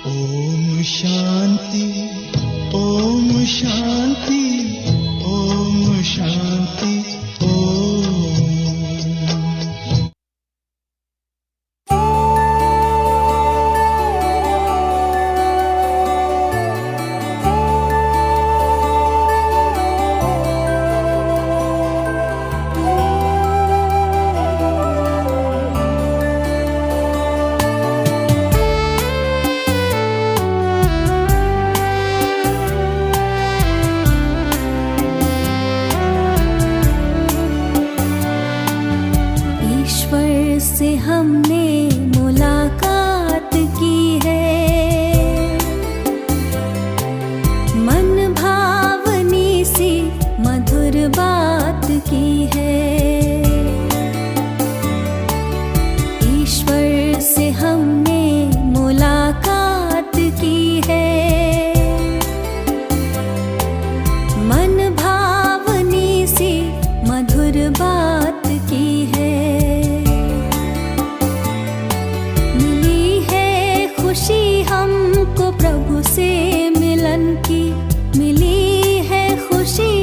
ओम शांति, ओम शांति, ओम शांति, ओम। से हमने मुलाकात की है, मन भावनी सी मधुर बात की है। ईश्वर से हमने मुलाकात की है, मन भावनी सी मधुर बात की है। खुशी हमको प्रभु से मिलन की, मिली है खुशी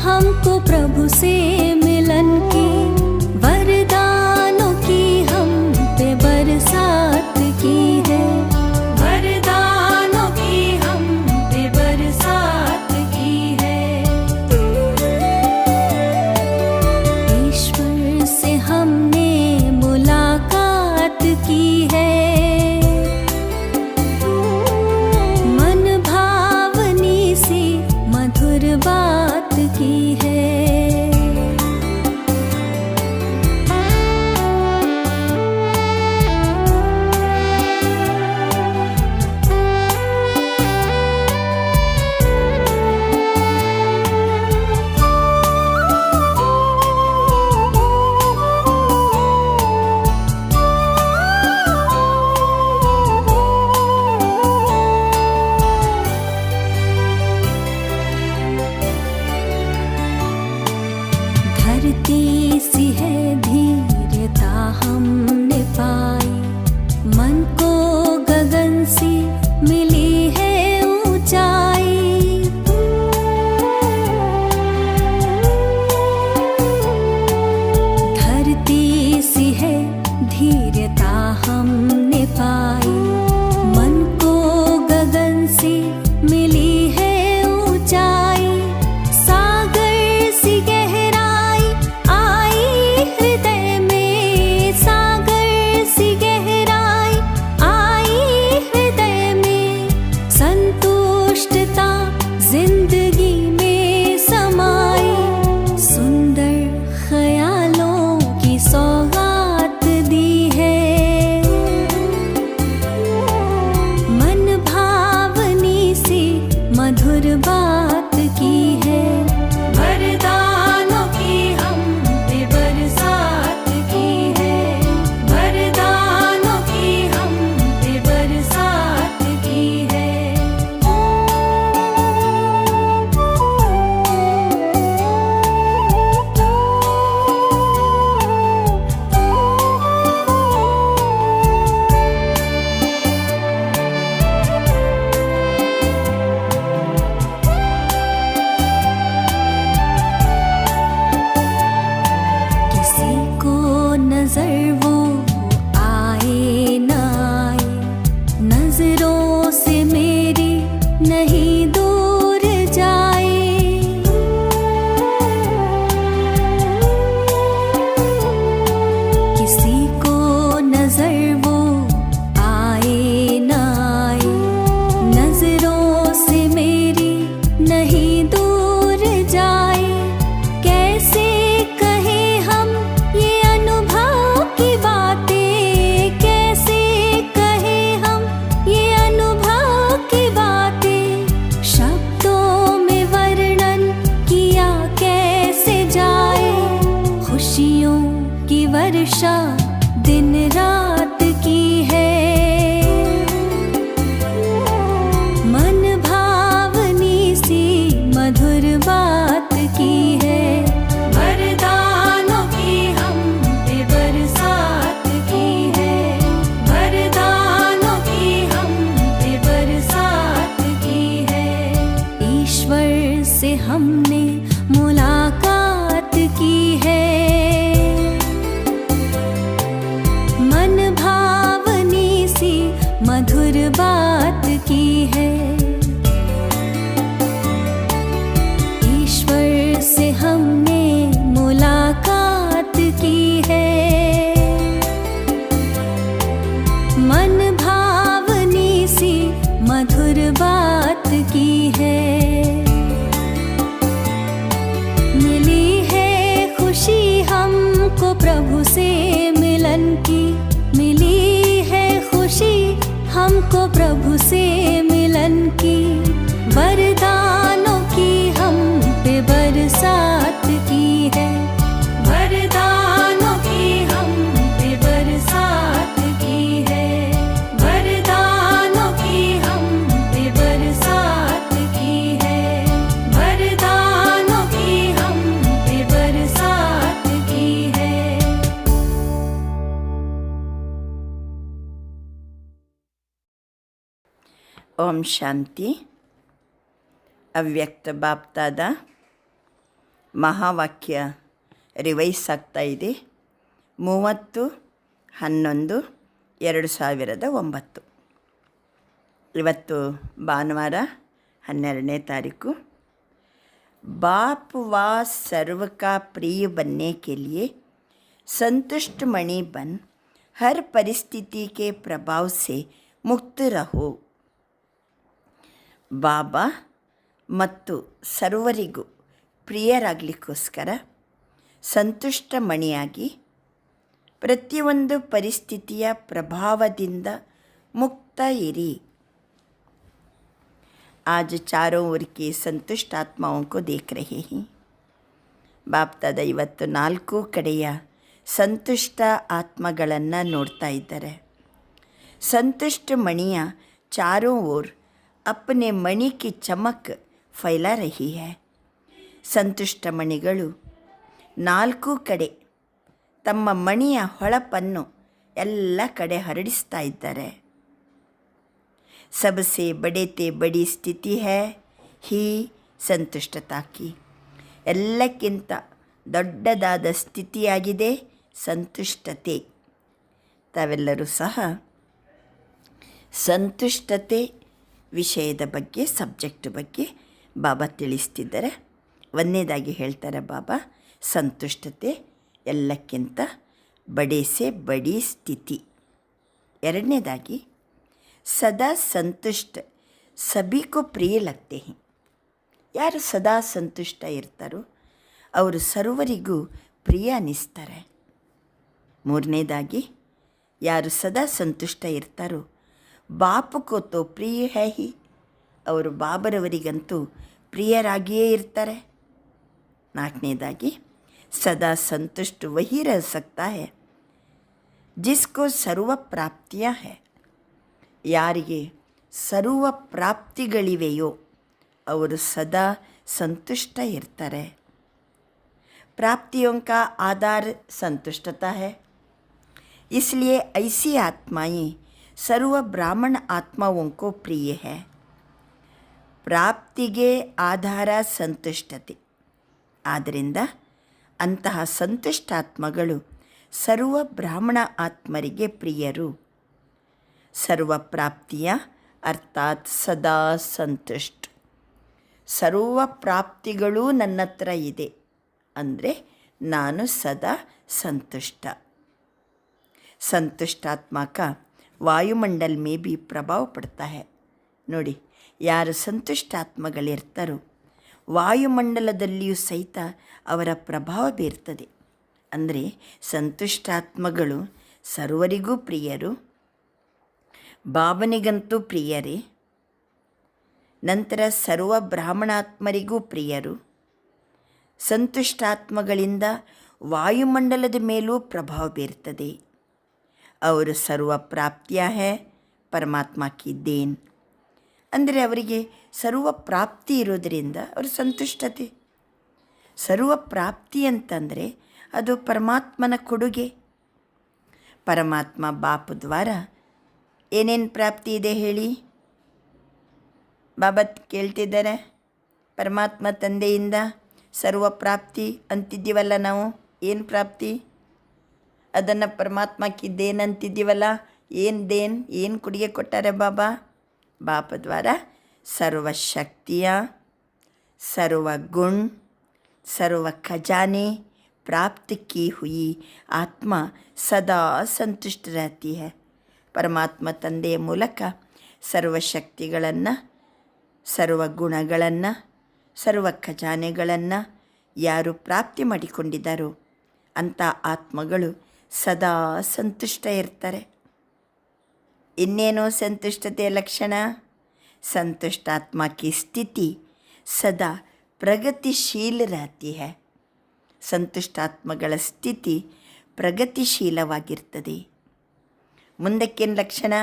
हमको प्रभु से मिलन की। वरदानों की हम पे बरसात की है, वरदानों की हम पे बरसात की है। ईश्वर से हमने मुलाकात की है, बात की है। धरती सी है धीरता हमने पाई, मन को गगन सी मिली है ऊंचाई। धरती सी है धीरता हमने पाई, मन को गगन सी मिली है ऊंचाई। सागर सी जिंदगी में समाई, सुंदर ख्यालों की सौगात दी है। मन भावनी सी मधुर बात की है, वरदानों की हम पे बरसात की है, वरदानों की हम पे बरसात की है। नजर वो आए न आए, नजरों से मेरी नहीं दूर जाए। किसी को नजर वो आए न आए, नजरों से मेरी नहीं दूर जाए। कैसे कहे हम ये अनुभव की बातें, कैसे कहे हम ये अनुभव हमने मुलाकात की है। मन भावनी सी मधुर बात की है। ईश्वर से हमने मुलाकात की है। मन भावनी सी मधुर बात की है। मिली है खुशी हमको प्रभु से मिलन की। मिली है खुशी हमको प्रभु से मिलन की। वरदानों की हम पे बरसात की है। वरदानों की हम पे बरसात की है। वरदानों की हम पे बरसात की है। वरदानों की हम पे बरसात की है। ಓಂ ಶಾಂತಿ. ಅವ್ಯಕ್ತ ಬಾಪ್ತಾದ ಮಹಾವಾಕ್ಯ ರಿವೈಸ್ ಆಗ್ತಾ ಇದೆ. 30/11/2009. ಇವತ್ತು ಭಾನುವಾರ 12ನೇ ತಾರೀಕು. बाप व सर्व का प्रिय बनने के लिए संतुष्ट मणि बन हर परिस्थिति के प्रभाव से मुक्त रहो. ಬಾಬಾ ಮತ್ತು ಸರ್ವರಿಗೂ ಪ್ರಿಯರಾಗಲಿಕ್ಕೋಸ್ಕರ ಸಂತುಷ್ಟ ಮಣಿಯಾಗಿ ಪ್ರತಿಯೊಂದು ಪರಿಸ್ಥಿತಿಯ ಪ್ರಭಾವದಿಂದ ಮುಕ್ತ ಇರಿ. आज चारों ओर के संतुष्ट आत्माओं को देख रहे हैं. ಬಾಪ್ತಾದ ಇವತ್ತು 4 ಕಡೆಯ ಸಂತುಷ್ಟ ಆತ್ಮಗಳನ್ನು ನೋಡ್ತಾ ಇದ್ದಾರೆ. ಸಂತುಷ್ಟ ಮಣಿಯ चारों ओर अपने मणि की चमक फैला रही है. ಸಂತುಷ್ಟ ಮಣಿಗಳು 4 ಕಡೆ ತಮ್ಮ ಮಣಿಯ ಹೊಳಪನ್ನು ಎಲ್ಲ ಕಡೆ ಹರಡಿಸ್ತಾ ಇದ್ದಾರೆ. सबसे बड़े ते बड़ी ಸ್ಥಿತಿ है ही ಸಂತುಷ್ಟತಾ ಕಿ. ಎಲ್ಲಕ್ಕಿಂತ ದೊಡ್ಡದಾದ ಸ್ಥಿತಿಯಾಗಿದೆ ಸಂತುಷ್ಟತೆ. ತಾವೆಲ್ಲರೂ ಸಹ ಸಂತುಷ್ಟತೆ ವಿಷಯದ ಬಗ್ಗೆ, ಸಬ್ಜೆಕ್ಟ್ ಬಗ್ಗೆ ಬಾಬಾ ತಿಳಿಸ್ತಿದ್ದಾರೆ. ಒಂದನೇದಾಗಿ ಹೇಳ್ತಾರೆ ಬಾಬಾ, ಸಂತುಷ್ಟತೆ ಎಲ್ಲಕ್ಕಿಂತ ಬಡೆ ಸೆ ಬಡಿ ಸ್ಥಿತಿ. ಎರಡನೇದಾಗಿ ಸದಾ ಸಂತುಷ್ಟ ಸಭಿ ಕೋ ಪ್ರಿಯ ಲಗ್ತೆ ಹೈ. ಯಾರು ಸದಾ ಸಂತುಷ್ಟ ಇರ್ತಾರೋ ಅವರು ಸರ್ವರಿಗೂ ಪ್ರಿಯ ಅನ್ನಿಸ್ತಾರೆ. ಮೂರನೇದಾಗಿ ಯಾರು ಸದಾ ಸಂತುಷ್ಟ ಇರ್ತಾರೋ ಬಾಪ್ ಕೋ ತೋ ಪ್ರಿಯ ಹೈ ಹಿ. ಅವರು ಬಾಬರವರಿಗಂತೂ ಪ್ರಿಯರಾಗಿಯೇ ಇರ್ತಾರೆ. ನಾಲ್ಕನೇದಾಗಿ ಸದಾ ಸಂತುಷ್ಟ ವಹಿ ರಹ ಸಕ್ತಾ ಹೈ ಜಿಸ್ಕೋ ಸರ್ವ ಪ್ರಾಪ್ತಿಯ ಹೈ. ಯಾರಿಗೆ ಸರ್ವ ಪ್ರಾಪ್ತಿಗಳಿವೆಯೋ ಅವರು ಸದಾ ಸಂತುಷ್ಟ ಇರ್ತಾರೆ. प्राप्तियों का आधार संतुष्टता है. इसलिए ऐसी आत्माएं सर्व ब्राह्मण आत्माओं को प्रिय है. ಪ್ರಾಪ್ತಿಗೆ ಆಧಾರ ಸಂತುಷ್ಟತೆ. ಆದ್ದರಿಂದ ಅಂತಹ ಸಂತುಷ್ಟಾತ್ಮಗಳು ಸರ್ವ ಬ್ರಾಹ್ಮಣ ಆತ್ಮರಿಗೆ ಪ್ರಿಯರು. ಸರ್ವ ಪ್ರಾಪ್ತಿಯ ಅರ್ಥಾತ್ ಸದಾ ಸಂತುಷ್ಟ. ಸರ್ವ ಪ್ರಾಪ್ತಿಗಳೂ ನನ್ನ ಹತ್ರ ಇದೆ ಅಂದರೆ ನಾನು ಸದಾ ಸಂತುಷ್ಟ. ಸಂತುಷ್ಟಾತ್ಮ का ವಾಯುಮಂಡಲ में भी ಪ್ರಭಾವ ಪಡ್ತಾ है. ನೋಡಿ, ಯಾರು ಸಂತುಷ್ಟಾತ್ಮಗಳಿರ್ತಾರೋ ವಾಯುಮಂಡಲದಲ್ಲಿಯೂ ಸಹಿತ ಅವರ ಪ್ರಭಾವ ಬೀರ್ತದೆ. ಅಂದರೆ ಸಂತುಷ್ಟಾತ್ಮಗಳು ಸರ್ವರಿಗೂ ಪ್ರಿಯರು, ಬಾಬನಿಗಂತೂ ಪ್ರಿಯರೇ. ನಂತರ ಸರ್ವ ಬ್ರಾಹ್ಮಣಾತ್ಮರಿಗೂ ಪ್ರಿಯರು. ಸಂತುಷ್ಟಾತ್ಮಗಳಿಂದ ವಾಯುಮಂಡಲದ ಮೇಲೂ ಪ್ರಭಾವ ಬೀರ್ತದೆ. ಅವರು ಸರ್ವ ಪ್ರಾಪ್ತಿಯ ಹೈ ಪರಮಾತ್ಮ ಕಿ ದೇನ್. ಅಂದರೆ ಅವರಿಗೆ ಸರ್ವ ಪ್ರಾಪ್ತಿ ಇರೋದರಿಂದ ಅವರು ಸಂತುಷ್ಟತೆ. ಸರ್ವ ಪ್ರಾಪ್ತಿ ಅಂತಂದರೆ ಅದು ಪರಮಾತ್ಮನ ಕೊಡುಗೆ. ಪರಮಾತ್ಮ ಬಾಪ್ ದ್ವಾರ ಏನೇನು ಪ್ರಾಪ್ತಿ ಇದೆ ಹೇಳಿ? ಬಾಬಾ ಕೇಳ್ತಿದ್ದಾರೆ. ಪರಮಾತ್ಮ ತಂದೆಯಿಂದ ಸರ್ವ ಪ್ರಾಪ್ತಿ ಅಂತಿದ್ದೀವಲ್ಲ ನಾವು. ಏನು ಪ್ರಾಪ್ತಿ? ಅದನ್ನು ಪರಮಾತ್ಮಕ್ಕೆ ದೇನ್ ಅಂತಿದ್ದೀವಲ್ಲ. ಏನು ಕೊಡುಗೆ ಕೊಟ್ಟಾರೆ ಬಾಬಾ? ಬಾಪ ದ್ವಾರ ಸರ್ವಶಕ್ತಿಯ, सर्व गुण, सर्व खजाने प्राप्त की हुई आत्मा सदा संतुष्ट रहती है. ಪರಮಾತ್ಮ ತಂದೆಯ ಮೂಲಕ ಸರ್ವಶಕ್ತಿಗಳನ್ನು, ಸರ್ವ ಗುಣಗಳನ್ನು, ಸರ್ವ ಖಜಾನೆಗಳನ್ನು ಯಾರು ಪ್ರಾಪ್ತಿ ಮಾಡಿಕೊಂಡಿದ್ದಾರೋ ಅಂಥ ಆತ್ಮಗಳು ಸದಾ ಸಂತುಷ್ಟ ಇರ್ತಾರೆ. ಇನ್ನೇನೋ ಸಂತುಷ್ಟತೆಯ ಲಕ್ಷಣ? ಸಂತುಷ್ಟಾತ್ಮ ಕಿ ಸ್ಥಿತಿ ಸದಾ ಪ್ರಗತಿಶೀಲ रहती है. ಸಂತುಷ್ಟಾತ್ಮಗಳ ಸ್ಥಿತಿ ಪ್ರಗತಿಶೀಲವಾಗಿರ್ತದೆ. ಮುಂದಕ್ಕೇನು ಲಕ್ಷಣ?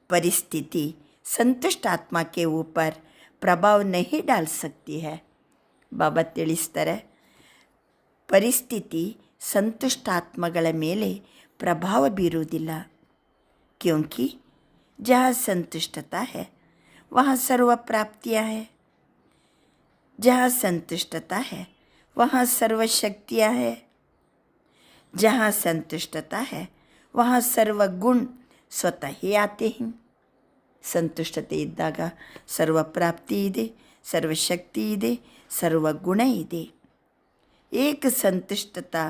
ಪರಿಸ್ಥಿತಿ ಸಂತುಷ್ಟಾತ್ಮ ಕೆ ಊಪರ್ ಪ್ರಭಾವ ನಹಿ ಡಾಲ್ ಸಕ್ತಿ है. ಬಾಬಾ ತಿಳಿಸ್ತಾರೆ, ಪರಿಸ್ಥಿತಿ ಸಂತುಷ್ಟಾತ್ಮಗಳ ಮೇಲೆ ಪ್ರಭಾವ ಬೀರುವುದಿಲ್ಲ. ಕ್ಯೋಂಕಿ ಜहाँ संतुष्टता है वहाँ सर्व प्राप्तियाँ है. जहाँ संतुष्टता है वहाँ सर्व शक्तियाँ है. जहाँ संतुष्टता है वहाँ सर्व गुण स्वतः ही आते हैं. ಸಂತುಷ್ಟತೆ ಇದ್ದಾಗ ಸರ್ವ ಪ್ರಾಪ್ತಿ ಇದೆ, ಸರ್ವಶಕ್ತಿ ಇದೆ, ಸರ್ವ ಗುಣ ಇದೆ. ಏಕ ಸಂತುಷ್ಟತಾ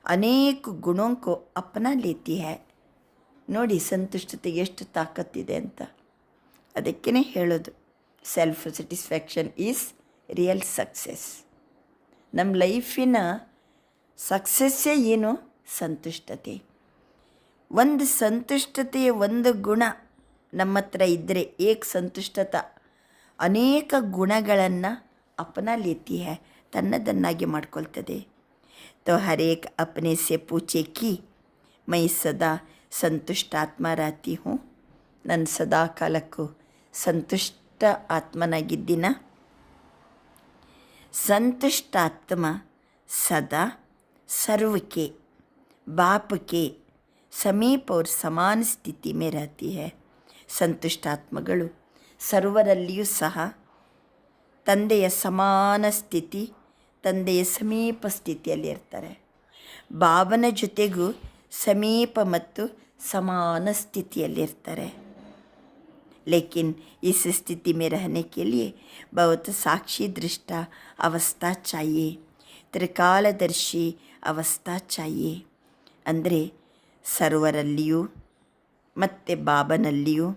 ಅನೇಕ ಗುಣೋं को अपना लेती है. ನೋಡಿ ಸಂತುಷ್ಟತೆಗೆ ಎಷ್ಟು ತಾಕತ್ತಿದೆ ಅಂತ. ಅದಕ್ಕೇ ಹೇಳೋದು self satisfaction is real success. ನಮ್ಮ ಲೈಫಿನ ಸಕ್ಸಸ್ಸೇ ಏನು? ಸಂತುಷ್ಟತೆ. ಒಂದು ಸಂತುಷ್ಟತೆಯ ಒಂದು ಗುಣ ನಮ್ಮ ಹತ್ರ ಇದ್ದರೆ, ಏಕ ಸಂತುಷ್ಟತ ಅನೇಕ ಗುಣಗಳನ್ನು ಅಪನ ಲೇತಿ ಹೈ, ತನ್ನದನ್ನಾಗಿ ಮಾಡ್ಕೊಳ್ತದೆ. ತೋ ಹರೇಕ್ ಅಪನೆ ಸೆ ಪೂಛೆ ಕಿ ಮೈ ಸದಾ ಸಂತುಷ್ಟಾತ್ಮ रहती हूँ. ನಾನು ಸದಾ ಕಾಲಕ್ಕೂ ಸಂತುಷ್ಟ ಆತ್ಮನಾಗಿದ್ದೀನ. संतुष्टात्मा सदा सर्व के बाप के समीप और समान स्थिति में रहती है. ಸಂತುಷ್ಟಾತ್ಮಗಳು ಸರ್ವರಲ್ಲಿಯೂ ಸಹ ತಂದೆಯ ಸಮಾನ ಸ್ಥಿತಿ, ತಂದೆಯ ಸಮೀಪ ಸ್ಥಿತಿಯಲ್ಲಿ ಇರ್ತಾರೆ. ಬಾಬನ ಜೊತೆಗೂ ಸಮೀಪ ಮತ್ತು ಸಮಾನ ಸ್ಥಿತಿಯಲ್ಲಿರ್ತಾರೆ. लेकिन इस स्थिति में रहने के लिए बहुत साक्षी दृष्टा अवस्था चाहिए, त्रिकालदर्शी अवस्था चाहिए. ಅಂದರೆ ಸರ್ವರಲ್ಲಿಯೂ ಮತ್ತು ಬಾಬನಲ್ಲಿಯೂ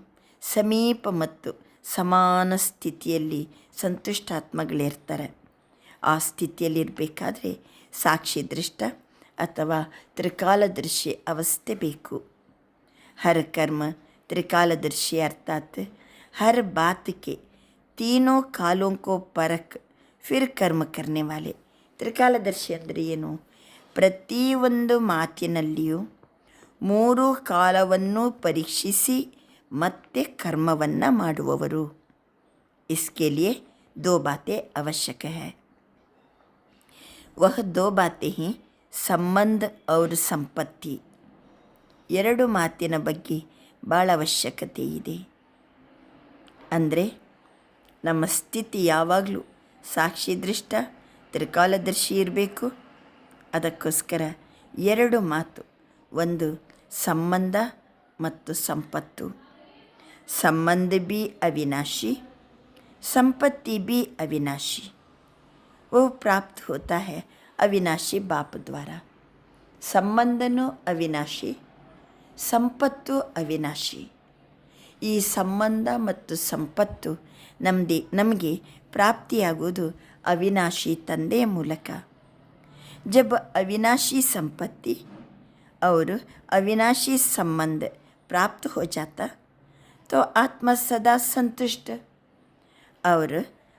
ಸಮೀಪ ಮತ್ತು ಸಮಾನ ಸ್ಥಿತಿಯಲ್ಲಿ ಸಂತುಷ್ಟಾತ್ಮಗಳಿರ್ತಾರೆ. ಆ ಸ್ಥಿತಿಯಲ್ಲಿರಬೇಕಾದ್ರೆ ಸಾಕ್ಷಿ ದೃಷ್ಟ ಅಥವಾ ತ್ರಿಕಾಲದರ್ಶಿ ಅವಸ್ಥೆ ಬೇಕು. ಹರ ಕರ್ಮ त्रिकालदर्शी अर्थात हर बात के तीनों कालों को परख फिर कर्म करने वाले. ತ್ರಿಕಾಲದರ್ಶಿ ಅಂದರೆ ಏನು? ಪ್ರತಿಯೊಂದು ಮಾತಿನಲ್ಲಿಯೂ ಮೂರು ಕಾಲವನ್ನು ಪರೀಕ್ಷಿಸಿ ಮತ್ತೆ ಕರ್ಮವನ್ನು ಮಾಡುವವರು. इसके लिए दो बातें आवश्यक है. वह दो बातें ही संबंध और संपत्ति. ಎರಡು ಮಾತಿನ ಬಗ್ಗೆ ಭಾಳ ಅವಶ್ಯಕತೆ ಇದೆ. ಅಂದರೆ ನಮ್ಮ ಸ್ಥಿತಿ ಯಾವಾಗಲೂ ಸಾಕ್ಷಿ ದೃಷ್ಟ ತ್ರಿಕಾಲದರ್ಶಿ ಇರಬೇಕು. ಅದಕ್ಕೋಸ್ಕರ ಎರಡು ಮಾತು, ಒಂದು ಸಂಬಂಧ ಮತ್ತು ಸಂಪತ್ತು. ಸಂಬಂಧ ಬಿ ಅವಿನಾಶಿ, ಸಂಪತ್ತಿ ಬಿ ಅವಿನಾಶಿ. वो प्राप्त होता है अविनाशी बाप द्वारा. ಸಂಬಂಧನೂ ಅವಿನಾಶಿ, ಸಂಪತ್ತು ಅವಿನಾಶಿ. ಈ ಸಂಬಂಧ ಮತ್ತು ಸಂಪತ್ತು ನಮಗೆ ಪ್ರಾಪ್ತಿಯಾಗುವುದು ಅವಿನಾಶಿ ತಂದೆಯ ಮೂಲಕ. जब अविनाशी संपत्ति और अविनाशी संबंध प्राप्त हो जाता तो आत्मा सदा संतुष्ट और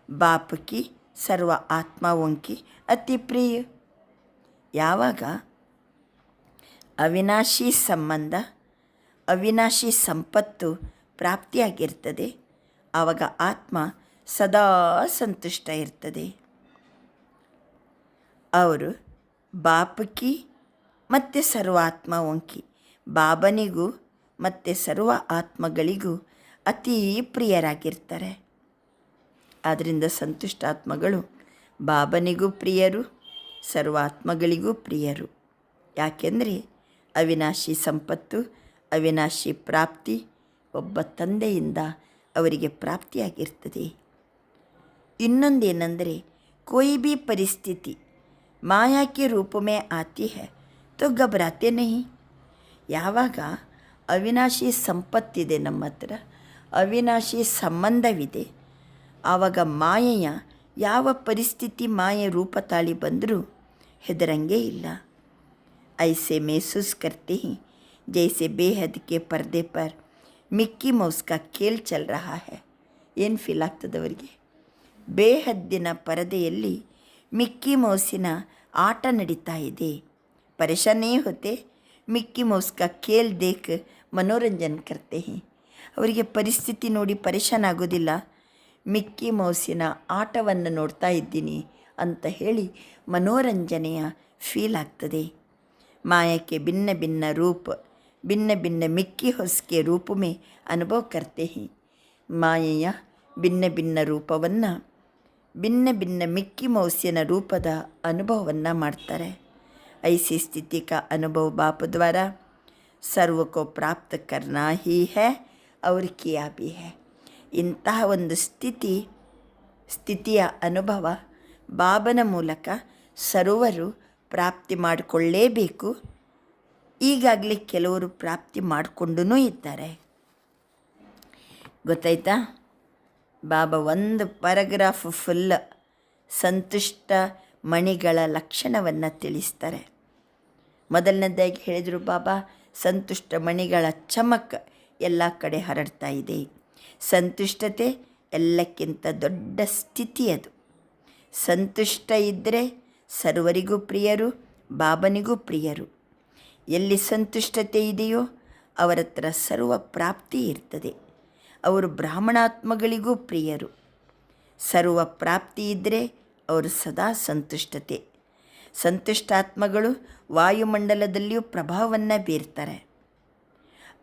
बाप की सर्व आत्माओं की अति प्रिय. ಯಾವಾಗ ಅವಿನಾಶಿ ಸಂಬಂಧ, ಅವಿನಾಶಿ ಸಂಪತ್ತು ಪ್ರಾಪ್ತಿಯಾಗಿರ್ತದೆ, ಆವಾಗ ಆತ್ಮ ಸದಾ ಸಂತುಷ್ಟ ಇರ್ತದೆ. ಅವರು ಬಾಪಕಿ ಮತ್ತು ಸರ್ವ ಆತ್ಮವಂಕಿ, ಬಾಬನಿಗೂ ಮತ್ತು ಸರ್ವ ಆತ್ಮಗಳಿಗೂ ಅತೀ ಪ್ರಿಯರಾಗಿರ್ತಾರೆ. ಆದ್ದರಿಂದ ಸಂತುಷ್ಟಾತ್ಮಗಳು ಬಾಬನಿಗೂ ಪ್ರಿಯರು, ಸರ್ವಾತ್ಮಗಳಿಗೂ ಪ್ರಿಯರು. ಯಾಕೆಂದರೆ ಅವಿನಾಶಿ ಸಂಪತ್ತು, ಅವಿನಾಶಿ ಪ್ರಾಪ್ತಿ ಒಬ್ಬ ತಂದೆಯಿಂದ ಅವರಿಗೆ ಪ್ರಾಪ್ತಿಯಾಗಿರ್ತದೆ. ಇನ್ನೊಂದೇನೆಂದರೆ कोई भी परिस्थिति माया के रूप में आती है तो घबराते नहीं. ಯಾವಾಗ ಅವಿನಾಶಿ ಸಂಪತ್ತಿದೆ, ನಮ್ಮ ಹತ್ರ ಅವಿನಾಶಿ ಸಂಬಂಧವಿದೆ, ಆವಾಗ ಮಾಯೆಯ ಯಾವ ಪರಿಸ್ಥಿತಿ ಮಾಯೆ ರೂಪ ತಾಳಿ ಬಂದರೂ ಹೆದರಂಗೇ ಇಲ್ಲ. ಐಸೆ महसूस करते हैं जैसे बेहद के पर्दे पर ಮಿಕ್ಕಿ ಮೌಸ್ ಕಾ ಖೇಲ್ ಚಲ್ ರಹಾ ಹೈ. ಏನು ಫೀಲ್ ಆಗ್ತದೆ ಅವರಿಗೆ? ಬೇಹದ್ದಿನ ಪರದೆಯಲ್ಲಿ ಮಿಕ್ಕಿ ಮೌಸಿನ ಆಟ ನಡೀತಾ ಇದೆ. ಪರೇಶಾನೇ ಹೋತೆ ಮಿಕ್ಕಿ ಮೌಸ್ ಕಾ ಖೇಲ್ ದೇಖ್ ಮನೋರಂಜನೆ ಕರ್ತೆ ಹಿ. ಅವರಿಗೆ ಪರಿಸ್ಥಿತಿ ನೋಡಿ ಪರೇಶಾನ್ ಆಗೋದಿಲ್ಲ, ಮಿಕ್ಕಿ ಮೌಸಿನ ಆಟವನ್ನು ನೋಡ್ತಾ ಇದ್ದೀನಿ ಅಂತ ಹೇಳಿ ಮನೋರಂಜನೆಯ ಫೀಲ್ ಆಗ್ತದೆ. ಮಾಯಕ್ಕೆ ಭಿನ್ನ ಭಿನ್ನ ರೂಪ, ಭಿನ್ನ ಭಿನ್ನ ಮಿಕ್ಕಿ ಹೊಸ್ಕೆ ರೂಪ ಮೇ ಅನುಭವ ಕರ್ತೆ ಹಿ. ಮಾಯೆಯ ಭಿನ್ನ ಭಿನ್ನ ರೂಪವನ್ನು, ಭಿನ್ನ ಭಿನ್ನ ಮಿಕ್ಕಿ ಮೌಸಿನ ರೂಪದ ಅನುಭವವನ್ನು ಮಾಡ್ತಾರೆ. ಐಸಿ ಸ್ಥಿತಿ ಕಾ ಅನುಭವ ಬಾಪ್ ದ್ವಾರ ಸರ್ವ ಕೋ ಪ್ರಾಪ್ತ ಕರ್ನಾ ಹಿ ಹೈ ಔರ್ ಕಿಯಾ ಭಿ ಹೈ. ಇಂತಹ ಒಂದು ಸ್ಥಿತಿಯ ಅನುಭವ ಬಾಬನ ಮೂಲಕ ಸರ್ವರು ಪ್ರಾಪ್ತಿ ಮಾಡಿಕೊಳ್ಳೇಬೇಕು. ಈಗಾಗಲೇ ಕೆಲವರು ಪ್ರಾಪ್ತಿ ಮಾಡಿಕೊಂಡೂ ಇದ್ದಾರೆ. ಗೊತ್ತಾಯ್ತಾ? ಬಾಬಾ ಒಂದು ಪ್ಯಾರಾಗ್ರಾಫ್ ಫುಲ್ ಸಂತುಷ್ಟ ಮಣಿಗಳ ಲಕ್ಷಣವನ್ನು ತಿಳಿಸ್ತಾರೆ. ಮೊದಲನೇದಾಗಿ ಹೇಳಿದರು ಬಾಬಾ, ಸಂತುಷ್ಟ ಮಣಿಗಳ ಚಮಕ್ ಎಲ್ಲ ಕಡೆ ಹರಡ್ತಾ ಇದೆ. ಸಂತುಷ್ಟತೆ ಎಲ್ಲಕ್ಕಿಂತ ದೊಡ್ಡ ಸ್ಥಿತಿ ಅದು. ಸಂತುಷ್ಟ ಇದ್ದರೆ ಸರ್ವರಿಗೂ ಪ್ರಿಯರು, ಬಾಬನಿಗೂ ಪ್ರಿಯರು. ಎಲ್ಲಿ ಸಂತುಷ್ಟತೆ ಇದೆಯೋ ಅವರ ಹತ್ರ ಸರ್ವ ಪ್ರಾಪ್ತಿ ಇರ್ತದೆ. ಅವರು ಬ್ರಾಹ್ಮಣಾತ್ಮಗಳಿಗೂ ಪ್ರಿಯರು. ಸರ್ವ ಪ್ರಾಪ್ತಿ ಇದ್ದರೆ ಅವರು ಸದಾ ಸಂತುಷ್ಟತೆ. ಸಂತುಷ್ಟಾತ್ಮಗಳು ವಾಯುಮಂಡಲದಲ್ಲಿಯೂ ಪ್ರಭಾವವನ್ನು ಬೀರ್ತಾರೆ.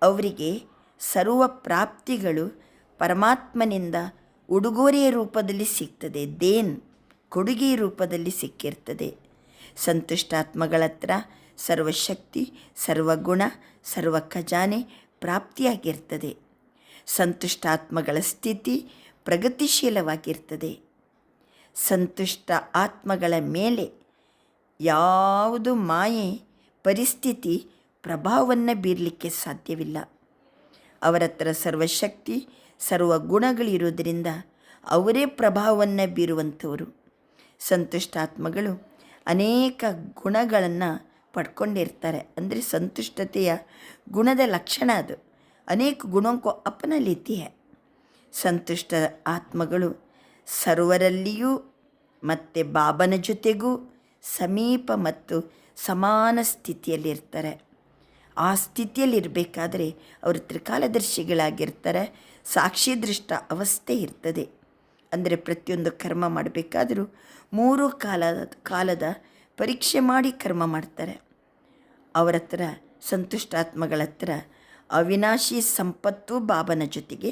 ಅವರಿಗೆ ಸರ್ವ ಪ್ರಾಪ್ತಿಗಳು ಪರಮಾತ್ಮನಿಂದ ಉಡುಗೊರೆಯ ರೂಪದಲ್ಲಿ ಸಿಗ್ತದೆ, ದೇನ್ ಕೊಡುಗೆ ರೂಪದಲ್ಲಿ ಸಿಕ್ಕಿರ್ತದೆ. ಸಂತುಷ್ಟಾತ್ಮಗಳ ಹತ್ರ ಸರ್ವಶಕ್ತಿ, ಸರ್ವಗುಣ, ಸರ್ವ ಖಜಾನೆ ಪ್ರಾಪ್ತಿಯಾಗಿರ್ತದೆ. ಸಂತುಷ್ಟಾತ್ಮಗಳ ಸ್ಥಿತಿ ಪ್ರಗತಿಶೀಲವಾಗಿರ್ತದೆ. ಸಂತುಷ್ಟ ಆತ್ಮಗಳ ಮೇಲೆ ಯಾವುದು ಮಾಯೆ ಪರಿಸ್ಥಿತಿ ಪ್ರಭಾವವನ್ನು ಬೀರಲಿಕ್ಕೆ ಸಾಧ್ಯವಿಲ್ಲ. ಅವರ ಹತ್ರ ಸರ್ವಶಕ್ತಿ, ಸರ್ವ ಗುಣಗಳಿರುವುದರಿಂದ ಅವರೇ ಪ್ರಭಾವವನ್ನು ಬೀರುವಂಥವರು. ಸಂತುಷ್ಟಾತ್ಮಗಳು ಅನೇಕ ಗುಣಗಳನ್ನು ಪಡ್ಕೊಂಡಿರ್ತಾರೆ. ಅಂದರೆ ಸಂತುಷ್ಟತೆಯ ಗುಣದ ಲಕ್ಷಣ ಅದು. ಅನೇಕ ಗುಣಕ್ಕೂ ಅಪನ ಲೇತಿ ಹೈ. ಸಂತುಷ್ಟ ಆತ್ಮಗಳು ಸರ್ವರಲ್ಲಿಯೂ ಮತ್ತು ಬಾಬನ ಜೊತೆಗೂ ಸಮೀಪ ಮತ್ತು ಸಮಾನ ಸ್ಥಿತಿಯಲ್ಲಿರ್ತಾರೆ. ಆ ಸ್ಥಿತಿಯಲ್ಲಿರಬೇಕಾದ್ರೆ ಅವರು ತ್ರಿಕಾಲದರ್ಶಿಗಳಾಗಿರ್ತಾರೆ. ಸಾಕ್ಷಿ ದೃಷ್ಟ ಅವಸ್ಥೆ ಇರ್ತದೆ. ಅಂದರೆ ಪ್ರತಿಯೊಂದು ಕರ್ಮ ಮಾಡಬೇಕಾದರೂ 3 ಕಾಲದ ಪರೀಕ್ಷೆ ಮಾಡಿ ಕರ್ಮ ಮಾಡ್ತಾರೆ. ಅವರ ಹತ್ರ ಸಂತುಷ್ಟಾತ್ಮಗಳ ಹತ್ರ ಅವಿನಾಶಿ ಸಂಪತ್ತು ಬಾಬನ ಜೊತೆಗೆ,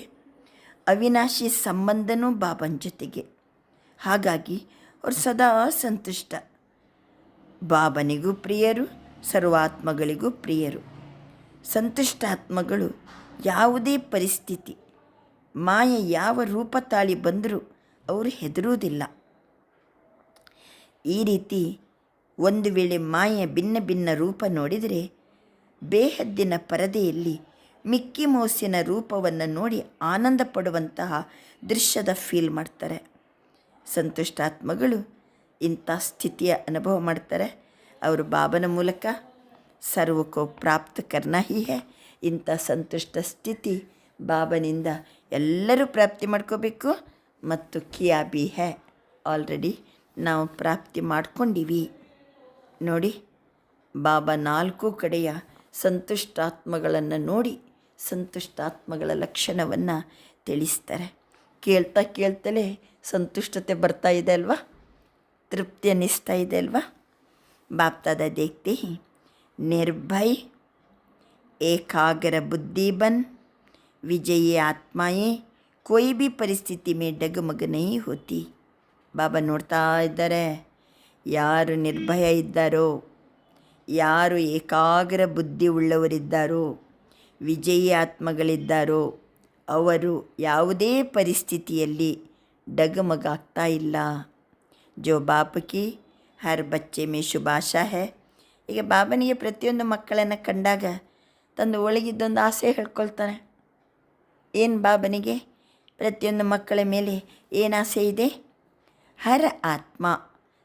ಅವಿನಾಶಿ ಸಂಬಂಧನೂ ಬಾಬನ ಜೊತೆಗೆ. ಹಾಗಾಗಿ ಅವರು ಸದಾ ಸಂತುಷ್ಟ. ಬಾಬನಿಗೂ ಪ್ರಿಯರು, ಸರ್ವಾತ್ಮಗಳಿಗೂ ಪ್ರಿಯರು. ಸಂತುಷ್ಟಾತ್ಮಗಳು ಯಾವುದೇ ಪರಿಸ್ಥಿತಿ, ಮಾಯೆ ಯಾವ ರೂಪ ತಾಳಿ ಬಂದರೂ ಅವರು ಹೆದರುವುದಿಲ್ಲ. ಈ ರೀತಿ ಒಂದು ವೇಳೆ ಮಾಯೆ ಭಿನ್ನ ಭಿನ್ನ ರೂಪ ನೋಡಿದರೆ ಬೇಹದ್ದಿನ ಪರದೆಯಲ್ಲಿ ಮಿಕ್ಕಿ ಮೌಸಿನ ರೂಪವನ್ನು ನೋಡಿ ಆನಂದ ಪಡುವಂತಹ ದೃಶ್ಯದ ಫೀಲ್ ಮಾಡ್ತಾರೆ. ಸಂತುಷ್ಟಾತ್ಮಗಳು ಇಂಥ ಸ್ಥಿತಿಯ ಅನುಭವ ಮಾಡ್ತಾರೆ. ಅವರು ಬಾಬನ ಮೂಲಕ ಸರ್ವಕ್ಕೂ ಪ್ರಾಪ್ತ ಕರ್ನಾ ಹಿ ಹೈ. ಇಂಥ ಸಂತುಷ್ಟ ಸ್ಥಿತಿ ಬಾಬನಿಂದ ಎಲ್ಲರೂ ಪ್ರಾಪ್ತಿ ಮಾಡ್ಕೋಬೇಕು. ಮತ್ತು ಕಿಯಾ ಬಿ ಹೈ, ಆಲ್ರೆಡಿ ನಾವು ಪ್ರಾಪ್ತಿ ಮಾಡ್ಕೊಂಡಿವಿ. ನೋಡಿ, ಬಾಬಾ 4 ಕಡೆಯ ಸಂತುಷ್ಟಾತ್ಮಗಳನ್ನು ನೋಡಿ ಸಂತುಷ್ಟಾತ್ಮಗಳ ಲಕ್ಷಣವನ್ನು ತಿಳಿಸ್ತಾರೆ. ಕೇಳ್ತಾ ಕೇಳ್ತಲೇ ಸಂತುಷ್ಟತೆ ಬರ್ತಾ ಇದೆ ಅಲ್ವಾ, ತೃಪ್ತಿ ಅನ್ನಿಸ್ತಾ ಇದೆ ಅಲ್ವಾ. बाप दादा देखते हैं निर्भय एकाग्र बुद्धि बन विजयी आत्माएं कोई भी परिस्थिति में डगमग नहीं होती. ಬಾಬಾ ನೋಡ್ತಾ ಇದ್ದಾರೆ, ಯಾರು ನಿರ್ಭಯ ಇದ್ದಾರೋ, ಯಾರು ಏಕಾಗ್ರ ಬುದ್ಧಿ ಉಳ್ಳವರಿದ್ದಾರೋ, ವಿಜಯಿ ಆತ್ಮಗಳಿದ್ದಾರೋ, ಅವರು ಯಾವುದೇ ಪರಿಸ್ಥಿತಿಯಲ್ಲಿ ಡಗಮಗಾಗ್ತಾ ಇಲ್ಲ. ಜೋ ಬಾಪಕಿ ಹರ್ ಬಚ್ಚೆ ಮೇ ಶುಭಾಶಾ ಹೈ. ಈಗ ಬಾಬನಿಗೆ ಪ್ರತಿಯೊಂದು ಮಕ್ಕಳನ್ನು ಕಂಡಾಗ ತಂದು ಒಳಗಿದ್ದೊಂದು ಆಸೆ ಹೇಳ್ಕೊಳ್ತಾನೆ. ಏನು ಬಾಬನಿಗೆ ಪ್ರತಿಯೊಂದು ಮಕ್ಕಳ ಮೇಲೆ ಏನು ಆಸೆ ಇದೆ? ಹರ್ ಆತ್ಮ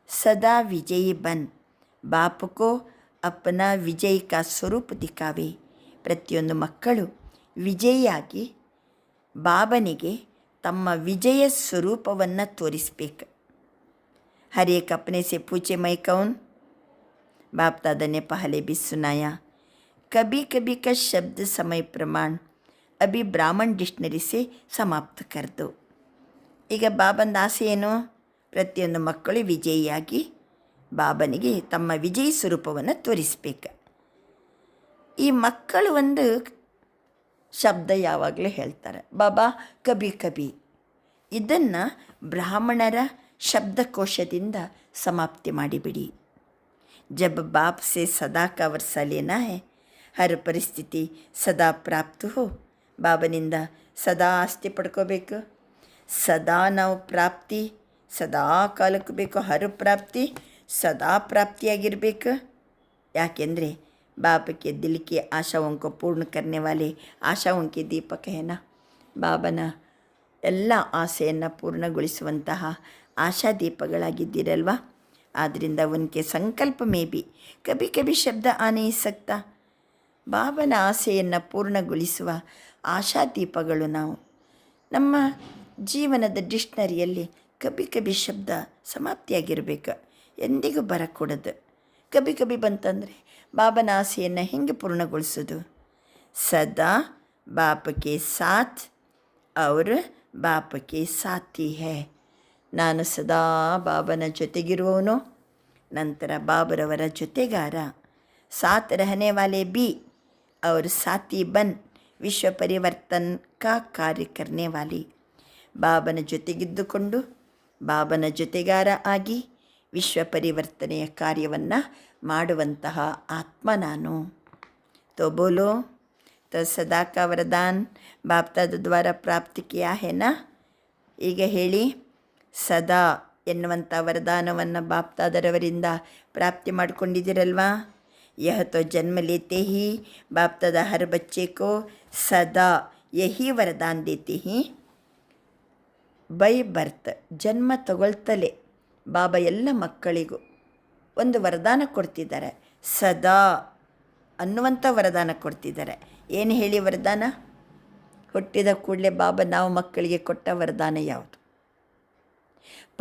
ಸದಾ ವಿಜಯಿ ಬನ್ ಬಾಪಕೋ ಅಪ್ಪನ ವಿಜಯ್ ಕಾ ಸ್ವರೂಪ ದಿಕ್ಕಾವೆ. ಪ್ರತಿಯೊಂದು ಮಕ್ಕಳು ವಿಜಯಿಯಾಗಿ ಬಾಬನಿಗೆ ತಮ್ಮ ವಿಜಯ ಸ್ವರೂಪವನ್ನು ತೋರಿಸ್ಬೇಕು. हर एक अपने से पूछे मैं कौन. बाप दादा ने पहले भी सुनाया. कभी कभी का शब्द समय प्रमाण अभी ब्राह्मण डिक्शनरी से समाप्त कर दो. ಈಗ ಬಾಬನ ಆಸೆ ಏನು? ಪ್ರತಿಯೊಂದು ಮಕ್ಕಳು ವಿಜಯಿಯಾಗಿ ಬಾಬನಿಗೆ ತಮ್ಮ ವಿಜಯಿ ಸ್ವರೂಪವನ್ನು ತೋರಿಸ್ಬೇಕು. ಈ ಮಕ್ಕಳು ಒಂದು ಶಬ್ದ ಯಾವಾಗಲೂ ಹೇಳ್ತಾರೆ, ಬಾಬಾ ಕಬಿ ಕಬಿ. ಇದನ್ನು ಬ್ರಾಹ್ಮಣರ ಶಬ್ದಕೋಶದಿಂದ ಸಮಾಪ್ತಿ ಮಾಡಿಬಿಡಿ. ಜಬ್ ಬಾಪ್ ಸೆ ಸದಾ ಕಾ ವರ್ಸ ಲೇನಾ ಹೈ, ಹರ್ ಪರಿಸ್ಥಿತಿ ಸದಾ ಪ್ರಾಪ್ತ ಹೋ. ಬಾಬನಿಂದ ಸದಾ ಆಸ್ತಿ ಪಡ್ಕೋಬೇಕು. ಸದಾ ನಾವು ಪ್ರಾಪ್ತಿ ಸದಾ ಕಾಲಕ್ಕೆ ಬೇಕು. ಹರ್ ಪ್ರಾಪ್ತಿ ಸದಾ ಪ್ರಾಪ್ತಿಯಾಗಿರಬೇಕು. ಯಾಕೆಂದರೆ ಬಾಬಕ್ಕೆ ದಿಲ್ ಕಿ ಆಶಾओं को पूर्ण करने वाले आशाओं के दीपक है ना. ಬಾಬನ ಎಲ್ಲ ಆಸೆಯನ್ನು ಪೂರ್ಣಗೊಳಿಸುವಂತಹ ಆಶಾದೀಪಗಳಾಗಿದ್ದೀರಲ್ವ. ಆದ್ದರಿಂದ ಉನಕೆ ಸಂಕಲ್ಪ ಮೇ ಬಿ ಕಭಿ ಕಭಿ ಶಬ್ದ ಆ नहीं सकता. ಬಾಬನ ಆಸೆಯನ್ನು ಪೂರ್ಣಗೊಳಿಸುವ ಆಶಾದೀಪಗಳು ನಾವು. ನಮ್ಮ ಜೀವನದ ಡಿಕ್ಷ್ನರಿಯಲ್ಲಿ ಕಭಿ ಕಭಿ ಶಬ್ದ ಸಮಾಪ್ತಿಯಾಗಿರಬೇಕು, ಎಂದಿಗೂ ಬರಕೂಡದು. ಕಭಿ ಕಭಿ ಬಂತಂದರೆ ಬಾಬನ ಆಸೆಯನ್ನು ಹೆಂಗೆ ಪೂರ್ಣಗೊಳಿಸೋದು? ಸದಾ ಬಾಪಕ್ಕೆ ಸಾಥ್ ಅವ್ರ ಬಾಪಕ್ಕೆ ಸಾಥಿ ಹೈ. ನಾನು ಸದಾ ಬಾಬನ ಜೊತೆಗಿರುವವನು, ನಂತರ ಬಾಬರವರ ಜೊತೆಗಾರ. ಸಾಥ್ ರಹನೆ ವಾಲೆ ಬಿ और साथी बन ವಿಶ್ವ ಪರಿವರ್ತನ್ ಕಾ ಕಾರ್ಯ ಕರ್ನೆ ವಾಲಿ. ಬಾಬನ ಜೊತೆಗಿದ್ದುಕೊಂಡು ಬಾಬನ ಜೊತೆಗಾರ ಆಗಿ ವಿಶ್ವ ಪರಿವರ್ತನೆಯ ಕಾರ್ಯವನ್ನು ಮಾಡುವಂತಹ ಆತ್ಮ ನಾನು. तो बोलो, तो सदा का वरदान बाप दादा द्वारा प्राप्त किया है ना. ಈಗ ಹೇಳಿ, ಸದಾ ಎನ್ನುವಂಥ ವರದಾನವನ್ನು ಬಾಪ್ ದಾದರವರಿಂದ ಪ್ರಾಪ್ತಿ ಮಾಡಿಕೊಂಡಿದ್ದೀರಲ್ವಾ. यह तो जन्म लेते ही बाप दादा हर बच्चे को सदा यही वरदान देते हैं. ಬೈ ಬರ್ತ್ ಜನ್ಮ ತಗೊಳ್ತಲೇ ಬಾಬಾ ಎಲ್ಲ ಮಕ್ಕಳಿಗೂ ಒಂದು ವರದಾನ ಕೊಡ್ತಿದ್ದಾರೆ. ಸದಾ ಅನ್ನುವಂಥ ವರದಾನ ಕೊಡ್ತಿದ್ದಾರೆ. ಏನು ಹೇಳಿ ವರದಾನ? ಹುಟ್ಟಿದ ಕೂಡಲೇ ಬಾಬಾ ನಾವು ಮಕ್ಕಳಿಗೆ ಕೊಟ್ಟ ವರದಾನ ಯಾವುದು?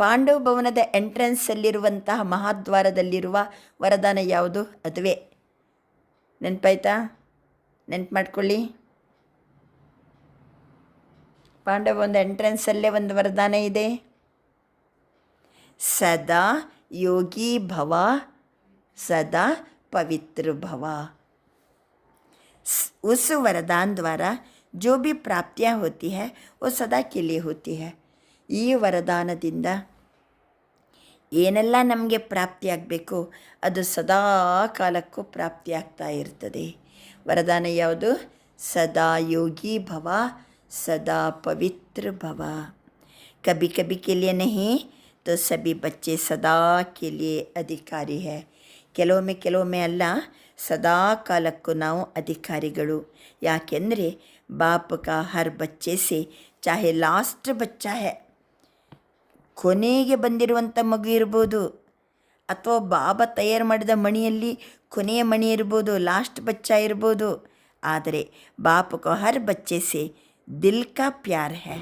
ಪಾಂಡವ ಭವನದ ಎಂಟ್ರೆನ್ಸಲ್ಲಿರುವಂತಹ ಮಹಾದ್ವಾರದಲ್ಲಿರುವ ವರದಾನ ಯಾವುದು? ಅದುವೇ. ನೆನಪಾಯ್ತಾ? ನೆನ್ಪು ಮಾಡ್ಕೊಳ್ಳಿ. ಪಾಂಡವ ಒಂದು ಎಂಟ್ರೆನ್ಸಲ್ಲೇ ಒಂದು ವರದಾನ ಇದೆ, ಸದಾ ಯೋಗಿ ಭವ ಸದಾ पवित्र भवा. उस वरदान द्वारा जो भी प्राप्तियाँ होती है वो सदा के लिए होती है. ಈ ವರದಾನದಿಂದ ಏನೆಲ್ಲ ನಮಗೆ ಪ್ರಾಪ್ತಿಯಾಗಬೇಕು ಅದು ಸದಾ ಕಾಲಕ್ಕೂ ಪ್ರಾಪ್ತಿಯಾಗ್ತಾ ಇರ್ತದೆ. ವರದಾನ ಯಾವುದು? ಸದಾ ಯೋಗಿ ಭವ ಸದಾ ಪವಿತ್ರ ಭವ. ಕಭಿ ಕಭಿ के लिए नहीं तो सभी बच्चे सदा के लिए अधिकारी है. ಕೆಲವೊಮ್ಮೆ ಅಲ್ಲ, ಸದಾ ಕಾಲಕ್ಕೂ ನಾವು ಅಧಿಕಾರಿಗಳು. ಯಾಕೆಂದರೆ ಬಾಪ್ ಕಾ ಹರ್ ಬಚ್ಚೆ ಸೆ ಚಾಹೆ ಲಾಸ್ಟ್ ಬಚ್ಚಾ ಹೈ, ಕೊನೆಗೆ ಬಂದಿರುವಂಥ ಮಗು ಇರ್ಬೋದು, ಅಥವಾ ಬಾಬಾ ತಯಾರು ಮಾಡಿದ ಮಣಿಯಲ್ಲಿ ಕೊನೆಯ ಮಣಿ ಇರ್ಬೋದು, ಲಾಸ್ಟ್ ಬಚ್ಚಾ ಇರ್ಬೋದು. ಆದರೆ ಬಾಪ್ ಕೋ ಹರ್ ಬಚ್ಚೆ ಸೆ ದಿಲ್ ಕಾ ಪ್ಯಾರ್ ಹೈ.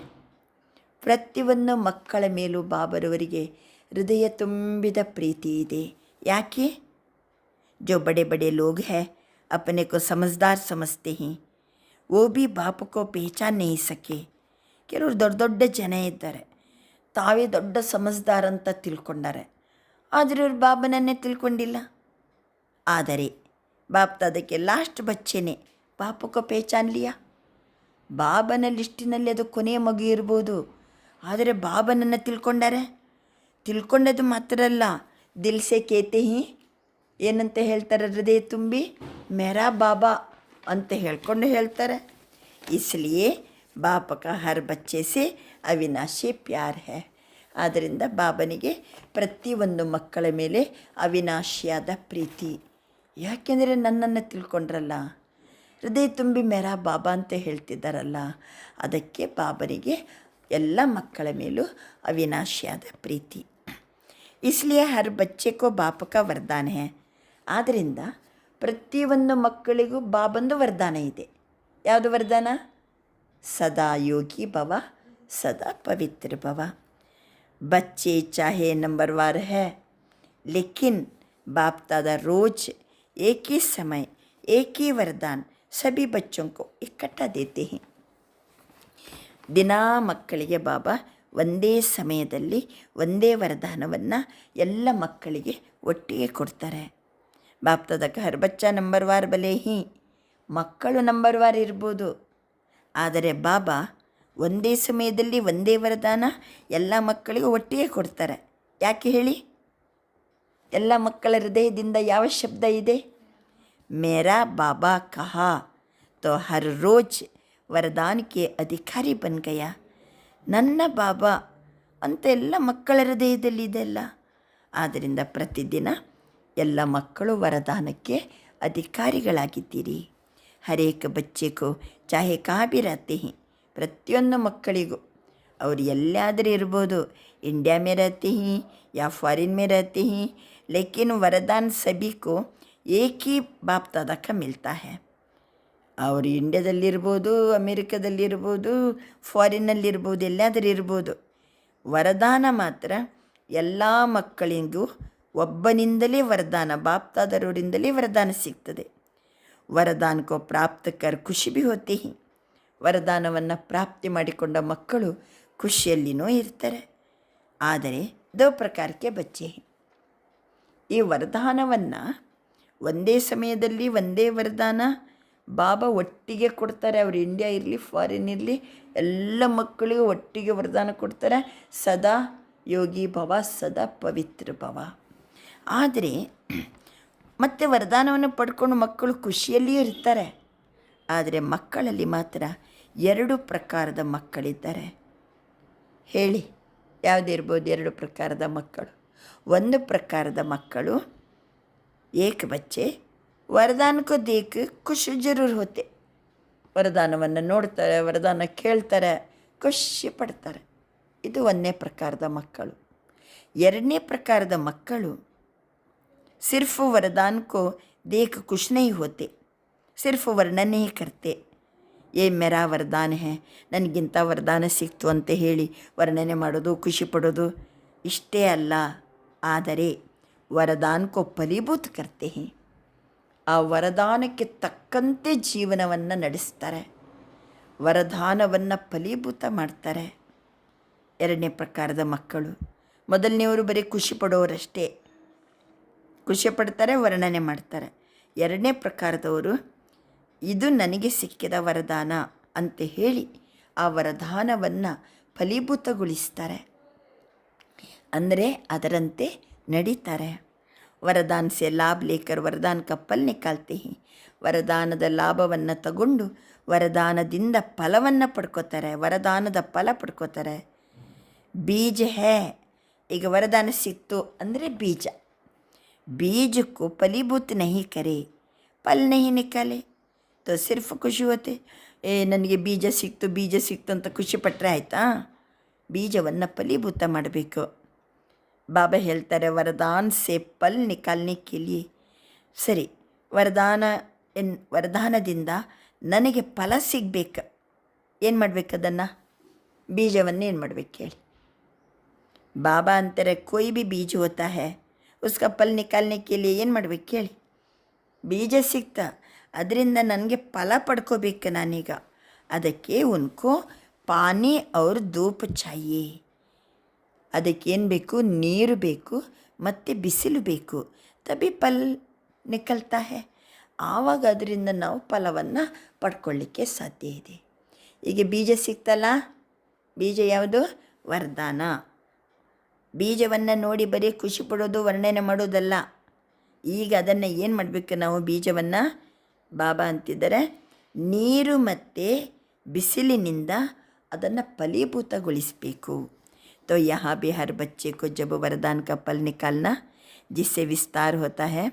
ಪ್ರತಿಯೊಂದು ಮಕ್ಕಳ ಮೇಲೂ ಬಾಬರವರಿಗೆ ಹೃದಯ ತುಂಬಿದ ಪ್ರೀತಿ ಇದೆ. ಯಾಕೆ? जो बड़े बड़े लोग हैं अपने को समझदार समझते हैं, वो भी बाप को पहचान नहीं सके. ಕೆಲವರು ದೊಡ್ಡ ದೊಡ್ಡ ಜನ ಇದ್ದಾರೆ, ತಾವೇ ದೊಡ್ಡ ಸಮಜ್ದಾರ್ ಅಂತ ತಿಳ್ಕೊಂಡಾರೆ, ಆದರೆ ಇವ್ರು ಬಾಬನನ್ನೇ ತಿಳ್ಕೊಂಡಿಲ್ಲ. ಆದರೆ ಬಾಪ್ ಅದಕ್ಕೆ ಲಾಸ್ಟ್ ಬಚ್ಚೆನೆ ಬಾಪು ಕೋ ಪಹಚಾನ್ ಲಿಯಾ. ಬಾಬನ ಲಿಸ್ಟಿನಲ್ಲಿ ಅದು ಕೊನೆಯ ಮಗು ಇರ್ಬೋದು, ಆದರೆ ಬಾಬನನ್ನು ತಿಳ್ಕೊಂಡದ್ದು ಮಾತ್ರ ಅಲ್ಲ, ದಿಲ್ಸೆ ಕೇತೆ ಹಿ ಏನಂತ ಹೇಳ್ತಾರೆ, ಹೃದಯ ತುಂಬಿ ಮೇರಾ ಬಾಬಾ ಅಂತ ಹೇಳ್ತಾರೆ. ಇಸ್ಲಿಯೇ ಬಾಪ ಕಾ ಹರ್ ಬಚ್ಚೆ ಸೆ ಅವಿನಾಶಿ ಪ್ಯಾರ್ ಹೈ. ಆದ್ದರಿಂದ ಬಾಬನಿಗೆ ಪ್ರತಿಯೊಂದು ಮಕ್ಕಳ ಮೇಲೆ ಅವಿನಾಶಿಯಾದ ಪ್ರೀತಿ. ಯಾಕೆಂದರೆ ನನ್ನನ್ನು ತಿಳ್ಕೊಂಡ್ರಲ್ಲ, ಹೃದಯ ತುಂಬಿ ಮೇರಾ ಬಾಬಾ ಅಂತ ಹೇಳ್ತಿದ್ದಾರಲ್ಲ, ಅದಕ್ಕೆ ಬಾಬನಿಗೆ ಎಲ್ಲ ಮಕ್ಕಳ ಮೇಲೂ ಅವಿನಾಶಿಯಾದ ಪ್ರೀತಿ. ಇಸ್ಲಿಯೇ ಹರ್ ಬಚ್ಚೆ ಕೋ ಬಾಪ ಕಾ ವರದಾನ ಹೈ. ಆದ್ದರಿಂದ ಪ್ರತಿಯೊಂದು ಮಕ್ಕಳಿಗೂ ಬಾಬಂದು ವರದಾನ ಇದೆ. ಯಾವುದು ವರದಾನ? ಸದಾ ಯೋಗಿ ಭವ, ಸದಾ ಪವಿತ್ರ ಭವ. बच्चे चाहे नंबरवार है, लेकिन बाप दादा रोज एक ही समय एक ही वरदान सभी बच्चों को इकट्ठा देते हैं. ದಿನಾ ಮಕ್ಕಳಿಗೆ ಬಾಬಾ ಒಂದೇ ಸಮಯದಲ್ಲಿ ಒಂದೇ ವರದಾನವನ್ನು ಎಲ್ಲ ಮಕ್ಕಳಿಗೆ ಒಟ್ಟಿಗೆ ಕೊಡ್ತಾರೆ. ಬಾಪ್ ದಾದಾ ಹರ್ ಬಚ್ಚಾ ನಂಬರ್ವಾರ್ ಬಲೆ ಹಿ, ಮಕ್ಕಳು ನಂಬರ್ವಾರ್ ಇರ್ಬೋದು, ಆದರೆ ಬಾಬಾ ಒಂದೇ ಸಮಯದಲ್ಲಿ ಒಂದೇ ವರದಾನ ಎಲ್ಲ ಮಕ್ಕಳಿಗೂ ಒಟ್ಟಿಗೆ ಕೊಡ್ತಾರೆ. ಯಾಕೆ ಹೇಳಿ? ಎಲ್ಲ ಮಕ್ಕಳ ಹೃದಯದಿಂದ ಯಾವ ಶಬ್ದ ಇದೆ? ಮೇರಾ ಬಾಬಾ ಕಹಾ ತೋ ಹರ್ ರೋಜ್ ವರದಾನಕ್ಕೆ ಅಧಿಕಾರಿ ಬನ್ ಗಯ. ನನ್ನ ಬಾಬಾ ಅಂತ ಎಲ್ಲ ಮಕ್ಕಳ ಹೃದಯದಲ್ಲಿ ಇದೆಲ್ಲ. ಆದ್ದರಿಂದ ಪ್ರತಿದಿನ ಎಲ್ಲ ಮಕ್ಕಳು ವರದಾನಕ್ಕೆ ಅಧಿಕಾರಿಗಳಾಗಿದ್ದೀರಿ. ಹರೇಕ ಬಚ್ಚೆಗೂ ಚಾಹೆ ಕಹಾ ಭಿ ರಹತೆ ಹಿ, ಪ್ರತಿಯೊಂದು ಮಕ್ಕಳಿಗೂ ಅವರು ಎಲ್ಲಾದರೂ ಇರ್ಬೋದು, ಇಂಡಿಯಾ ಮೇ ರಹತೆ ಹಿ ಯಾ ಫಾರಿನ್ ಮೇ ರಹತೆ ಹಿ, ಲೇಕಿನ್ ವರದಾನ್ ಸಭಿ ಕೋ ಏಕ್ ಹಿ ಬಾಪ್ ದಾದಾ ಕಾ ಮಿಲ್ತಾ ಹೈ. ಅವರು ಇಂಡಿಯಾದಲ್ಲಿರ್ಬೋದು, ಅಮೇರಿಕಾದಲ್ಲಿರ್ಬೋದು, ಫಾರಿನ್ನಲ್ಲಿರ್ಬೋದು, ಎಲ್ಲಾದರೂ ಇರ್ಬೋದು, ವರದಾನ ಮಾತ್ರ ಎಲ್ಲ ಮಕ್ಕಳಿಗೂ ಒಬ್ಬನಿಂದಲೇ ವರದಾನ, ಬಾಪ್ ದಾದರವರಿಂದಲೇ ವರದಾನ ಸಿಗ್ತದೆ. ವರದಾನ ಕೋ ಪ್ರಾಪ್ತ ಕರ್ ಖುಷಿ ಭಿ ಹೋತೆ ಹಿ, ವರದಾನವನ್ನು ಪ್ರಾಪ್ತಿ ಮಾಡಿಕೊಂಡ ಮಕ್ಕಳು ಖುಷಿಯಲ್ಲಿನೂ ಇರ್ತಾರೆ. ಆದರೆ ದೋ ಪ್ರಕಾರಕ್ಕೆ ಬಚ್ಚೆ, ಈ ವರದಾನವನ್ನು ಒಂದೇ ಸಮಯದಲ್ಲಿ ಒಂದೇ ವರದಾನ ಬಾಬಾ ಒಟ್ಟಿಗೆ ಕೊಡ್ತಾರೆ. ಅವರು ಇಂಡಿಯಾ ಇರಲಿ ಫಾರಿನ್ ಇರಲಿ ಎಲ್ಲ ಮಕ್ಕಳಿಗೂ ಒಟ್ಟಿಗೆ ವರದಾನ ಕೊಡ್ತಾರೆ. ಸದಾ ಯೋಗಿ ಭವ, ಸದಾ ಪವಿತ್ರ ಭವ. ಆದರೆ ಮತ್ತೆ ವರದಾನವನ್ನು ಪಡ್ಕೊಂಡು ಮಕ್ಕಳು ಖುಷಿಯಲ್ಲಿಯೂ ಇರ್ತಾರೆ. ಆದರೆ ಮಕ್ಕಳಲ್ಲಿ ಮಾತ್ರ 2 ಪ್ರಕಾರದ ಮಕ್ಕಳಿದ್ದಾರೆ. ಹೇಳಿ, ಯಾವುದಿರ್ಬೋದು 2 ಪ್ರಕಾರದ ಮಕ್ಕಳು? ಒಂದು ಪ್ರಕಾರದ ಮಕ್ಕಳು ಏಕ ಬಚ್ಚೆ ವರದಾನಕ್ಕೂ ದೇಕ್ ಖುಷಿ ಜರೂರ್ ಹೋತೆ, ವರದಾನವನ್ನು ನೋಡ್ತಾರೆ, ವರದಾನ ಕೇಳ್ತಾರೆ, ಖುಷಿ ಪಡ್ತಾರೆ. ಇದು 1ನೇ ಪ್ರಕಾರದ ಮಕ್ಕಳು. 2ನೇ ಪ್ರಕಾರದ ಮಕ್ಕಳು ಸಿರ್ಫ್ वरदान को देख खुश नहीं होते, सिर्फ वर्णन नहीं करते. ये मेरा वरदान है, ನನಗಿಂತ ವರದಾನ ಸಿಕ್ತು ಅಂತ ಹೇಳಿ ವರ್ಣನೆ ಮಾಡೋದು, ಖುಷಿ ಪಡೋದು ಇಷ್ಟೇ ಅಲ್ಲ. ಆದರೆ ವರದಾನ್ ಕೋ ಫಲೀಭೂತ ಕರ್ತೆ ಹಿ, ಆ ವರದಾನಕ್ಕೆ ತಕ್ಕಂತೆ ಜೀವನವನ್ನು ನಡೆಸ್ತಾರೆ, ವರದಾನವನ್ನು ಫಲೀಭೂತ ಮಾಡ್ತಾರೆ. 2ನೇ ಪ್ರಕಾರದ ಮಕ್ಕಳು. ಮೊದಲನೆಯವರು ಬರೀ ಖುಷಿ ಪಡೋರಷ್ಟೇ, ಖುಷಿ ಪಡ್ತಾರೆ, ವರ್ಣನೆ ಮಾಡ್ತಾರೆ. 2ನೇ ಪ್ರಕಾರದವರು ಇದು ನನಗೆ ಸಿಕ್ಕಿದ ವರದಾನ ಅಂತ ಹೇಳಿ ಆ ವರದಾನವನ್ನು ಫಲೀಭೂತಗೊಳಿಸ್ತಾರೆ, ಅಂದರೆ ಅದರಂತೆ ನಡೀತಾರೆ. ವರದಾನ ಸೆ ಲಾಭ ಲೇಕರ್ ವರದಾನ ಕಾ ಫಲ್ ನಿಕಾಲ್ತೆ ಹಿ, ವರದಾನದ ಲಾಭವನ್ನು ತಗೊಂಡು ವರದಾನದಿಂದ ಫಲವನ್ನು ಪಡ್ಕೋತಾರೆ, ವರದಾನದ ಫಲ ಪಡ್ಕೋತಾರೆ. ಬೀಜ ಹೇ, ಈಗ ವರದಾನ ಸಿಕ್ತು ಅಂದರೆ ಬೀಜ, बीज को फलीभूत नहीं करे, फल नहीं निकाले तो सिर्फ ಖುಷಿ ಹೋತೆ. ನನಗೆ ಬೀಜ ಸಿಕ್ತು ಅಂತ ಖುಷಿ ಪಟ್ಟರೆ ಆಯಿತಾ? ಬೀಜವನ್ನು ಫಲೀಭೂತ ಮಾಡಬೇಕು. ಬಾಬಾ ಹೇಳ್ತಾರೆ ವರದಾನ್ ಸೆ ಫಲ್ ನಿಕಾಲ್ನೆ ಕೆ ಲಿಯೆ. ಸರಿ, ವರದಾನದಿಂದ ನನಗೆ ಫಲ ಸಿಗಬೇಕು, ಏನು ಮಾಡಬೇಕು? ಅದನ್ನು ಬೀಜವನ್ನು ಏನು ಮಾಡಬೇಕು ಹೇಳಿ? ಬಾಬಾ ಅಂತಾರೆ ಕೊಯ್ ಭಿ ಬೀಜ ಹೋತಾ ಹೈ, ಉಸ್ಕಾ ಫಲ್ ನಿಕಾಲ್ನೆ ಕೆ ಲಿಯೆ ಏನು ಮಾಡಬೇಕು ಹೇಳಿ? ಬೀಜ ಸಿಗ್ತಾ, ಅದರಿಂದ ನನಗೆ ಫಲ ಪಡ್ಕೋಬೇಕು ನಾನೀಗ. ಅದಕ್ಕೆ ಉನ್ಕೋ ಪಾನಿ ಅವ್ರ ಧೂಪ್ ಚಾಹಿಯೇ, ಅದಕ್ಕೇನು ಬೇಕು? ನೀರು ಬೇಕು ಮತ್ತು ಬಿಸಿಲು ಬೇಕು. ತಬಿ ಫಲ್ ನಿಕಲ್ತಾ ಹೈ, ಆವಾಗ ಅದರಿಂದ ನಾವು ಫಲವನ್ನು ಪಡ್ಕೊಳ್ಳಿಕ್ಕೆ ಸಾಧ್ಯ ಇದೆ. ಈಗ ಬೀಜ ಸಿಕ್ತಲ್ಲ, ಬೀಜ ಯಾವುದು? ವರದಾನ. ಬೀಜವನ್ನು ನೋಡಿ ಬರೀ ಖುಷಿ ಪಡೋದು, ವರ್ಣನೆ ಮಾಡೋದಲ್ಲ. ಈಗ ಅದನ್ನು ಏನು ಮಾಡಬೇಕು ನಾವು? ಬೀಜವನ್ನು ಬಾಬಾ ಅಂತಿದ್ದಾರೆ, ನೀರು ಮತ್ತು ಬಿಸಿಲಿನಿಂದ ಅದನ್ನು ಫಲೀಭೂತಗೊಳಿಸಬೇಕು. तो यहाँ भी हर बच्चे को जब वरदान का फल निकालना, जिससे विस्तार होता है,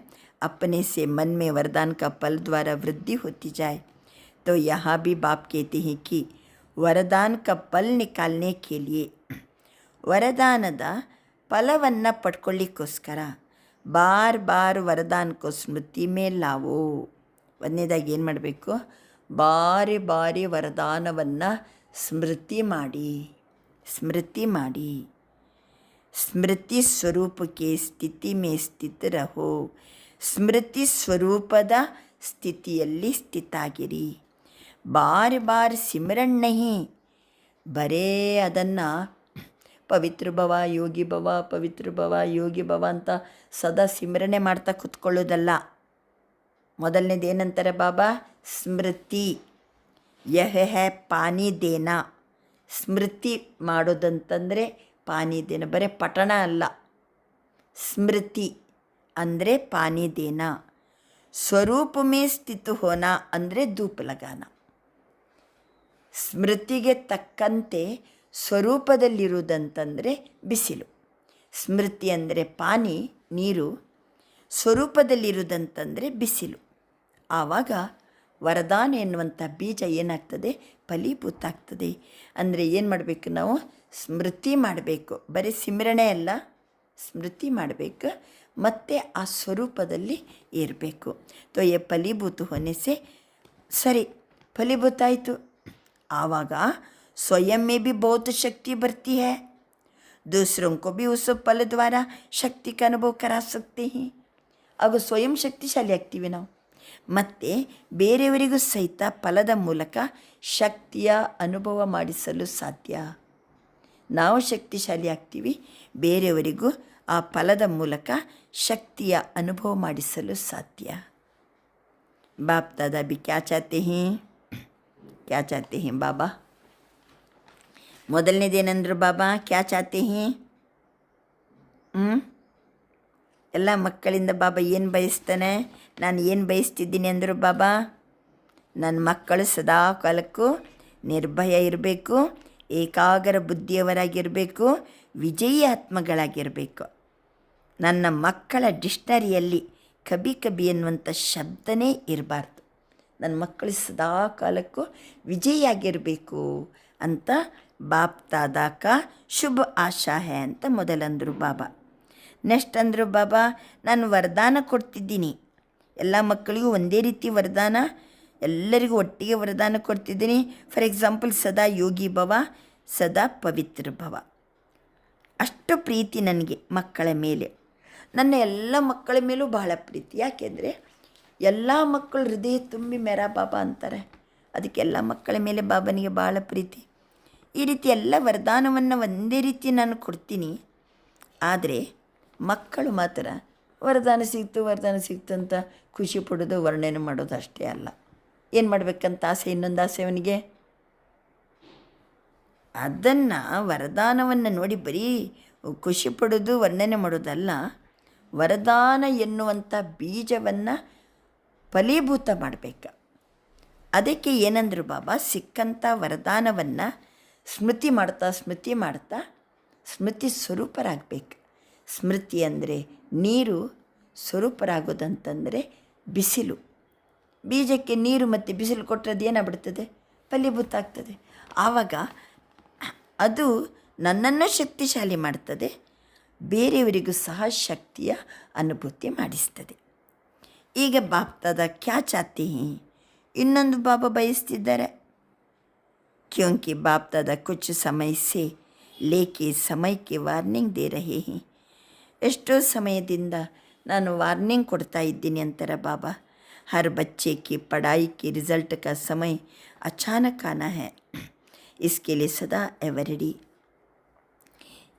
अपने से मन में वरदान का फल द्वारा वृद्धि होती जाए, तो यहाँ भी बाप कहते हैं कि वरदान का फल निकालने के लिए ವರದಾನದ ಫಲವನ್ನು ಪಡ್ಕೊಳ್ಳಿಕ್ಕೋಸ್ಕರ ಬಾರ್ ಬಾರ್ ವರದಾನಕ್ಕೋ ಸ್ಮೃತಿ ಮೇಲಾವೋ. ಒಂದನೇದಾಗಿ ಏನು ಮಾಡಬೇಕು? ಬಾರಿ ಬಾರಿ ವರದಾನವನ್ನು ಸ್ಮೃತಿ ಮಾಡಿ. ಸ್ಮೃತಿ ಸ್ವರೂಪಕ್ಕೆ ಸ್ಥಿತಿ ಮೇ ಸ್ಥಿತ ರಹೋ. ಸ್ಮೃತಿ ಸ್ವರೂಪದ ಸ್ಥಿತಿಯಲ್ಲಿ ಸ್ಥಿತಾಗಿರಿ. ಬಾರಿ ಬಾರಿ ಸಿಮರನ್ ನಹಿ, ಬರೇ ಅದನ್ನು ಪವಿತ್ರ ಭವ ಯೋಗಿ ಭವ, ಪವಿತ್ರ ಭವ ಯೋಗಿ ಭವ ಅಂತ ಸದಾ ಸಿಮರಣೆ ಮಾಡ್ತಾ ಕೂತ್ಕೊಳ್ಳೋದಲ್ಲ. ಮೊದಲನೇದು ಏನಂತಾರೆ ಬಾಬಾ? ಸ್ಮೃತಿ. ಯಹ ಹೇ ಪಾನಿ ದೇನಾ. ಸ್ಮೃತಿ ಮಾಡೋದಂತಂದರೆ ಪಾನಿ ದೇನ, ಬರೀ ಪಠಣ ಅಲ್ಲ. ಸ್ಮೃತಿ ಅಂದರೆ ಪಾನಿ ದೇನಾ. ಸ್ವರೂಪ ಮೇ ಸ್ಥಿತ ಹೋನ ಅಂದರೆ ಧೂಪ ಲಗಾನ. ಸ್ಮೃತಿಗೆ ತಕ್ಕಂತೆ ಸ್ವರೂಪದಲ್ಲಿರುವುದಂತಂದರೆ ಬಿಸಿಲು. ಸ್ಮೃತಿ ಅಂದರೆ ಪಾನಿ, ನೀರು. ಸ್ವರೂಪದಲ್ಲಿರುವುದಂತಂದರೆ ಬಿಸಿಲು. ಆವಾಗ ವರದಾನ ಎನ್ನುವಂಥ ಬೀಜ ಏನಾಗ್ತದೆ? ಫಲೀಭೂತ ಆಗ್ತದೆ. ಅಂದರೆ ಏನು ಮಾಡಬೇಕು ನಾವು? ಸ್ಮೃತಿ ಮಾಡಬೇಕು. ಬರೀ ಸಿಮರಣೆ ಅಲ್ಲ, ಸ್ಮೃತಿ ಮಾಡಬೇಕು ಮತ್ತು ಆ ಸ್ವರೂಪದಲ್ಲಿ ಇರಬೇಕು. ತೋ ಯೇ ಫಲೀಭೂತ ಹೋನೆಸೆ, ಸರಿ ಫಲೀಭೂತ ಆಯಿತು. ಆವಾಗ स्वयं में भी बहुत शक्ति बढ़ती है, दूसरों को भी उस फल द्वारा शक्ति का अनुभव करा सकते हैं. ಆಗ ಸ್ವಯಂ ಶಕ್ತಿಶಾಲಿ ಆಗ್ತೀವಿ ನಾವು, ಮತ್ತು ಬೇರೆಯವರಿಗೂ ಸಹಿತ ಫಲದ ಮೂಲಕ ಶಕ್ತಿಯ ಅನುಭವ ಮಾಡಿಸಲು ಸಾಧ್ಯ. ನಾವು ಶಕ್ತಿಶಾಲಿ ಆಗ್ತೀವಿ, ಬೇರೆಯವರಿಗೂ ಆ ಫಲದ ಮೂಲಕ ಶಕ್ತಿಯ ಅನುಭವ ಮಾಡಿಸಲು ಸಾಧ್ಯ. ಬಾಪ್ ದಾದಾ भी क्या चाहते हैं ಬಾಬಾ? ಮೊದಲನೇದೇನೆಂದ್ರು ಬಾಬಾ? ಕ್ಯಾ ಚಾತೆ ಹಿ? ಎಲ್ಲ ಮಕ್ಕಳಿಂದ ಬಾಬಾ ಏನು ಬಯಸ್ತಾನೆ? ನಾನು ಏನು ಬಯಸ್ತಿದ್ದೀನಿ ಅಂದರು ಬಾಬಾ? ನನ್ನ ಮಕ್ಕಳು ಸದಾ ಕಾಲಕ್ಕೂ ನಿರ್ಭಯ ಇರಬೇಕು, ಏಕಾಗ್ರ ಬುದ್ಧಿಯವರಾಗಿರಬೇಕು, ವಿಜಯಿ ಆತ್ಮಗಳಾಗಿರಬೇಕು. ನನ್ನ ಮಕ್ಕಳ ಡಿಕ್ಷನರಿಯಲ್ಲಿ ಕಬಿ ಕಬಿ ಎನ್ನುವಂಥ ಶಬ್ದನೇ ಇರಬಾರ್ದು. ನನ್ನ ಮಕ್ಕಳು ಸದಾ ಕಾಲಕ್ಕೂ ವಿಜಯಿಯಾಗಿರಬೇಕು ಅಂತ ಬಾಪ್ ದಾದಾ ಕಾ ಶುಭ ಆಶಾ ಹೇ ಅಂತ ಮೊದಲಂದರು ಬಾಬಾ. ನೆಕ್ಸ್ಟ್ ಅಂದರು ಬಾಬಾ, ನಾನು ವರದಾನ ಕೊಡ್ತಿದ್ದೀನಿ, ಎಲ್ಲ ಮಕ್ಕಳಿಗೂ ಒಂದೇ ರೀತಿ ವರದಾನ, ಎಲ್ಲರಿಗೂ ಒಟ್ಟಿಗೆ ವರದಾನ ಕೊಡ್ತಿದ್ದೀನಿ. ಫಾರ್ ಎಕ್ಸಾಂಪಲ್, ಸದಾ ಯೋಗಿ ಭವ, ಸದಾ ಪವಿತ್ರ ಭವ. ಅಷ್ಟು ಪ್ರೀತಿ ನನಗೆ ಮಕ್ಕಳ ಮೇಲೆ. ನನ್ನ ಎಲ್ಲ ಮಕ್ಕಳ ಮೇಲೂ ಬಹಳ ಪ್ರೀತಿ. ಯಾಕೆಂದರೆ ಎಲ್ಲ ಮಕ್ಕಳು ಹೃದಯ ತುಂಬಿ ಮೇರಾ ಬಾಬಾ ಅಂತಾರೆ. ಅದಕ್ಕೆ ಎಲ್ಲ ಮಕ್ಕಳ ಮೇಲೆ ಬಾಬನಿಗೆ ಭಾಳ ಪ್ರೀತಿ. ಈ ರೀತಿ ಎಲ್ಲ ವರದಾನವನ್ನು ಒಂದೇ ರೀತಿ ನಾನು ಕೊಡ್ತೀನಿ. ಆದರೆ ಮಕ್ಕಳು ಮಾತ್ರ ವರದಾನ ಸಿಕ್ತು ಅಂತ ಖುಷಿ ಪಡೋದು, ವರ್ಣನೆ ಮಾಡೋದು ಅಷ್ಟೇ ಅಲ್ಲ. ಏನು ಮಾಡಬೇಕಂತ ಆಸೆ, ಇನ್ನೊಂದು ಆಸೆ ಅವನಿಗೆ. ಅದನ್ನು ವರದಾನವನ್ನು ನೋಡಿ ಬರೀ ಖುಷಿ ಪಡೋದು, ವರ್ಣನೆ ಮಾಡೋದಲ್ಲ. ವರದಾನ ಎನ್ನುವಂಥ ಬೀಜವನ್ನು ಫಲೀಭೂತ ಮಾಡಬೇಕು. ಅದಕ್ಕೆ ಏನಂದರು ಬಾಬಾ? ಸಿಕ್ಕಂಥ ವರದಾನವನ್ನು ಸ್ಮೃತಿ ಮಾಡ್ತಾ ಸ್ಮೃತಿ ಸ್ವರೂಪರಾಗಬೇಕು. ಸ್ಮೃತಿ ಅಂದರೆ ನೀರು, ಸ್ವರೂಪರಾಗೋದಂತಂದರೆ ಬಿಸಿಲು. ಬೀಜಕ್ಕೆ ನೀರು ಮತ್ತು ಬಿಸಿಲು ಕೊಟ್ಟರೆ ಅದು ಏನಾಗ್ಬಿಡ್ತದೆ? ಫಲೀಭೂತ ಆಗ್ತದೆ. ಆವಾಗ ಅದು ನನ್ನನ್ನು ಶಕ್ತಿಶಾಲಿ ಮಾಡ್ತದೆ, ಬೇರೆಯವರಿಗೂ ಸಹ ಶಕ್ತಿಯ ಅನುಭೂತಿ ಮಾಡಿಸ್ತದೆ. ಈಗ ಬಾಪ್ ದಾದಾ ಕ್ಯಾ ಚಾತೆ ಹಿ? ಇನ್ನೊಂದು ಬಾಬಾ ಬಯಸ್ತಿದ್ದಾರೆ. क्योंकि बाप दादा कुछ समय से लेके समय के वार्निंग दे रहे हैं. ಎಷ್ಟೋ ಸಮಯದಿಂದ ನಾನು ವಾರ್ನಿಂಗ್ ಕೊಡ್ತಾ ಇದ್ದೀನಿ ಅಂತಾರೆ ಬಾಬಾ. हर बच्चे की पढ़ाई के रिज़ल्ट का समय अचानक आना है, इसके लिए सदा एवर रेडी.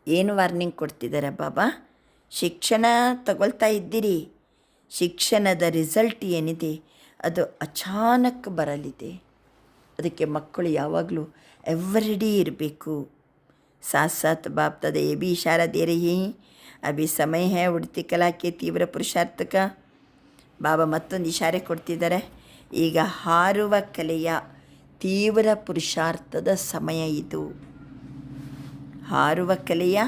ಏನು ವಾರ್ನಿಂಗ್ ಕೊಡ್ತಿದ್ದಾರೆ ಬಾಬಾ? ಶಿಕ್ಷಣ ತಗೊಳ್ತಾ ಇದ್ದೀರಿ, ಶಿಕ್ಷಣದ ರಿಸಲ್ಟ್ ಏನಿದೆ ಅದು ಅಚಾನಕ್ ಬರಲಿದೆ. ಅದಕ್ಕೆ ಮಕ್ಕಳು ಯಾವಾಗಲೂ ಎವ್ರಿಡೇ ಇರಬೇಕು. साथ साथ बाप दादा ये भी इशारा दे रही हैं, अभी समय है उड़ती कला के ತೀವ್ರ ಪುರುಷಾರ್ಥ का. ಬಾಬಾ ಮತ್ತೊಂದು ಇಶಾರೆ ಕೊಡ್ತಿದ್ದಾರೆ, ಈಗ ಹಾರುವ ಕಲೆಯ ತೀವ್ರ ಪುರುಷಾರ್ಥದ ಸಮಯ ಇದು. ಹಾರುವ ಕಲೆಯ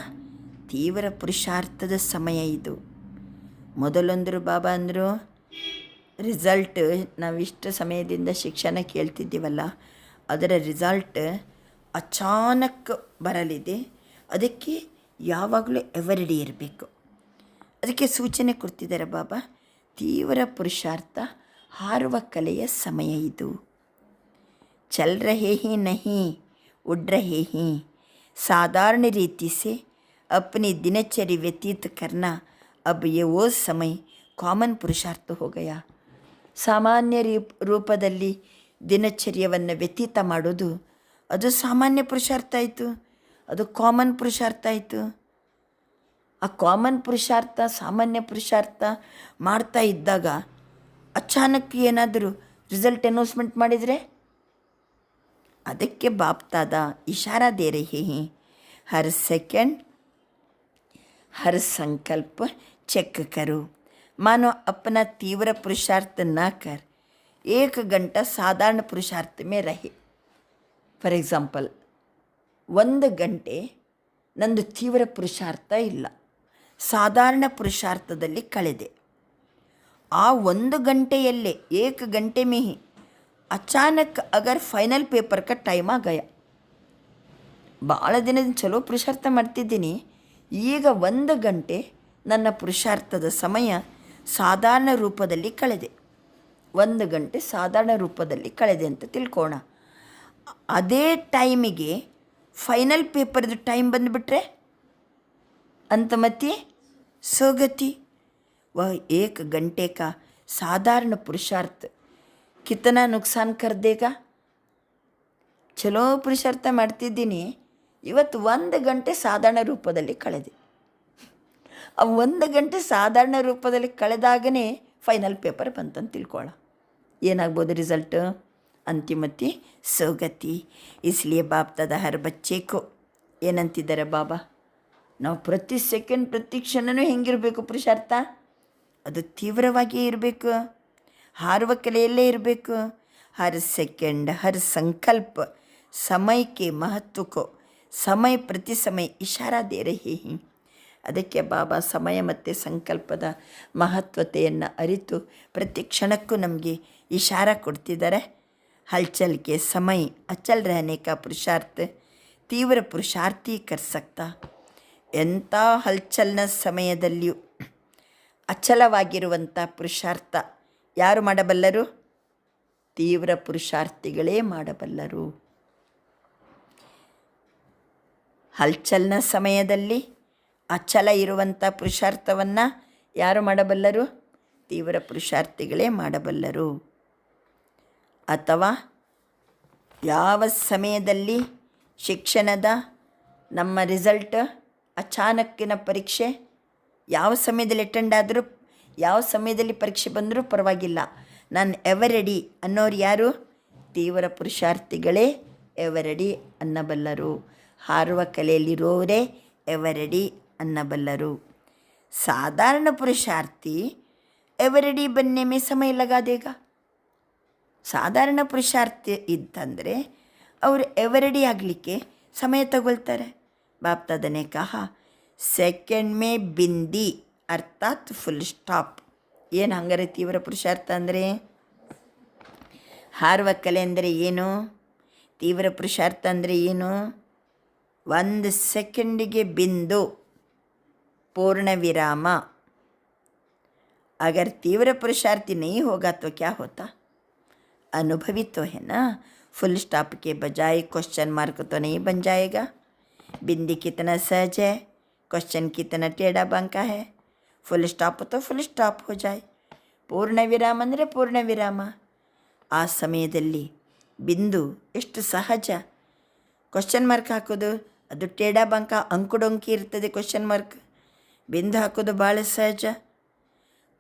ತೀವ್ರ ಪುರುಷಾರ್ಥದ ಸಮಯ ಇದು. ಮೊದಲೊಂದರು ಬಾಬಾ ಅಂದರು, ರಿಸಲ್ಟ್ ನಾವಿಷ್ಟು ಸಮಯದಿಂದ ಶಿಕ್ಷಣ ಕೇಳ್ತಿದ್ದೀವಲ್ಲ, ಅದರ ರಿಸಲ್ಟ್ ಅಚಾನಕ್ ಬರಲಿದೆ. ಅದಕ್ಕೆ ಯಾವಾಗಲೂ ಎವರಿಡೇ ಇರಬೇಕು. ಅದಕ್ಕೆ ಸೂಚನೆ ಕೊಡ್ತಿದ್ದಾರೆ ಬಾಬಾ, ತೀವ್ರ ಪುರುಷಾರ್ಥ ಹಾರುವ ಕಲೆಯ ಸಮಯ ಇದು. ಚಲ್ ರಹೇ ಹಿ ನಹಿ ಉಡ್ ರಹೇ ಹಿ, साधारण रीति से अपनी दिनचर्या व्यतीत करना अब ये वो समय ಕಾಮನ್ ಪುರುಷಾರ್ಥ हो गया. ಸಾಮಾನ್ಯ ರೂಪದಲ್ಲಿ ದಿನಚರ್ಯವನ್ನು ವ್ಯತೀತ ಮಾಡೋದು ಅದು ಸಾಮಾನ್ಯ ಪುರುಷಾರ್ಥ ಆಯಿತು, ಅದು ಕಾಮನ್ ಪುರುಷಾರ್ಥ ಆಯಿತು. ಆ ಕಾಮನ್ ಪುರುಷಾರ್ಥ ಸಾಮಾನ್ಯ ಪುರುಷಾರ್ಥ ಮಾಡ್ತಾ ಇದ್ದಾಗ ಅಚಾನಕ್ ಏನಾದರೂ ರಿಸಲ್ಟ್ ಅನೌನ್ಸ್ಮೆಂಟ್ ಮಾಡಿದರೆ, ಅದಕ್ಕೆ ಬಾಪ್ತಾದ ಇಶಾರಾ ದೇ ರಹೇ ಹಿ, ಹರ್ ಸೆಕೆಂಡ್ हर संकल्प चेक करो, मानो अपना तीव्र पुरुषार्थ न कर 1 घंटा साधारण पुरुषार्थ में रहे. ಫಾರ್ ಎಕ್ಸಾಂಪಲ್, 1 ಗಂಟೆ ನಂದು ತೀವ್ರ ಪುರುಷಾರ್ಥ ಇಲ್ಲ, ಸಾಧಾರಣ ಪುರುಷಾರ್ಥದಲ್ಲಿ ಕಳೆದೆ. ಆ 1 ಗಂಟೆಯಲ್ಲೇ 1 ಗಂಟೆ में ही ಅಚಾನಕ್ ಅಗರ್ ಫೈನಲ್ ಪೇಪರ್ का ಟೈಮ್ ಆ ಗಯ. ಭಾಳ ದಿನದಿಂದ ಚಲೋ ಪುರುಷಾರ್ಥ ಮಾಡ್ತಿದ್ದೀನಿ, ಈಗ 1 ಗಂಟೆ ನನ್ನ ಪುರುಷಾರ್ಥದ ಸಮಯ ಸಾಧಾರಣ ರೂಪದಲ್ಲಿ ಕಳೆದೆ. 1 ಗಂಟೆ ಸಾಧಾರಣ ರೂಪದಲ್ಲಿ ಕಳೆದೆ ಅಂತ ತಿಳ್ಕೋಣ. ಅದೇ ಟೈಮಿಗೆ ಫೈನಲ್ ಪೇಪರ್ದು ಟೈಮ್ ಬಂದುಬಿಟ್ರೆ ಅಂತಮತಿ ಸೋಗತಿ. वह 1 घंटे का साधारण पुरुषार्थ कितना नुकसान कर देगा. ಚಲೋ ಪುರುಷಾರ್ಥ ಮಾಡ್ತಿದ್ದೀನಿ, ಇವತ್ತು 1 ಗಂಟೆ ಸಾಧಾರಣ ರೂಪದಲ್ಲಿ ಕಳೆದೆ. ಆ 1 ಗಂಟೆ ಸಾಧಾರಣ ರೂಪದಲ್ಲಿ ಕಳೆದಾಗನೇ ಫೈನಲ್ ಪೇಪರ್ ಬಂತಂತ ತಿಳ್ಕೊಳ್ಳ, ಏನಾಗ್ಬೋದು ರಿಸಲ್ಟ್? ಅಂತಿಮತಿ ಸೋಗತಿ. ಇಸ್ಲಿಯೇ ಬಾಪ್ ದಾದಾ ಹರ್ ಬಚ್ಚೇಕೋ ಏನಂತಿದ್ದಾರೆ ಬಾಬಾ, ನಾವು ಪ್ರತಿ ಸೆಕೆಂಡ್ ಪ್ರತಿ ಕ್ಷಣನೂ ಹೆಂಗಿರಬೇಕು ಪುರುಷಾರ್ಥ? ಅದು ತೀವ್ರವಾಗಿಯೇ ಇರಬೇಕು, ಹಾರುವ ಕಲೆಯಲ್ಲೇ ಇರಬೇಕು. ಹರ್ ಸೆಕೆಂಡ್ ಹರ್ ಸಂಕಲ್ಪ ಸಮಯ ಕೆ ಮಹತ್ವಕ್ಕೋ ಸಮಯ ಪ್ರತಿ ಸಮಯ ಇಶಾರಾ ದೇ ರಹೇ ಹಿ. ಅದಕ್ಕೆ ಬಾಬಾ ಸಮಯ ಮತ್ತು ಸಂಕಲ್ಪದ ಮಹತ್ವತೆಯನ್ನು ಅರಿತು ಪ್ರತಿ ಕ್ಷಣಕ್ಕೂ ನಮಗೆ ಇಶಾರ ಕೊಡ್ತಿದ್ದಾರೆ. ಹಲ್ಚಲ್ ಕೆ ಸಮಯ ಅಚಲ್ ರಹನೆ ಕಾ ಪುರುಷಾರ್ಥ ತೀವ್ರ ಪುರುಷಾರ್ಥಿ ಕರ್ ಸಕ್ತಾ. ಎಂಥ ಹಲ್ಚಲ್ನ ಸಮಯದಲ್ಲಿಯೂ ಅಚಲವಾಗಿರುವಂಥ ಪುರುಷಾರ್ಥ ಯಾರು ಮಾಡಬಲ್ಲರು? ತೀವ್ರ ಪುರುಷಾರ್ಥಿಗಳೇ ಮಾಡಬಲ್ಲರು. ಹಲ್ಚಲ್ನ ಸಮಯದಲ್ಲಿ ಅಚಲ ಇರುವಂಥ ಪುರುಷಾರ್ಥವನ್ನು ಯಾರು ಮಾಡಬಲ್ಲರು? ತೀವ್ರ ಪುರುಷಾರ್ಥಿಗಳೇ ಮಾಡಬಲ್ಲರು. ಅಥವಾ ಯಾವ ಸಮಯದಲ್ಲಿ ಶಿಕ್ಷಣದ ನಮ್ಮ ರಿಸಲ್ಟ್ ಅಚಾನಕ್ಕಿನ ಪರೀಕ್ಷೆ ಯಾವ ಸಮಯದಲ್ಲಿ ಅಟೆಂಡ್ ಆದರೂ, ಯಾವ ಸಮಯದಲ್ಲಿ ಪರೀಕ್ಷೆ ಬಂದರೂ ಪರವಾಗಿಲ್ಲ, ನಾನು ಎವರೆಡಿ ಅನ್ನೋರು ಯಾರು? ತೀವ್ರ ಪುರುಷಾರ್ಥಿಗಳೇ ಎವರೆಡಿ ಅನ್ನಬಲ್ಲರು. ಹಾರುವ ಕಲೆಯಲ್ಲಿರೋರೇ ಎವರೆಡಿ ಅನ್ನಬಲ್ಲರು. ಸಾಧಾರಣ ಪುರುಷಾರ್ಥಿ ಎವರೆಡಿ ಬನ್ನೆ ಮೇ ಸಮಯ ಲಗಾ ದೇಗ. ಸಾಧಾರಣ ಪುರುಷಾರ್ಥಿ ಇದ್ದಂದರೆ ಅವರು ಎವರೆಡಿ ಆಗಲಿಕ್ಕೆ ಸಮಯ ತಗೊಳ್ತಾರೆ. ಬಾಪ್ ದಾದನೆ ಕಹಾ ಸೆಕೆಂಡ್ ಮೇ ಬಿಂದಿ ಅರ್ಥಾತ್ ಫುಲ್ ಸ್ಟಾಪ್. ಏನು ಹಂಗಾರೆ ತೀವ್ರ ಪುರುಷಾರ್ಥ ಅಂದರೆ? ಹಾರುವ ಕಲೆ ಅಂದರೆ ಏನು? ತೀವ್ರ ಪುರುಷಾರ್ಥ ಅಂದರೆ ಏನು? 1 ಸೆಕೆಂಡಿಗೆ ಬಿಂದು पूर्ण विराम. अगर तीव्र पुरुषार्थी नहीं होगा तो क्या होता? अनुभवी तो है ना. फुल स्टॉप के बजाय क्वेश्चन मार्क तो नहीं बन जाएगा. बिंदी कितना सहज है, क्वेश्चन कितना टेढ़ा बांका है. फुल स्टॉप तो फुल स्टॉप हो जाए. पूर्ण विराम ಅಂದರೆ ಪೂರ್ಣ ವಿರಾಮ. ಆ ಸಮಯದಲ್ಲಿ ಬಿಂದು ಎಷ್ಟು ಸಹಜ. ಕ್ವೆಶ್ಚನ್ ಮಾರ್ಕ್ ಹಾಕೋದು ಅದು ಟೇಡಾ ಬಂಕ ಅಂಕುಡೊಂಕಿ ಇರ್ತದೆ. ಕ್ವೆಶ್ಚನ್ ಮಾರ್ಕ್ ಬಿಂದು ಹಾಕೋದು ಭಾಳ ಸಹಜ.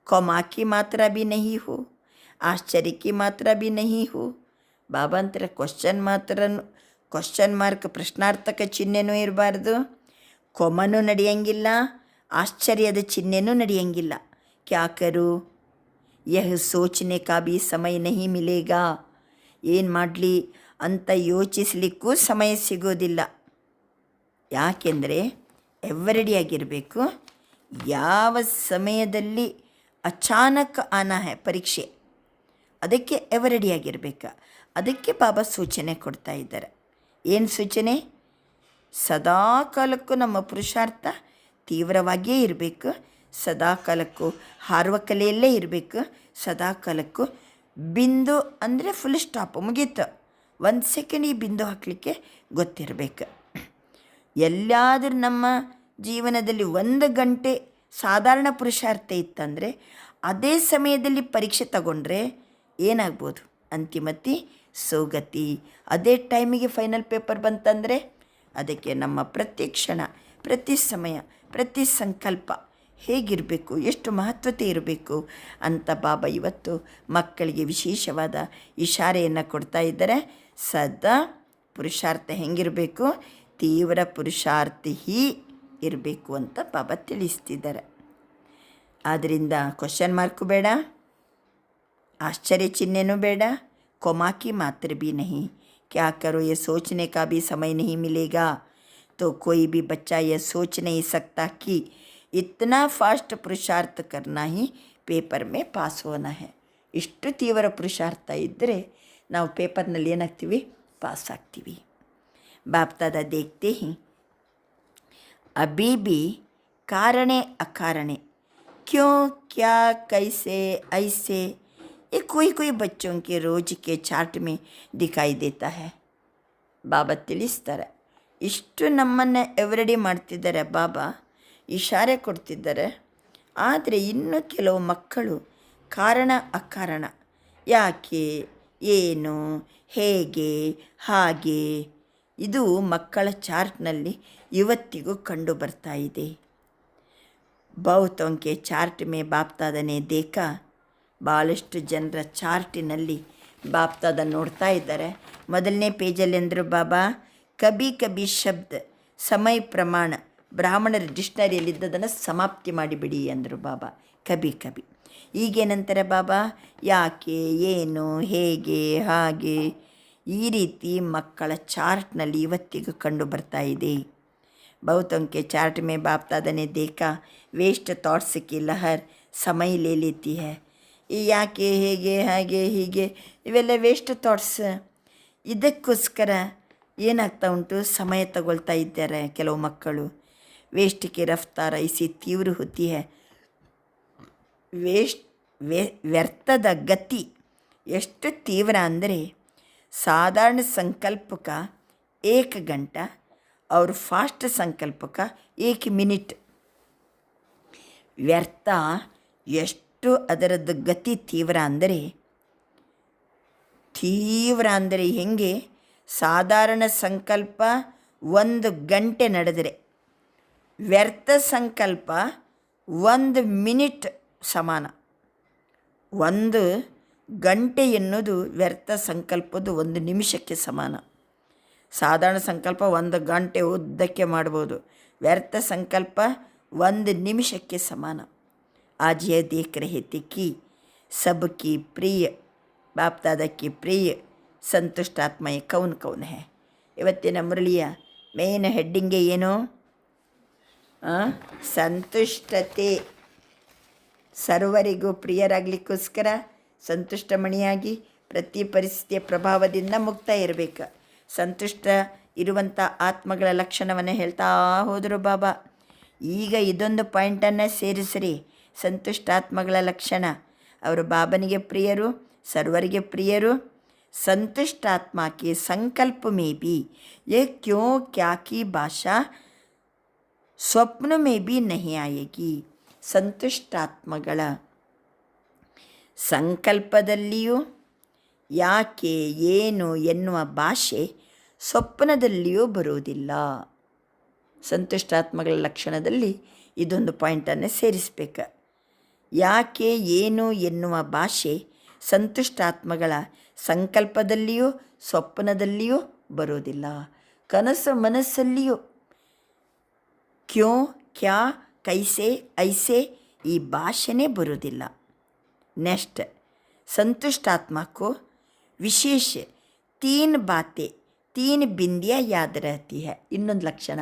ಕೊಮಾ ಕಿ ಮಾತ್ರ ಬಿ ನಹಿ ಹೋ, ಆಶ್ಚರ್ಯ ಕಿ ಮಾತ್ರ ಬಿ ನಹಿ ಹೋ. ಬಾಬಾ ಅಂತಾರೆ ಕ್ವಶನ್ ಮಾರ್ಕ್ ಪ್ರಶ್ನಾರ್ಥಕ ಚಿಹ್ನೆನೂ ಇರಬಾರ್ದು, ಕೊಮನೂ ನಡೆಯಂಗಿಲ್ಲ, ಆಶ್ಚರ್ಯದ ಚಿಹ್ನೆನೂ ನಡೆಯಂಗಿಲ್ಲ. ಕ್ಯಾ ಕರು ಯಹ ಸೋಚನೆ ಕಾ ಭೀ ಸಮಯ ನಹಿ ಮಿಲೇಗಾ. ಏನು ಮಾಡಲಿ ಅಂತ ಯೋಚಿಸಲಿಕ್ಕೂ ಸಮಯ ಸಿಗೋದಿಲ್ಲ. ಯಾಕೆಂದರೆ ಎವರೆಡಿಯಾಗಿರಬೇಕು. ಯಾವ ಸಮಯದಲ್ಲಿ ಅಚಾನಕ್ ಆನಾ ಹೈ ಪರೀಕ್ಷೆ, ಅದಕ್ಕೆ ಎವರೆಡಿಯಾಗಿರಬೇಕು. ಅದಕ್ಕೆ ಬಾಬಾ ಸೂಚನೆ ಕೊಡ್ತಾ ಇದ್ದಾರೆ. ಏನು ಸೂಚನೆ? ಸದಾ ಕಾಲಕ್ಕೂ ನಮ್ಮ ಪುರುಷಾರ್ಥ ತೀವ್ರವಾಗಿಯೇ ಇರಬೇಕು, ಸದಾ ಕಾಲಕ್ಕೂ ಹಾರುವ ಕಲೆಯಲ್ಲೇ ಇರಬೇಕು, ಸದಾ ಕಾಲಕ್ಕೂ ಬಿಂದು ಅಂದರೆ ಫುಲ್ ಸ್ಟಾಪ್ ಮುಗೀತು, 1 ಸೆಕೆಂಡ್ ಈ ಬಿಂದು ಹಾಕಲಿಕ್ಕೆ ಗೊತ್ತಿರಬೇಕು. ಎಲ್ಲಾದರೂ ನಮ್ಮ ಜೀವನದಲ್ಲಿ 1 ಗಂಟೆ ಸಾಧಾರಣ ಪುರುಷಾರ್ಥ ಇತ್ತಂದರೆ ಅದೇ ಸಮಯದಲ್ಲಿ ಪರೀಕ್ಷೆ ತಗೊಂಡ್ರೆ ಏನಾಗ್ಬೋದು? ಅಂತಿಮತಿ ಸೋಗತಿ. ಅದೇ ಟೈಮಿಗೆ ಫೈನಲ್ ಪೇಪರ್ ಬಂತಂದರೆ ಅದಕ್ಕೆ ನಮ್ಮ ಪ್ರತಿ ಕ್ಷಣ, ಪ್ರತಿ ಸಮಯ, ಪ್ರತಿ ಸಂಕಲ್ಪ ಹೇಗಿರಬೇಕು, ಎಷ್ಟು ಮಹತ್ವತೆ ಇರಬೇಕು ಅಂತ ಬಾಬಾ ಇವತ್ತು ಮಕ್ಕಳಿಗೆ ವಿಶೇಷವಾದ ಇಶಾರೆಯನ್ನು ಕೊಡ್ತಾ ಇದ್ದಾರೆ. ಸದಾ ಪುರುಷಾರ್ಥ ಹೆಂಗಿರಬೇಕು? ತೀವ್ರ ಪುರುಷಾರ್ಥಿ ಇರಬೇಕು ಅಂತ ಬಾಬಾ ತಿಳಿಸ್ತಿದ್ದಾರೆ. ಆದ್ದರಿಂದ ಕ್ವಶನ್ ಮಾರ್ಕು ಬೇಡ, ಆಶ್ಚರ್ಯ ಚಿಹ್ನೆನೂ ಬೇಡ, कोमा की मात्र भी नहीं. क्या करो ये सोचने का भी समय नहीं मिलेगा. तो कोई भी बच्चा यह सोच नहीं सकता कि इतना फास्ट पुरुषार्थ करना ही paper May pass Hona high. ಇಷ್ಟು ತೀವ್ರ ಪುರುಷಾರ್ಥ ಇದ್ದರೆ ನಾವು ಪೇಪರ್ನಲ್ಲಿ ಏನಾಗ್ತೀವಿ? ಪಾಸ್ ಆಗ್ತೀವಿ. ಬಾಪ್ ದಾದಾ ದೇಖ್ತೆ ಹಿ ಅಭಿ ಭಿ कारणे अकारणे क्यों क्या कैसे ऐसे ये कोई बच्चों के रोज के चार्ट में दिखाई देता है. ಬಾಬಾ ತಿಳಿಸ್ತಾರೆ. ಇಷ್ಟು ನಮ್ಮನ್ನು ಎವರೆಡಿ ಮಾಡ್ತಿದ್ದಾರೆ, ಬಾಬಾ ಇಶಾರೆ ಕೊಡ್ತಿದ್ದಾರೆ. ಆದರೆ ಇನ್ನೂ ಕೆಲವು ಮಕ್ಕಳು ಕಾರಣ ಅಕಾರಣ, ಯಾಕೆ, ಏನು, ಹೇಗೆ, ಹಾಗೆ, ಇದು ಮಕ್ಕಳ ಚಾರ್ಟ್ನಲ್ಲಿ ಇವತ್ತಿಗೂ ಕಂಡು ಬರ್ತಾ ಇದೆ. बहुतों के चार्ट में बाप दादा ने देखा. ಭಾಳಷ್ಟು ಜನರ ಚಾರ್ಟಿನಲ್ಲಿ ಬಾಪ್ ದಾದಾ ನೋಡ್ತಾ ಇದ್ದಾರೆ. ಮೊದಲನೇ ಪೇಜಲ್ಲಿ ಅಂದರು ಬಾಬಾ, ಕಬಿ ಕಬಿ ಶಬ್ದ ಸಮಯ ಪ್ರಮಾಣ ಬ್ರಾಹ್ಮಣರ ಡಿಕ್ಷನರಿಯಲ್ಲಿದ್ದದನ್ನು ಸಮಾಪ್ತಿ ಮಾಡಿಬಿಡಿ ಅಂದರು ಬಾಬಾ. ಕಬಿ ಕಬಿ. ಈಗೇನಂತಾರೆ ಬಾಬಾ? ಯಾಕೆ, ಏನು, ಹೇಗೆ, ಹಾಗೆ, ಈ ರೀತಿ ಮಕ್ಕಳ ಚಾರ್ಟ್ನಲ್ಲಿ ಇವತ್ತಿಗೂ ಕಂಡು ಬರ್ತಾ ಇದೆ. बहुतों के चार्ट में बाप दादा ने देखा वेस्ट थॉट्स की लहर समय ले लेती है. ಈ ಯಾಕೆ, ಹೇಗೆ, ಹಾಗೆ, ಹೀಗೆ ಇವೆಲ್ಲ ವೇಸ್ಟ್ ಥಾಟ್ಸ್. ಇದಕ್ಕೋಸ್ಕರ ಏನಾಗ್ತಾ ಉಂಟು? ಸಮಯ ತಗೊಳ್ತಾ ಇದ್ದಾರೆ ಕೆಲವು ಮಕ್ಕಳು. ವೇಸ್ಟ್ ಕೆ ರಫ್ತಾರ ಇಸಿ ತೀವ್ರ ಹೋತಿ ಹೈ. ವ್ಯರ್ಥದ ಗತಿ ಎಷ್ಟು ತೀವ್ರ ಅಂದರೆ ಸಾಧಾರಣ ಸಂಕಲ್ಪಕ 1 ಗಂಟೆ और फास्ट संकल्प का 1 मिनट. ವ್ಯರ್ಥ ಎಷ್ಟು ಅದರದ್ದು ಗತಿ ತೀವ್ರ ಅಂದರೆ ಹೆಂಗೆ? ಸಾಧಾರಣ ಸಂಕಲ್ಪ 1 ಗಂಟೆ ನಡೆದರೆ ವ್ಯರ್ಥ ಸಂಕಲ್ಪ 1 ಮಿನಿಟ್ ಸಮಾನ. 1 ಗಂಟೆ ಎನ್ನುವುದು ವ್ಯರ್ಥ ಸಂಕಲ್ಪದ್ದು 1 ನಿಮಿಷಕ್ಕೆ ಸಮಾನ. ಸಾಧಾರಣ ಸಂಕಲ್ಪ 1 ಗಂಟೆ ಉದ್ದಕ್ಕೆ ಮಾಡ್ಬೋದು, ವ್ಯರ್ಥ ಸಂಕಲ್ಪ 1 ನಿಮಿಷಕ್ಕೆ ಸಮಾನ. आज यह देख रहे थे कि सबकी प्रिय बाप दादा की प्रिय संतुष्ट आत्मा कौन कौन है. ಇವತ್ತಿನ ಮುರಳಿಯ ಮೇನ್ ಹೆಡ್ಡಿಂಗೆ ಏನು? ಸಂತುಷ್ಟತೆ. ಸರ್ವರಿಗೂ ಪ್ರಿಯರಾಗಲಿಕ್ಕೋಸ್ಕರ ಸಂತುಷ್ಟಮಣಿಯಾಗಿ ಪ್ರತಿ ಪರಿಸ್ಥಿತಿಯ ಪ್ರಭಾವದಿಂದ ಮುಕ್ತ ಇರಬೇಕು. ಸಂತುಷ್ಟ ಇರುವಂಥ ಆತ್ಮಗಳ ಲಕ್ಷಣವನ್ನು ಹೇಳ್ತಾ ಹೋದರು ಬಾಬಾ. ಈಗ ಇದೊಂದು ಪಾಯಿಂಟನ್ನು ಸೇರಿಸ್ರಿ. ಸಂತುಷ್ಟ ಆತ್ಮಗಳ ಲಕ್ಷಣ, ಅವರು ಬಾಬನಿಗೆ ಪ್ರಿಯರು, ಸರ್ವರಿಗೆ ಪ್ರಿಯರು. ಸಂತುಷ್ಟ ಆತ್ಮ ಕೆ ಸಂಕಲ್ಪ ಮೇ ಬಿ ಯೇ ಕ್ಯೋ ಕ್ಯಾ ಕಿ ಭಾಷಾ ಸ್ವಪ್ನ ಮೇ ಬಿ ನಹಿ ಆಯೇಗಿ. ಸಂತುಷ್ಟಾತ್ಮಗಳ ಸಂಕಲ್ಪದಲ್ಲಿಯೂ ಯಾಕೆ, ಏನು ಎನ್ನುವ ಭಾಷೆ ಸ್ವಪ್ನದಲ್ಲಿಯೂ ಬರುವುದಿಲ್ಲ. ಸಂತುಷ್ಟಾತ್ಮಗಳ ಲಕ್ಷಣದಲ್ಲಿ ಇದೊಂದು ಪಾಯಿಂಟನ್ನು ಸೇರಿಸಬೇಕು. ಯಾಕೆ, ಏನು ಎನ್ನುವ ಭಾಷೆ ಸಂತುಷ್ಟಾತ್ಮಗಳ ಸಂಕಲ್ಪದಲ್ಲಿಯೂ ಸ್ವಪ್ನದಲ್ಲಿಯೂ ಬರೋದಿಲ್ಲ. ಕನಸು ಮನಸ್ಸಲ್ಲಿಯೂ ಕ್ಯೋ ಕ್ಯಾ ಕೈಸೆ ಐಸೆ ಈ ಭಾಷೆನೇ ಬರೋದಿಲ್ಲ. नेक्स्ट संतुष्ट आत्मा को विशेष 3 बातें 3 बिंदियाँ याद रहती है. ಇನ್ನೊಂದು ಲಕ್ಷಣ,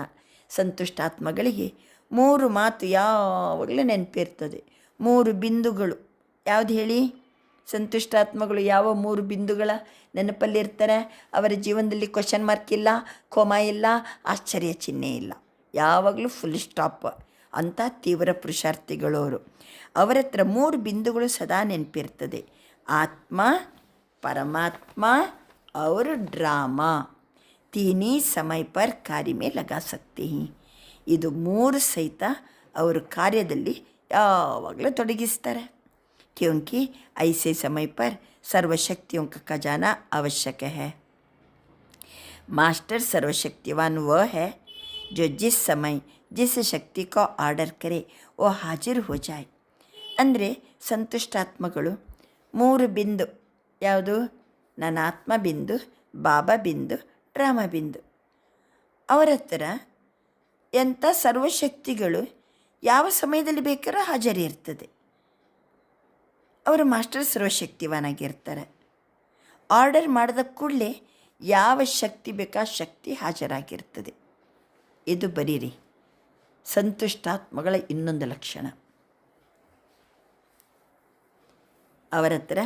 ಸಂತುಷ್ಟ ಆತ್ಮಗಳಿಗೆ 3 ಮಾತು ಯಾವಾಗಲೂ ನೆನಪಿರ್ತದೆ. 3 ಬಿಂದುಗಳು ಯಾವುದು ಹೇಳಿ? ಸಂತುಷ್ಟಾತ್ಮಗಳು ಯಾವ 3 ಬಿಂದುಗಳ ನೆನಪಲ್ಲಿರ್ತಾರೆ? ಅವರ ಜೀವನದಲ್ಲಿ ಕ್ವಶನ್ ಮಾರ್ಕ್ ಇಲ್ಲ, ಕೋಮ ಇಲ್ಲ, ಆಶ್ಚರ್ಯ ಚಿಹ್ನೆ ಇಲ್ಲ, ಯಾವಾಗಲೂ ಫುಲ್ ಸ್ಟಾಪ್ ಅಂಥ ತೀವ್ರ ಪುರುಷಾರ್ಥಿಗಳು ಅವರು. ಅವರ ಹತ್ರ 3 ಬಿಂದುಗಳು ಸದಾ ನೆನಪಿರ್ತದೆ. ಆತ್ಮ, ಪರಮಾತ್ಮ और ಡ್ರಾಮಾ. ತೀನಿ ಸಮಯ ಪರ್ ಕಾರ್ಯ ಮೇ ಲಗಾ ಸಕ್ತೆ ಹಿ. ಇದು 3 ಸಹಿತ ಅವರು ಕಾರ್ಯದಲ್ಲಿ ಯಾವಾಗಲೂ ತೊಡಗಿಸ್ತಾರೆ. क्योंकि ऐसे समय पर सर्वशक्तियों का खजाना आवश्यक है. मास्टर सर्वशक्तिवान वह है जो जिस समय जिस शक्ति को ಆರ್ಡರ್ करे वो हाजिर हो जाए. ಅಂದರೆ ಸಂತುಷ್ಟಾತ್ಮಗಳು 3 ಬಿಂದು ಯಾವುದು? ನನ್ನ ಆತ್ಮ ಬಿಂದು, ಬಾಬಾ ಬಿಂದು, ಡ್ರಾಮಾ ಬಿಂದು. ಅವರ ಹತ್ರ ಎಂಥ ಸರ್ವಶಕ್ತಿಗಳು ಯಾವ ಸಮಯದಲ್ಲಿ ಬೇಕಾದ್ರೂ ಹಾಜರಿ ಇರ್ತದೆ. ಅವರು ಮಾಸ್ಟರ್ ಸರ್ವಶಕ್ತಿವಾನಾಗಿರ್ತಾರೆ. ಆರ್ಡರ್ ಮಾಡಿದ ಕೂಡಲೇ ಯಾವ ಶಕ್ತಿ ಬೇಕಾ ಶಕ್ತಿ ಹಾಜರಾಗಿರ್ತದೆ. ಇದು ಬರೀರಿ ಸಂತುಷ್ಟಾತ್ಮಗಳ ಇನ್ನೊಂದು ಲಕ್ಷಣ. ಅವರ ಹತ್ರ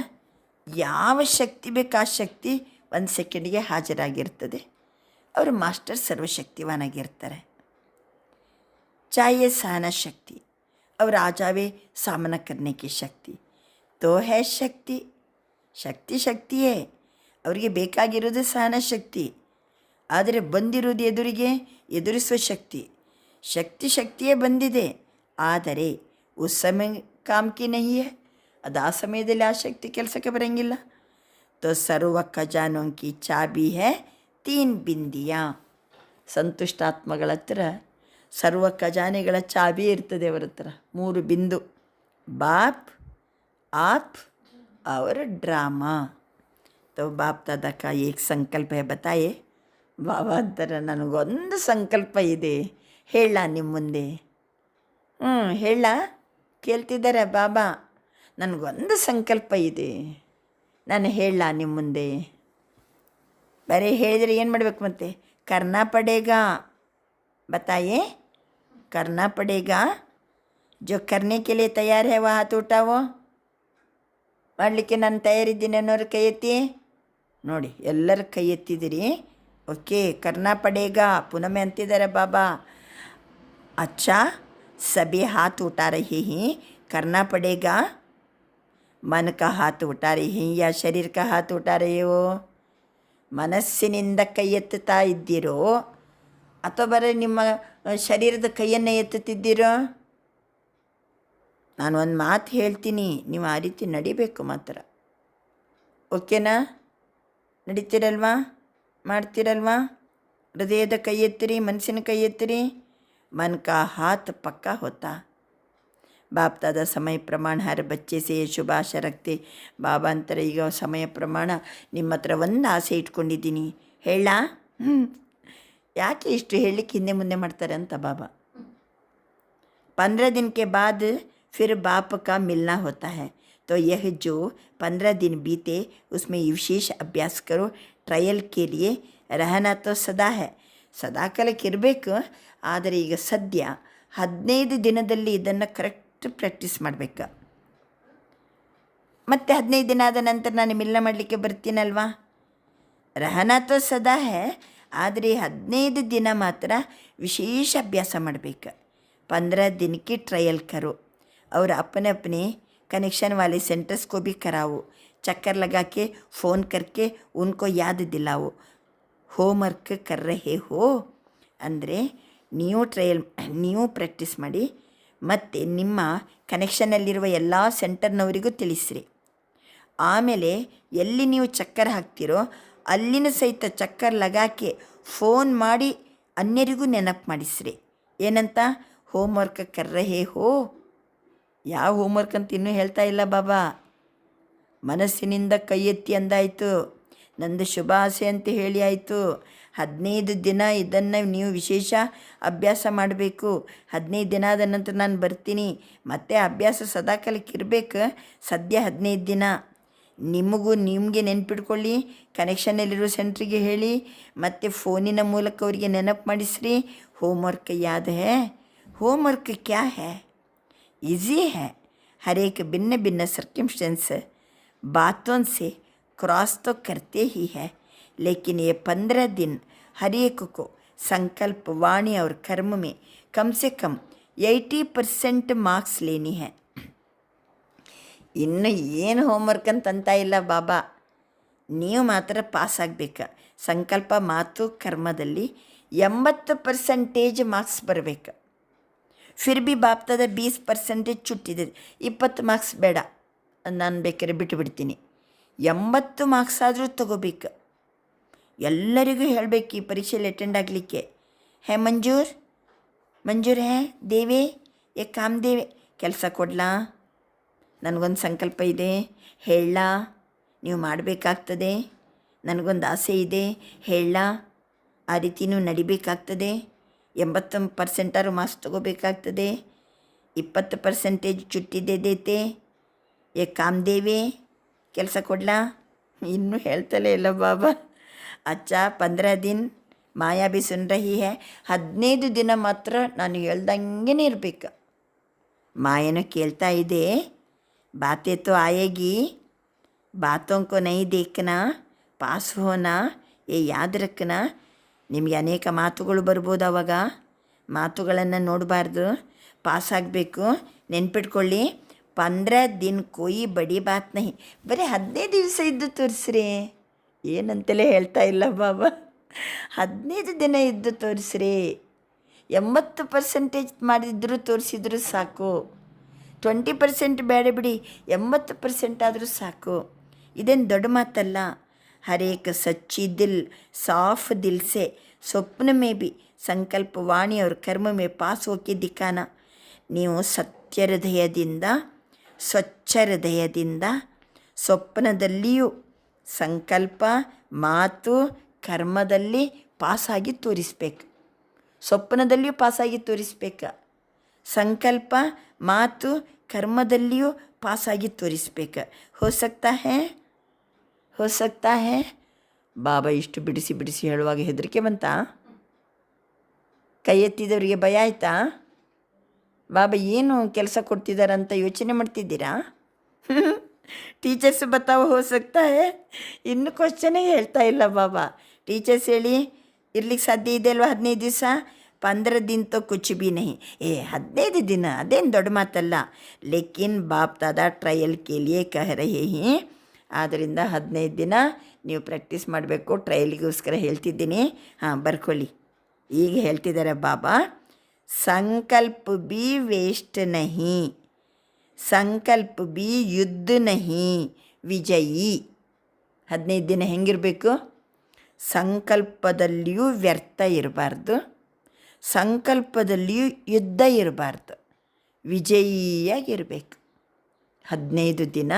ಯಾವ ಶಕ್ತಿ ಬೇಕಾ ಶಕ್ತಿ 1 ಸೆಕೆಂಡಿಗೆ ಹಾಜರಾಗಿರ್ತದೆ. ಅವರು ಮಾಸ್ಟರ್ ಸರ್ವಶಕ್ತಿವಾನಾಗಿರ್ತಾರೆ. चाहिए सहना शक्ति और आ जावे सामना करने की शक्ति तो है शक्ति. ಶಕ್ತಿ ಶಕ್ತಿಯೇ, ಅವರಿಗೆ ಬೇಕಾಗಿರೋದು ಸಹನ ಶಕ್ತಿ. ಆದರೆ ಬಂದಿರೋದು ಎದುರಿಗೆ ಎದುರಿಸುವ ಶಕ್ತಿ. ಶಕ್ತಿಯೇ ಬಂದಿದೆ, ಆದರೆ ಉಸ್ ಸಮಯ ಕಾಮ್ಕಿ ನಹಿಯೇ, ಅದು ಆ ಸಮಯದಲ್ಲಿ ಆ ಶಕ್ತಿ ಕೆಲಸಕ್ಕೆ ಬರೋಂಗಿಲ್ಲ. ತೋ ಸರ್ವ ಖಜಾನೋಂ ಕಿ ಚಾಬಿ ಹೇ 3 ಬಿಂದಿಯಾ. ಸಂತುಷ್ಟಾತ್ಮಗಳ ಹತ್ರ ಸರ್ವ ಖಜಾನೆಗಳ ಚಾಬಿ ಇರ್ತದೆ. ಅವರ ಹತ್ರ 3 ಬಿಂದು, ಬಾಪ್, आप और ड्रामा. तो बाप दादा का एक संकल्प है बताए. ಬಾಬಾ ಅಂತಾರೆ, ನನಗೊಂದು ಸಂಕಲ್ಪ ಇದೆ, ಹೇಳ ನಿಮ್ಮ ಮುಂದೆ. ಹೇಳ ಕೇಳ್ತಿದ್ದಾರೆ ಬಾಬಾ, ನನಗೊಂದು ಸಂಕಲ್ಪ ಇದೆ, ನಾನು ಹೇಳ ನಿಮ್ಮ ಮುಂದೆ. ಬರೀ ಹೇಳಿದರೆ ಏನು ಮಾಡಬೇಕು? ಮತ್ತೆ ಕರ್ನಾ ಪಡೇಗಾ. बताइए, करना पड़ेगा. जो करने के लिए तैयार है वह हाथ उठाओ. ಮಾಡಲಿಕ್ಕೆ ನಾನು ತಯಾರಿದ್ದೀನಿ ಅನ್ನೋರು ಕೈ ಎತ್ತಿ ನೋಡಿ. ಎಲ್ಲರೂ ಕೈ ಎತ್ತಿದ್ದೀರಿ. ಓಕೆ, ಕರ್ನಾ ಪಡೇಗಾ. ಪುನಮೆ ಅಂತಿದ್ದಾರೆ ಬಾಬಾ. अच्छा, सभी हाथ उठा रहे हैं, करना पड़ेगा. मन का हाथ उठा रहे हैं या शरीर का हाथ उठा रहे हो? ಮನಸ್ಸಿನಿಂದ ಕೈ ಎತ್ತುತ್ತಾ ಇದ್ದೀರೋ ಅಥವಾ ಬರೀ ನಿಮ್ಮ ಶರೀರದ ಕೈಯನ್ನು ಎತ್ತುತ್ತಿದ್ದೀರೋ? ನಾನು ಒಂದು ಮಾತು ಹೇಳ್ತೀನಿ, ನೀವು ಆ ರೀತಿ ನಡಿಬೇಕು ಮಾತ್ರ. ಓಕೆನಾ? ನಡೀತೀರಲ್ವಾ? ಮಾಡ್ತೀರಲ್ವಾ? ಹೃದಯದ ಕೈ ಎತ್ತಿರಿ, ಮನಸ್ಸಿನ ಕೈ ಎತ್ತಿರಿ. मन का हाथ पक्का होता. बाप दादा समय प्रमाण हर बच्चे से शुभ आशा रखते. ಬಾಬಾ ಅಂತಾರೆ, ಈಗ ಸಮಯ ಪ್ರಮಾಣ ನಿಮ್ಮ ಹತ್ರ ಒಂದು ಆಸೆ ಇಟ್ಕೊಂಡಿದ್ದೀನಿ, ಹೇಳ. ಯಾಕೆ ಇಷ್ಟು ಹೇಳಲಿಕ್ಕೆ ಹಿಂದೆ ಮುಂದೆ ಮಾಡ್ತಾರೆ ಅಂತ ಬಾಬಾ. 15 दिन के बाद फिर बाप का मिलना होता है. तो यह जो 15 दिन बीते उसमें विशेष अभ्यास करो. ट्रायल के लिए रहना तो सदा है, ಸದಾ ಕಾಲಕ್ಕೆ ಇರಬೇಕು. ಆದರೆ ಈಗ ಸದ್ಯ 15 ದಿನದಲ್ಲಿ ಇದನ್ನು ಕರೆಕ್ಟ್ ಪ್ರಾಕ್ಟೀಸ್ ಮಾಡಬೇಕು. ಮತ್ತು 15 ದಿನ ಆದ ನಂತರ ನಾನು ಮಿಲನ ಮಾಡಲಿಕ್ಕೆ ಬರ್ತೀನಲ್ವಾ? ರಹನಾ ತೋ ಸದಾ ಹೇ, ಆದರೆ 15 ದಿನ ಮಾತ್ರ ವಿಶೇಷ ಅಭ್ಯಾಸ ಮಾಡಬೇಕು. 15 दिन की ट्रायल करो और अपने अपने कनेक्शन वाले सेंटर्स को भी कराओ. चक्कर लगा के फ़ोन करके उनको याद दिलाओ. ಹೋಮ್ವರ್ಕ್ ಕರ್ ರಹೆ ಹೋ ಅಂದರೆ ನೀವು ಪ್ರಾಕ್ಟೀಸ್ ಮಾಡಿ ಮತ್ತು ನಿಮ್ಮ ಕನೆಕ್ಷನಲ್ಲಿರುವ ಎಲ್ಲ ಸೆಂಟರ್ನವರಿಗೂ ತಿಳಿಸ್ರಿ. ಆಮೇಲೆ ಎಲ್ಲಿ ನೀವು ಚಕ್ಕರ್ ಹಾಕ್ತಿರೋ ಅಲ್ಲಿನ ಸಹಿತ ಚಕ್ಕರ್ ಲಗಾಕೆ ಫೋನ್ ಮಾಡಿ ಅನ್ಯರಿಗೂ ನೆನಪು ಮಾಡಿಸ್ರಿ. ಏನಂತ? ಹೋಮ್ವರ್ಕ್ ಕರ್ ರಹೆ ಹೋ. ಯಾವ ಹೋಮ್ವರ್ಕ್ ಅಂತ ಇನ್ನೂ ಹೇಳ್ತಾ ಇಲ್ಲ ಬಾಬಾ. ಮನಸ್ಸಿನಿಂದ ಕೈ ಎತ್ತಿ ಅಂದಾಯಿತು, ನಂದು ಶುಭಾಸೆ ಅಂತ ಹೇಳಿ ಆಯಿತು. 15 ದಿನ ಇದನ್ನು ನೀವು ವಿಶೇಷ ಅಭ್ಯಾಸ ಮಾಡಬೇಕು. 15 ದಿನ ಆದ ನಂತರ ನಾನು ಬರ್ತೀನಿ. ಮತ್ತೆ ಅಭ್ಯಾಸ ಸದಾಕಾಲಕ್ಕೆ ಇರಬೇಕು. ಸದ್ಯ 15 ದಿನ ನಿಮಗೆ ನೆನ್ಪಿಟ್ಕೊಳ್ಳಿ, ಕನೆಕ್ಷನಲ್ಲಿರೋ ಸೆಂಟ್ರಿಗೆ ಹೇಳಿ, ಮತ್ತು ಫೋನಿನ ಮೂಲಕ ಅವರಿಗೆ ನೆನಪು ಮಾಡಿಸ್ರಿ. होमवर्क याद है? होमवर्क क्या है? इजी है. हर एक भिन्न भिन्न सर्कमस्टेंस बातों से क्रॉस तो करते ही है, लेकिन ये 15 दिन हर एक को संकल्प, वाणी और कर्म में कम से कम 80% मार्क्स लेनी है. ಇನ್ನು ಏನು ಹೋಮ್ವರ್ಕ್ ಅಂತ ಇಲ್ಲ ಬಾಬಾ, ನೀವು ಮಾತ್ರ ಪಾಸ್ ಆಗಬೇಕು. ಸಂಕಲ್ಪ, ಮಾತು, ಕರ್ಮದಲ್ಲಿ 80% ಮಾರ್ಕ್ಸ್ ಬರಬೇಕು. ಫಿರ್ ಬಿ ಬಾಪ್ತದ 20% ಚುಟ್ಟಿದೆ, 20 ಮಾರ್ಕ್ಸ್ ಬೇಡ, ನಾನು ಬೇಕಾದ್ರೆ ಬಿಟ್ಟುಬಿಡ್ತೀನಿ. 80 ಮಾರ್ಕ್ಸ್ ಆದರೂ ತಗೋಬೇಕು. ಎಲ್ಲರಿಗೂ ಹೇಳಬೇಕು ಈ ಪರೀಕ್ಷೆಯಲ್ಲಿ ಅಟೆಂಡ್ ಆಗಲಿಕ್ಕೆ. ಹೇ ಮಂಜೂರ್ ಹೇ ದೇವೆ, ಏ ಕಾಮ್ ದೇವೆ, ಕೆಲಸ ಕೊಡಲಾ, ನನಗೊಂದು ಸಂಕಲ್ಪ ಇದೆ ಹೇಳ, ನೀವು ಮಾಡಬೇಕಾಗ್ತದೆ, ನನಗೊಂದು ಆಸೆ ಇದೆ ಹೇಳ, ಆ ರೀತಿ ನೀವು ನಡಿಬೇಕಾಗ್ತದೆ, 80% ಮಾರ್ಕ್ಸ್ ತಗೋಬೇಕಾಗ್ತದೆ, 20% ಚುಟ್ಟಿದೆ ದೇತೆ, ಏ ಕಾಮ್ ದೇವೆ, ಕೆಲಸ ಕೊಡಲಾ. ಇನ್ನೂ ಹೇಳ್ತಲೇ ಇಲ್ಲ ಬಾಬಾ. ಅಚ್ಚಾ 15 ದಿನ ಮಾಯಾ ಬಿ ಸುನ್ ರಹಿ ಹೇ. 15 ದಿನ ಮಾತ್ರ ನಾನು ಹೇಳ್ದಂಗೆ ಇರಬೇಕು. ಮಾಯನು ಕೇಳ್ತಾ ಇದೆ, बातें तो आएगी, बातों को नहीं देखना, ಪಾಸ್ ಹೋನಾ, ಯಾದ್ ರಕ್ಕನಾ. ನಿಮಗೆ ಅನೇಕ ಮಾತುಗಳು ಬರ್ಬೋದು, ಅವಾಗ ಮಾತುಗಳನ್ನು ನೋಡಬಾರ್ದು, ಪಾಸ್ ಆಗಬೇಕು. ನೆನ್ಪಿಟ್ಕೊಳ್ಳಿ, 15 ದಿನ ಕೊಯ್ ಬಡಿ ಬಾತ್ ನಹಿ. ಬರೀ 15 ದಿವಸ ಇದ್ದು ತೋರಿಸ್ರಿ, ಏನಂತಲೇ ಹೇಳ್ತಾ ಇಲ್ಲ ಬಾಬಾ. 15 ದಿನ ಇದ್ದು ತೋರಿಸ್ರಿ. 80% ಮಾಡಿದ್ರು ತೋರಿಸಿದ್ರು ಸಾಕು. 20% ಬೇಡ ಬಿಡಿ, 80% ಆದರೂ ಸಾಕು. ಇದೇನು ದೊಡ್ಡ ಮಾತಲ್ಲ. ಹರೇಕ ಸಚ್ಚಿ ದಿಲ್, ಸಾಫ್ ದಿಲ್ ಸೆ ಸ್ವಪ್ನ ಮೇ ಬಿ ಸಂಕಲ್ಪ, ವಾಣಿ ಅವ್ರ ಕರ್ಮ ಮೇ ಪಾಸ್ ಹೋಗಿ ದಿಕ್ಕಾನ. ನೀವು ಸತ್ಯ ಹೃದಯದಿಂದ, ಸ್ವಚ್ಛ ಹೃದಯದಿಂದ ಸ್ವಪ್ನದಲ್ಲಿಯೂ ಸಂಕಲ್ಪ, ಮಾತು, ಕರ್ಮದಲ್ಲಿ ಪಾಸಾಗಿ ತೋರಿಸ್ಬೇಕು. ಸ್ವಪ್ನದಲ್ಲಿಯೂ ಪಾಸಾಗಿ ತೋರಿಸ್ಬೇಕು. ಸಂಕಲ್ಪ, ಮಾತು, ಕರ್ಮದಲ್ಲಿಯೂ ಪಾಸಾಗಿ ತೋರಿಸ್ಬೇಕು. ಹೋ ಸಕ್ತಾ ಹೇ. ಬಾಬಾ ಇಷ್ಟು ಬಿಡಿಸಿ ಹೇಳುವಾಗ ಹೆದರಿಕೆ ಬಂತಾ? ಕೈ ಎತ್ತಿದವರಿಗೆ ಭಯ ಆಯಿತಾ? ಬಾಬಾ ಏನು ಕೆಲಸ ಕೊಡ್ತಿದ್ದಾರಂತ ಯೋಚನೆ ಮಾಡ್ತಿದ್ದೀರಾ? ಟೀಚರ್ಸ್ ಬತ್ತಾವ ಹೋ ಸಕ್ತಾ ಹೇ. ಇನ್ನೂ ಕ್ವಶನೇ ಹೇಳ್ತಾ ಇಲ್ಲ ಬಾಬಾ. ಟೀಚರ್ಸ್ ಹೇಳಿ ಇರ್ಲಿಕ್ಕೆ ಸಾಧ್ಯ ಇದೆ ಅಲ್ವಾ? 15 ದಿವಸ, 15 दिन तो कुछ भी नहीं. 15 दिन ಅದೇನು ದೊಡ್ಡ ಮಾತಲ್ಲ. ಲೇಕಿನ್ ಬಾಪ್ ದಾದಾ ಟ್ರಯಲ್ ಕೆ ಲಿಯೇ ಕಹ ರಹೇ ಹಿ. ಆದ್ದರಿಂದ 15 ದಿನ ನೀವು ಪ್ರಾಕ್ಟೀಸ್ ಮಾಡಬೇಕು. ಟ್ರಯಲ್ಗೋಸ್ಕರ ಹೇಳ್ತಿದ್ದೀನಿ. ಬರ್ಕೊಳ್ಳಿ. ಈಗ ಹೇಳ್ತಿದ್ದಾರೆ ಬಾಬಾ, ಸಂಕಲ್ಪ ಬಿ ವೇಸ್ಟ್ ನಹಿ, ಸಂಕಲ್ಪ ಬಿ ಯುದ್ಧ ನಹಿ, ವಿಜಯಿ. 15 ದಿನ ಹೆಂಗಿರಬೇಕು? ಸಂಕಲ್ಪದಲ್ಲಿಯೂ ವ್ಯರ್ಥ ಇರಬಾರ್ದು, ಸಂಕಲ್ಪದಲ್ಲಿಯೂ ಯುದ್ಧ ಇರಬಾರ್ದು, ವಿಜಯಿಯಾಗಿರಬೇಕು. 15 ದಿನ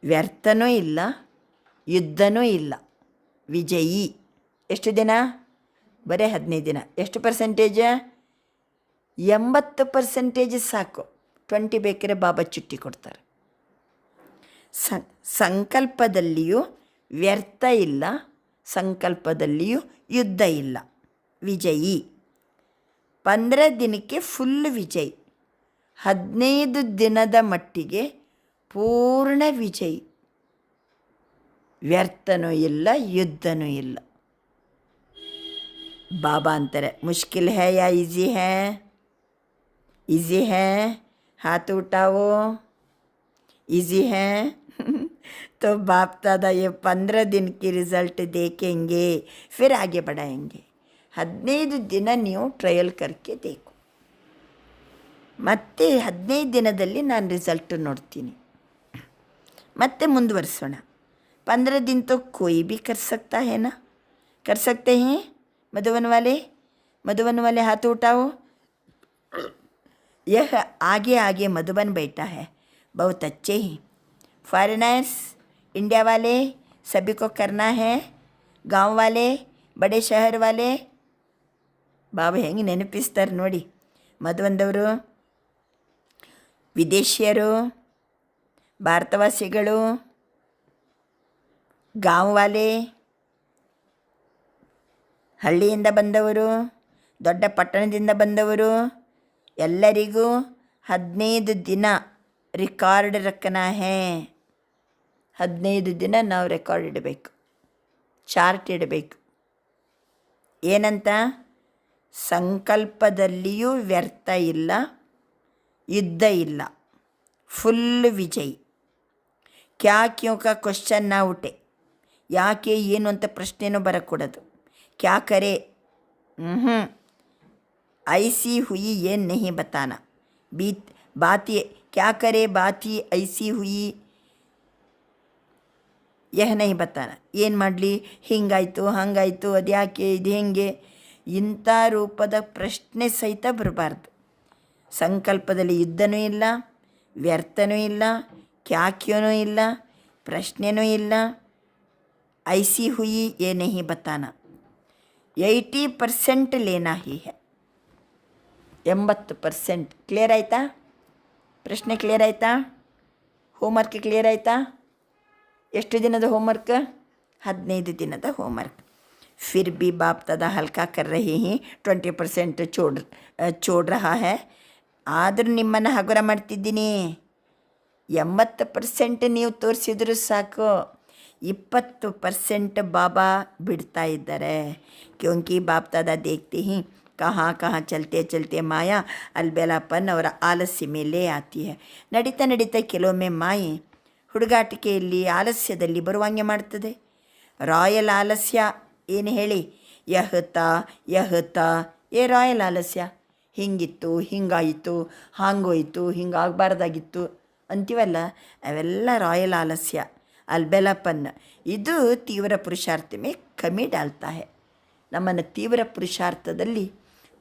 ವ್ಯರ್ಥನೂ ಇಲ್ಲ, ಯುದ್ಧನೂ ಇಲ್ಲ, ವಿಜಯಿ. ಎಷ್ಟು ದಿನ? ಬರೀ 15 ದಿನ. ಎಷ್ಟು ಪರ್ಸೆಂಟೇಜ್? 80% ಸಾಕು. 20 ಬೇಕಾದ್ರೆ ಬಾಬಾ ಚುಟ್ಟಿ ಕೊಡ್ತಾರೆ. ಸಂಕಲ್ಪದಲ್ಲಿಯೂ ವ್ಯರ್ಥ ಇಲ್ಲ, ಸಂಕಲ್ಪದಲ್ಲಿಯೂ ಯುದ್ಧ ಇಲ್ಲ, ವಿಜಯಿ. 15 ದಿನಕ್ಕೆ ಫುಲ್ ವಿಜಯ್. 15 ದಿನದ ಮಟ್ಟಿಗೆ ಪೂರ್ಣ ವಿಜಯ್. ವ್ಯರ್ಥನೂ ಇಲ್ಲ, ಯುದ್ಧನೂ ಇಲ್ಲ. ಬಾಬಾ ಅಂತಾರೆ, ಮುಷ್ಕಿಲ್ ಹೈ ಯಾ ಈಜಿ ಹೈ? ಈಜಿ ಹೈ, हाथ उठाओ. इजी है तो बाप दादा ये 15 दिन की रिज़ल्ट देखेंगे, फिर आगे बढ़ाएंगे. 15 ದಿನ ನೀವು ಟ್ರಯಲ್ ಕರ್ಕೆ ದೇಕು. ಮತ್ತೆ 15 ದಿನದಲ್ಲಿ ನಾನು ರಿಸಲ್ಟ್ ನೋಡ್ತೀನಿ. ಮತ್ತೆ ಮುಂದುವರಿಸೋಣ. 15 दिन तो कोई भी कर सकता है ना? कर सकते हैं? मधुबन वाले हाथ उठाओ. यह आगे आगे मधुबन बैठा है, बहुत अच्छे ही. फॉरेनर्स, इंडिया वाले सभी को करना है. गांव वाले, बड़े शहर वाले. ಬಾಬಾ ಹೆಂಗೆ ನೆನಪಿಸ್ತಾರೆ ನೋಡಿ. ಮದುವಂದವರು, ವಿದೇಶಿಯರು, ಭಾರತವಾಸಿಗಳು, ಗಾಂವ್ ವಾಲೆ, ಹಳ್ಳಿಯಿಂದ ಬಂದವರು, ದೊಡ್ಡ ಪಟ್ಟಣದಿಂದ ಬಂದವರು, ಎಲ್ಲರಿಗೂ 15 ದಿನ ರೆಕಾರ್ಡ್ ರಕ್ಕನಾ ಹೇ. 15 ದಿನ ನಾವು ರೆಕಾರ್ಡ್ ಇಡಬೇಕು, ಚಾರ್ಟ್ ಇಡಬೇಕು. ಏನಂತ? ಸಂಕಲ್ಪದಲ್ಲಿಯೂ ವ್ಯರ್ಥ ಇಲ್ಲ, ಯುದ್ಧ ಇಲ್ಲ, ಫುಲ್ ವಿಜಯ್. ಕ್ಯಾ ಕ್ಯೂ ಕಾ ಕ್ವಶನ್ ನಾ ಉಟೆ. ಯಾಕೆ ಏನು ಅಂತ ಪ್ರಶ್ನೆನೂ ಬರಕೂಡದು. ಕ್ಯಾ ಕರೆ, ಐಸಿ ಹುಯಿ ಏನು ನಹಿ ಬತಾನ. ಬಾತಿ ಕ್ಯಾ ಕರೆ, ಬಾತಿ ಐಸಿ ಹುಯಿ ಯಹ ನಹಿ ಬತಾನ. ಏನು ಮಾಡಲಿ, ಹಿಂಗಾಯಿತು ಹಂಗಾಯಿತು, ಅದು ಯಾಕೆ, ಇದು ಹೆಂಗೆ, ಇಂಥ ರೂಪದ ಪ್ರಶ್ನೆ ಸಹಿತ ಬರಬಾರ್ದು. ಸಂಕಲ್ಪದಲ್ಲಿ ಯುದ್ಧನೂ ಇಲ್ಲ, ವ್ಯರ್ಥನೂ ಇಲ್ಲ, ಕ್ಯಾಕ್ಯೋನೂ ಇಲ್ಲ, ಪ್ರಶ್ನೆನೂ ಇಲ್ಲ. ಐಸಿ ಹುಯಿ ಯೇ ನಹಿ ಬತಾನ. 80% ಲೇನಾ ಹಿ ಹೈ. 80%. ಕ್ಲಿಯರ್ ಆಯಿತಾ? ಪ್ರಶ್ನೆ ಕ್ಲಿಯರ್ ಆಯಿತಾ? ಹೋಮ್ವರ್ಕ್ ಕ್ಲಿಯರ್ ಆಯಿತಾ? ಎಷ್ಟು ದಿನದ ಹೋಮ್ವರ್ಕ್? 15 ದಿನದ ಹೋಮ್ವರ್ಕ್. फिर भी बाप दादा हल्का कर रहे हैं, 20% छोड़ रहा है. ಆದರೂ ನಿಮ್ಮನ್ನು ಹಗುರ ಮಾಡ್ತಿದ್ದೀನಿ. 80% ನೀವು ತೋರಿಸಿದ್ರು ಸಾಕು, 20% ಬಾಬಾ ಬಿಡ್ತಾ ಇದ್ದಾರೆ. ಕ್ಯೋಂಕಿ ಬಾಪ್ ದಾದಾ ದೇಖ್ತೆ ಹಿ ಕहाँ ಕहाँ ಚಲ್ತೆ ಚಲ್ತೆ ಮಾಯಾ ಅಲ್ಬೆಲಾಪನ್ ಅವರ ಆಲಸ್ಯ ಮೇಲೆ ಆತಿ ಹೈ. ನಡೀತಾ ನಡೀತಾ ಕೆಲವೊಮ್ಮೆ ಮಾಯೆ ಹುಡುಗಾಟಿಕೆಯಲ್ಲಿ ಆಲಸ್ಯದಲ್ಲಿ ಬರುವಂಗೆ ಮಾಡ್ತದೆ. ರಾಯಲ್ ಆಲಸ್ಯ ಏನು ಹೇಳಿ, ಯಹತ ಏ ರಾಯಲ್ ಆಲಸ್ಯ. ಹಿಂಗಿತ್ತು, ಹಿಂಗಾಯಿತು, ಹಾಂಗೋಯಿತು, ಹಿಂಗಾಗಬಾರ್ದಾಗಿತ್ತು ಅಂತೀವಲ್ಲ, ಅವೆಲ್ಲ ರಾಯಲ್ ಆಲಸ್ಯ. ಅಲ್ಬೆಲಾಪನ್ ಇದು ತೀವ್ರ ಪುರುಷಾರ್ಥ ಮೇ ಕಮ್ಮಿ ಡಾಲ್ತಾ ಹೈ. ನಮ್ಮನ್ನು ತೀವ್ರ ಪುರುಷಾರ್ಥದಲ್ಲಿ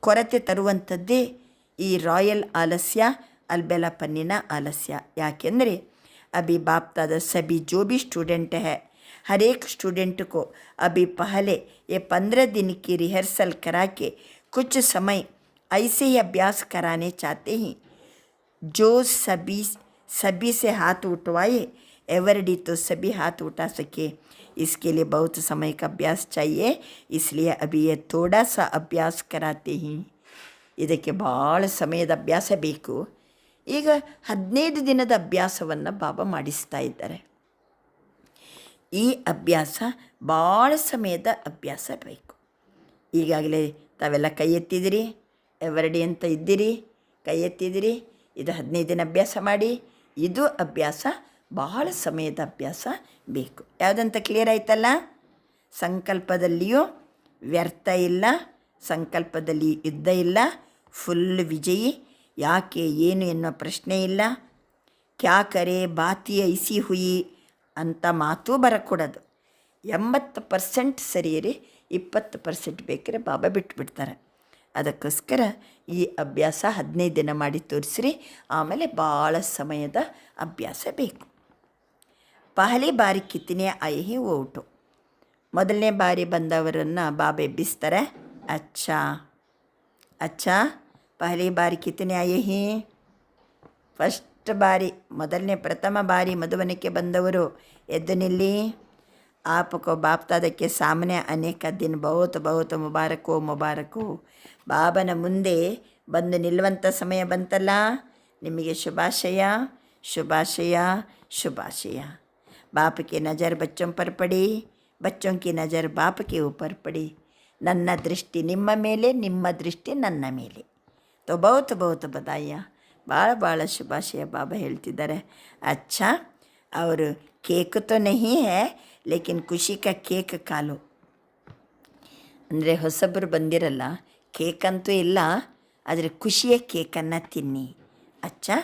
ಕೊರತೆ ತರುವಂಥದ್ದೇ ಈ ರಾಯಲ್ ಆಲಸ್ಯ, ಅಲ್ಬೆಲಾಪನ್ನಿನ ಆಲಸ್ಯ. ಯಾಕೆಂದರೆ ಅಭಿ ಬಾಪ್ ದಾದಾ ಸಭಿ ಜೋ ಭಿ ಸ್ಟೂಡೆಂಟ್ ಹೈ, हर एक स्टूडेंट को अभी पहले ये 15 दिन की रिहर्सल करा के कुछ समय ऐसे ही अभ्यास कराने चाहते हैं जो सभी से हाथ उठवाए. एवरडी तो सभी हाथ उठा सके, इसके लिए बहुत समय का अभ्यास चाहिए. इसलिए अभी ये थोड़ा सा अभ्यास कराते हैं. ಇದಕ್ಕೆ ಭಾಳ ಸಮಯದ ಅಭ್ಯಾಸ ಬೇಕು. ಈಗ 15 ದಿನದ ಅಭ್ಯಾಸವನ್ನು ಬಾಬಾ ಮಾಡಿಸ್ತಾ ಇದ್ದಾರೆ. ಈ ಅಭ್ಯಾಸ ಭಾಳ ಸಮಯದ ಅಭ್ಯಾಸ ಬೇಕು. ಈಗಾಗಲೇ ತಾವೆಲ್ಲ ಕೈ ಎತ್ತಿದಿರಿ, ಎವರಡಿ ಅಂತ ಇದ್ದೀರಿ, ಕೈ ಎತ್ತಿದಿರಿ. ಇದು 15 ದಿನ ಅಭ್ಯಾಸ ಮಾಡಿ. ಇದು ಅಭ್ಯಾಸ ಬಹಳ ಸಮಯದ ಅಭ್ಯಾಸ ಬೇಕು. ಯಾವುದಂತ ಕ್ಲಿಯರ್ ಆಯ್ತಲ್ಲ? ಸಂಕಲ್ಪದಲ್ಲಿಯೂ ವ್ಯರ್ಥ ಇಲ್ಲ, ಸಂಕಲ್ಪದಲ್ಲಿ ಯುದ್ಧ ಇಲ್ಲ, ಫುಲ್ ವಿಜಯಿ. ಯಾಕೆ ಏನು ಎನ್ನುವ ಪ್ರಶ್ನೆ ಇಲ್ಲ. ಕ್ಯಾ ಕರೆ ಬಾತಿ ಐಸಿ ಹುಯಿ ಅಂತ ಮಾತೂ ಬರಕೂಡದು. 80% ಸರಿಯಿರಿ, 20% ಬೇಕಾದ್ರೆ ಬಾಬಾ ಬಿಟ್ಬಿಡ್ತಾರೆ. ಅದಕ್ಕೋಸ್ಕರ ಈ ಅಭ್ಯಾಸ 15 ದಿನ ಮಾಡಿ ತೋರಿಸ್ರಿ. ಆಮೇಲೆ ಭಾಳ ಸಮಯದ ಅಭ್ಯಾಸ ಬೇಕು. ಪಹಲಿ ಬಾರಿ ಕಿತ್ತನೆ ಆಯೇ ಹಿ ಓಟು. ಮೊದಲನೇ ಬಾರಿ ಬಂದವರನ್ನು ಬಾಬಾ ಎಬ್ಬಿಸ್ತಾರೆ. ಅಚ್ಚಾ ಪಹಲಿ ಬಾರಿ ಕಿತ್ತನೆ ಆಯೇ ಹಿ. ಫಸ್ಟ್ ಬಾರಿ, ಮೊದಲನೇ ಪ್ರಥಮ ಬಾರಿ ಮಧುಬನಕ್ಕೆ ಬಂದವರು ಎದ್ದು ನಿಲ್ಲಿ. ಆಪಕೋ ಬಾಪ್ ದಾದಕ್ಕೆ ಸಾಮನೆ ಅನೇಕ ದಿನ ಬಹುತ್ ಮುಬಾರಕು. ಬಾಬನ ಮುಂದೆ ಬಂದು ನಿಲ್ಲುವಂಥ ಸಮಯ ಬಂತಲ್ಲ, ನಿಮಗೆ ಶುಭಾಶಯ. बाप की नज़र बच्चों पर पड़ी, बच्चों की नज़र बाप के ऊपर पड़ी. ನನ್ನ ದೃಷ್ಟಿ ನಿಮ್ಮ ಮೇಲೆ, ನಿಮ್ಮ ದೃಷ್ಟಿ ನನ್ನ ಮೇಲೆ. ತೋ ಬಹುತ್ ಬದಾಯ. ಭಾಳ ಶುಭಾಶಯ ಬಾಬಾ ಹೇಳ್ತಿದ್ದಾರೆ. ಅಚ್ಚಾ, ಅವರು ಕೇಕ್ ತೋ ನಹಿ ಹೈ, ಲೇಕಿನ್ ಖುಷಿ ಕಾ ಕೇಕ್ ಖಾಲೋ. ಅಂದರೆ ಹೊಸಬರು ಬಂದಿರಲ್ಲ, ಕೇಕ್ ಅಂತೂ ಇಲ್ಲ, ಆದರೆ ಖುಷಿಯ ಕೇಕನ್ನು ತಿನ್ನಿ. ಅಚ್ಚಾ,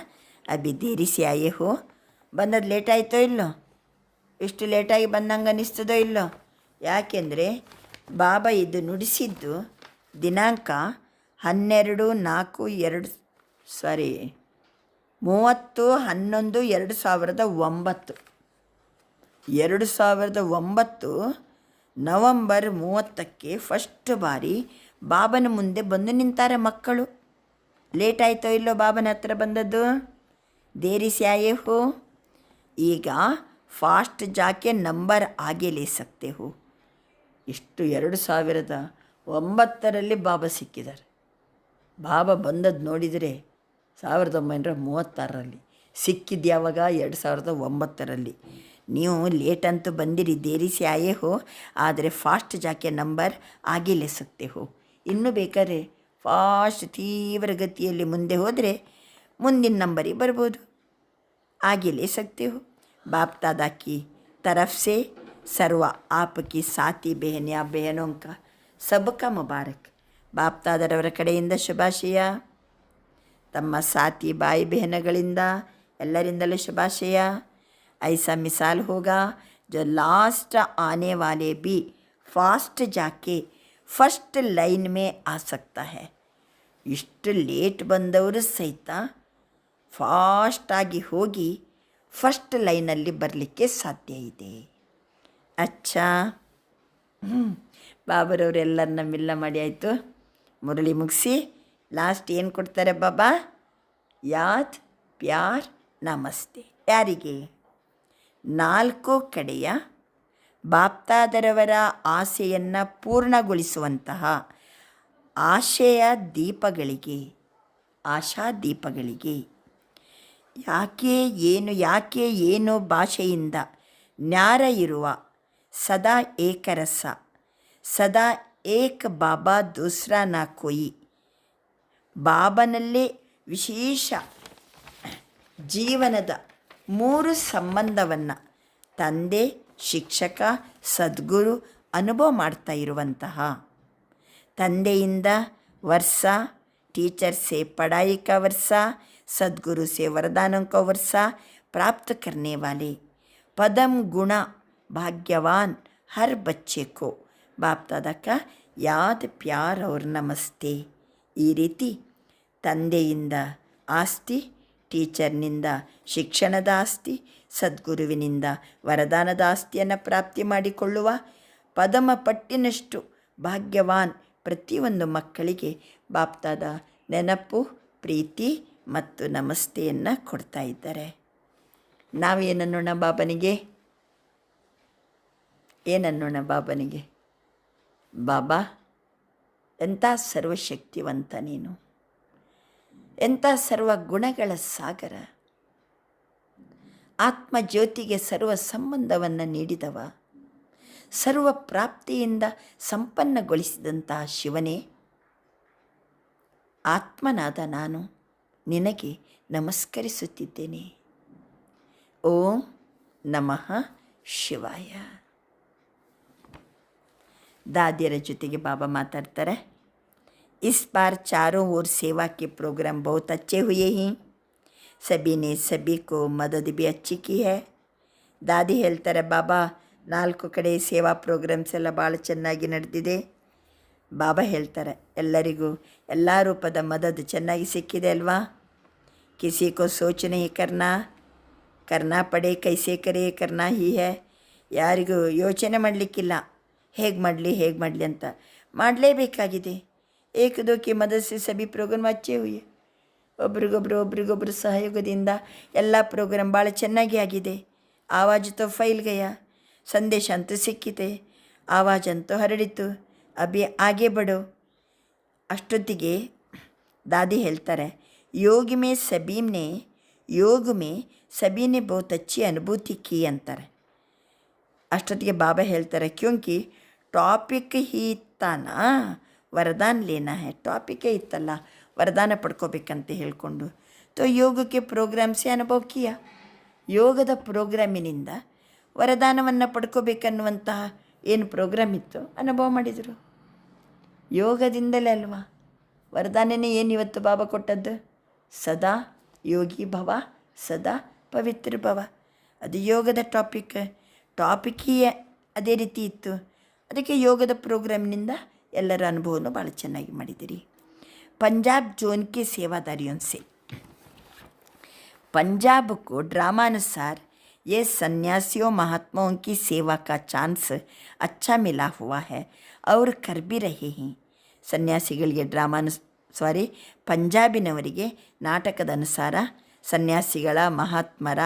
ಅಭಿ ದೇರಿ ಸೆ ಆಯೇ ಹೋ. ಬಂದದ್ದು ಲೇಟ್ ಆಯಿತೋ ಇಲ್ಲೋ? ಇಷ್ಟು ಲೇಟಾಗಿ ಬಂದಂಗೆ ಅನ್ನಿಸ್ತದೋ ಇಲ್ಲೋ? ಯಾಕೆಂದರೆ ಬಾಬಾ ಇದು ನುಡಿಸಿದ್ದು ದಿನಾಂಕ 12/4/2000 30/11/2009 2009 ನವಂಬರ್ 30ಕ್ಕೆ ಫಸ್ಟ್ ಬಾರಿ ಬಾಬನ ಮುಂದೆ ಬಂದು ನಿಂತಾರೆ ಮಕ್ಕಳು. ಲೇಟ್ ಆಯಿತೋ ಇಲ್ಲೋ ಬಾಬನ ಹತ್ರ ಬಂದದ್ದು? ದೇರಿ से आए हो. ಈಗ ಫಾಸ್ಟ್ ಜಾಕೆ ನಂಬರ್ ಆಗೆ ಲೇ ಸಕ್ತೆ ಹೋ. ಇಷ್ಟು 2009ರಲ್ಲಿ ಬಾಬಾ ಸಿಕ್ಕಿದ್ದಾರೆ. ಬಾಬಾ ಬಂದದ್ದು ನೋಡಿದರೆ 1936ರಲ್ಲಿ, ಸಿಕ್ಕಿದ್ದು ಯಾವಾಗ? 2009ರಲ್ಲಿ. ನೀವು ಲೇಟ್ ಅಂತೂ ಬಂದಿರಿ, ದೇರಿ से आए हो, ಆದರೆ ಫಾಸ್ಟ್ ಜಾಕೆ ನಂಬರ್ ಆಗೆ ಲೇ ಸಕ್ತೆ ಹೋ. ಇನ್ನೂ ಬೇಕಾದ್ರೆ ಫಾಸ್ಟ್ ತೀವ್ರ ಗತಿಯಲ್ಲಿ ಮುಂದೆ ಹೋದರೆ ಮುಂದಿನ ನಂಬರಿಗೆ ಬರ್ಬೋದು. आगे ले सकते हो. बाप दादा की तरफ से सर्व आपकी साथी बहनिया बहनों का सबका मुबारक. ಬಾಪ್ ದಾದರವರ ಕಡೆಯಿಂದ ಶುಭಾಶಯ. ತಮ್ಮ ಸಾಥಿ ಬಾಯಿ ಬಹನಗಳಿಂದ ಎಲ್ಲರಿಂದಲೂ ಶುಭಾಶಯ. ऐसा मिसाल होगा जो लास्ट आने वाले भी फास्ट जाके फर्स्ट लाइन में आ सकता है. ಇಷ್ಟು ಲೇಟ್ ಬಂದವರು ಸಹಿತ ಫಾಸ್ಟಾಗಿ ಹೋಗಿ ಫಸ್ಟ್ ಲೈನಲ್ಲಿ ಬರಲಿಕ್ಕೆ ಸಾಧ್ಯ ಇದೆ. ಅಚ್ಚಾ, ಬಾಬರವರೆಲ್ಲರನ್ನ ಮಿಲ್ಲ ಮಾಡಿ ಆಯಿತು. ಮುರಳಿ ಮುಗಿಸಿ ಲಾಸ್ಟ್ ಏನು ಕೊಡ್ತಾರೆ ಬಾಬಾ? ಯಾದ್ ಪ್ಯಾರ್ ನಮಸ್ತೆ. ಯಾರಿಗೆ? 4 ಕಡೆಯ ಬಾಪ್ತಾದರವರ ಆಸೆಯನ್ನು ಪೂರ್ಣಗೊಳಿಸುವಂತಹ ಆಶಯ ದೀಪಗಳಿಗೆ, ಆಶಾ ದೀಪಗಳಿಗೆ. ಯಾಕೆ ಏನು ಭಾಷೆಯಿಂದ ನ್ಯಾರ ಇರುವ ಸದಾ ಏಕರಸ, ಸದಾ ಏಕ ಬಾಬಾ ದೂಸರಾ ನಾ ಕೋಯಿ. ಬಾಬನಲ್ಲೇ ವಿಶೇಷ ಜೀವನದ 3 ಸಂಬಂಧವನ್ನು ತಂದೆ, ಶಿಕ್ಷಕ, ಸದ್ಗುರು ಅನುಭವ ಮಾಡ್ತಾ ಇರುವಂತಹ, ತಂದೆಯಿಂದ वर्षा, टीचर से पढ़ाई का वर्षा, सद्गुरु से वरदानों का वर्षा प्राप्त करने वाले पदम गुणा भाग्यवान हर बच्चे को बाप दादा का याद प्यार और नमस्ते. ಈ ರೀತಿ ತಂದೆಯಿಂದ ಆಸ್ತಿ, ಟೀಚರ್ನಿಂದ ಶಿಕ್ಷಣದ ಆಸ್ತಿ, ಸದ್ಗುರುವಿನಿಂದ ವರದಾನದ ಆಸ್ತಿಯನ್ನು ಪ್ರಾಪ್ತಿ ಮಾಡಿಕೊಳ್ಳುವ ಪದಮ ಪಟ್ಟಿನಷ್ಟು ಭಾಗ್ಯವಾನ್ ಪ್ರತಿಯೊಂದು ಮಕ್ಕಳಿಗೆ ಬಾಪ್ದಾದ ನೆನಪು, ಪ್ರೀತಿ ಮತ್ತು ನಮಸ್ತೆಯನ್ನು ಕೊಡ್ತಾ ಇದ್ದಾರೆ. ನಾವೇನನ್ನೋಣ ಬಾಬನಿಗೆ? ಏನನ್ನೋಣ ಬಾಬನಿಗೆ? ಬಾಬಾ, ಎಂಥ ಸರ್ವಶಕ್ತಿವಂತ ನೀನು, ಎಂಥ ಸರ್ವ ಗುಣಗಳ ಸಾಗರ, ಆತ್ಮಜ್ಯೋತಿಗೆ ಸರ್ವ ಸಂಬಂಧವನ್ನು ನೀಡಿದವ, ಸರ್ವ ಪ್ರಾಪ್ತಿಯಿಂದ ಸಂಪನ್ನಗೊಳಿಸಿದಂತಹ ಶಿವನೇ, ಆತ್ಮನಾದ ನಾನು ನಿನಗೆ ನಮಸ್ಕರಿಸುತ್ತಿದ್ದೇನೆ. ಓಂ ನಮಃ ಶಿವಾಯ. ದಾದಿಯರ ಜೊತೆಗೆ ಬಾಬಾ ಮಾತಾಡ್ತಾರೆ. इस बार चारों ओर सेवा के प्रोग्राम बहुत अच्छे हुए हैं. सभी ने सभी को मदद भी अच्छी की है. ದಾದಿ ಹೇಳ್ತಾರೆ, ಬಾಬಾ 4 ಕಡೆ ಸೇವಾ ಪ್ರೋಗ್ರಾಮ್ಸ್ ಎಲ್ಲ ಭಾಳ ಚೆನ್ನಾಗಿ ನಡೆದಿದೆ. ಬಾಬಾ ಹೇಳ್ತಾರೆ, ಎಲ್ಲರಿಗೂ ಎಲ್ಲ ರೂಪದ ಮದದ್ ಚೆನ್ನಾಗಿ ಸಿಕ್ಕಿದೆ ಅಲ್ವಾ? ಕಿಸಿ ಕೋ ಸೋಚ್ ನಹೀ ಕರ್ನಾ ಪಡೆ, ಕೈಸೆ ಕರೆ ಕರ್ನಾ ಹೀ ಹೈ. ಯಾರಿಗೂ ಯೋಚನೆ ಮಾಡಲಿಕ್ಕಿಲ್ಲ, ಹೇಗೆ ಮಾಡಲಿ ಅಂತ. ಮಾಡಲೇಬೇಕಾಗಿದೆ. ಏಕ ದೋ ಕಿ ಮದದ್ ಸೆ ಸಭಿ ಪ್ರೋಗ್ರಾಮ್ ಅಚ್ಚೆ ಹುಯೆ. ಒಬ್ರಿಗೊಬ್ರು ಸಹಯೋಗದಿಂದ ಎಲ್ಲ ಪ್ರೋಗ್ರಾಮ್ ಭಾಳ ಚೆನ್ನಾಗಿ ಆಗಿದೆ. ಆವಾಜ್ ತೋ ಫೈಲ್ ಗಯಾ, ಸಂದೇಶ ಅಂತೂ ಸಿಕ್ಕಿದೆ, ಆವಾಜ್ ಅಂತೂ ಹರಡಿತು. ಅಭಿ ಆಗೆ ಬಡೋ. ಅಷ್ಟೊತ್ತಿಗೆ ದಾದಿ ಹೇಳ್ತಾರೆ, ಯೋಗ ಮೇ ಸಬೀನೆ ಬಹುತ್ ಅಚ್ಚಿ ಅನುಭೂತಿ ಕಿ ಅಂತಾರೆ. ಅಷ್ಟೊತ್ತಿಗೆ ಬಾಬಾ ಹೇಳ್ತಾರೆ, ಕ್ಯೂಂಕಿ ಟಾಪಿಕ್ ಹೀ ಇತ್ತಾನ ವರದಾನ ಲೇನಾ ಹೈ. ಟಾಪಿಕೇ ಇತ್ತಲ್ಲ, ವರದಾನ ಪಡ್ಕೋಬೇಕಂತ ಹೇಳಿಕೊಂಡು. ತೋ ಯೋಗಕ್ಕೆ ಪ್ರೋಗ್ರಾಮ್ಸೇ ಅನುಭವ ಕಿಯಾ. ಯೋಗದ ಪ್ರೋಗ್ರಾಮಿನಿಂದ ವರದಾನವನ್ನು ಪಡ್ಕೋಬೇಕನ್ನುವಂತಹ ಏನು ಪ್ರೋಗ್ರಾಮ್ ಇತ್ತು ಅನುಭವ ಮಾಡಿದರು. ಯೋಗದಿಂದಲೇ ಅಲ್ವಾ ವರದಾನನೇ ಏನು ಇವತ್ತು ಬಾಬಾ ಕೊಟ್ಟದ್ದು? ಸದಾ ಯೋಗಿ ಭವ, ಸದಾ ಪವಿತ್ರ ಭವ. ಅದು ಯೋಗದ ಟಾಪಿಕ್ಕೇ ಅದೇ ರೀತಿ ಇತ್ತು. ಅದಕ್ಕೆ ಯೋಗದ ಪ್ರೋಗ್ರಾಮ್ನಿಂದ ಎಲ್ಲರ ಅನುಭವನೂ ಭಾಳ ಚೆನ್ನಾಗಿ ಮಾಡಿದಿರಿ. ಪಂಜಾಬ್ ಜೋನ್ ಕೆ ಸೇವಾದಾರಿಯೋನ್ ಸೆ पंजाब को ड्रामानुसार ये सन्यासियों महात्माओं की सेवा का चांस अच्छा मिला हुआ है और कर भी रहे हैं. ಸನ್ಯಾಸಿಗಳಿಗೆ ಪಂಜಾಬಿನವರಿಗೆ ನಾಟಕದ ಅನುಸಾರ ಸನ್ಯಾಸಿಗಳ ಮಹಾತ್ಮರ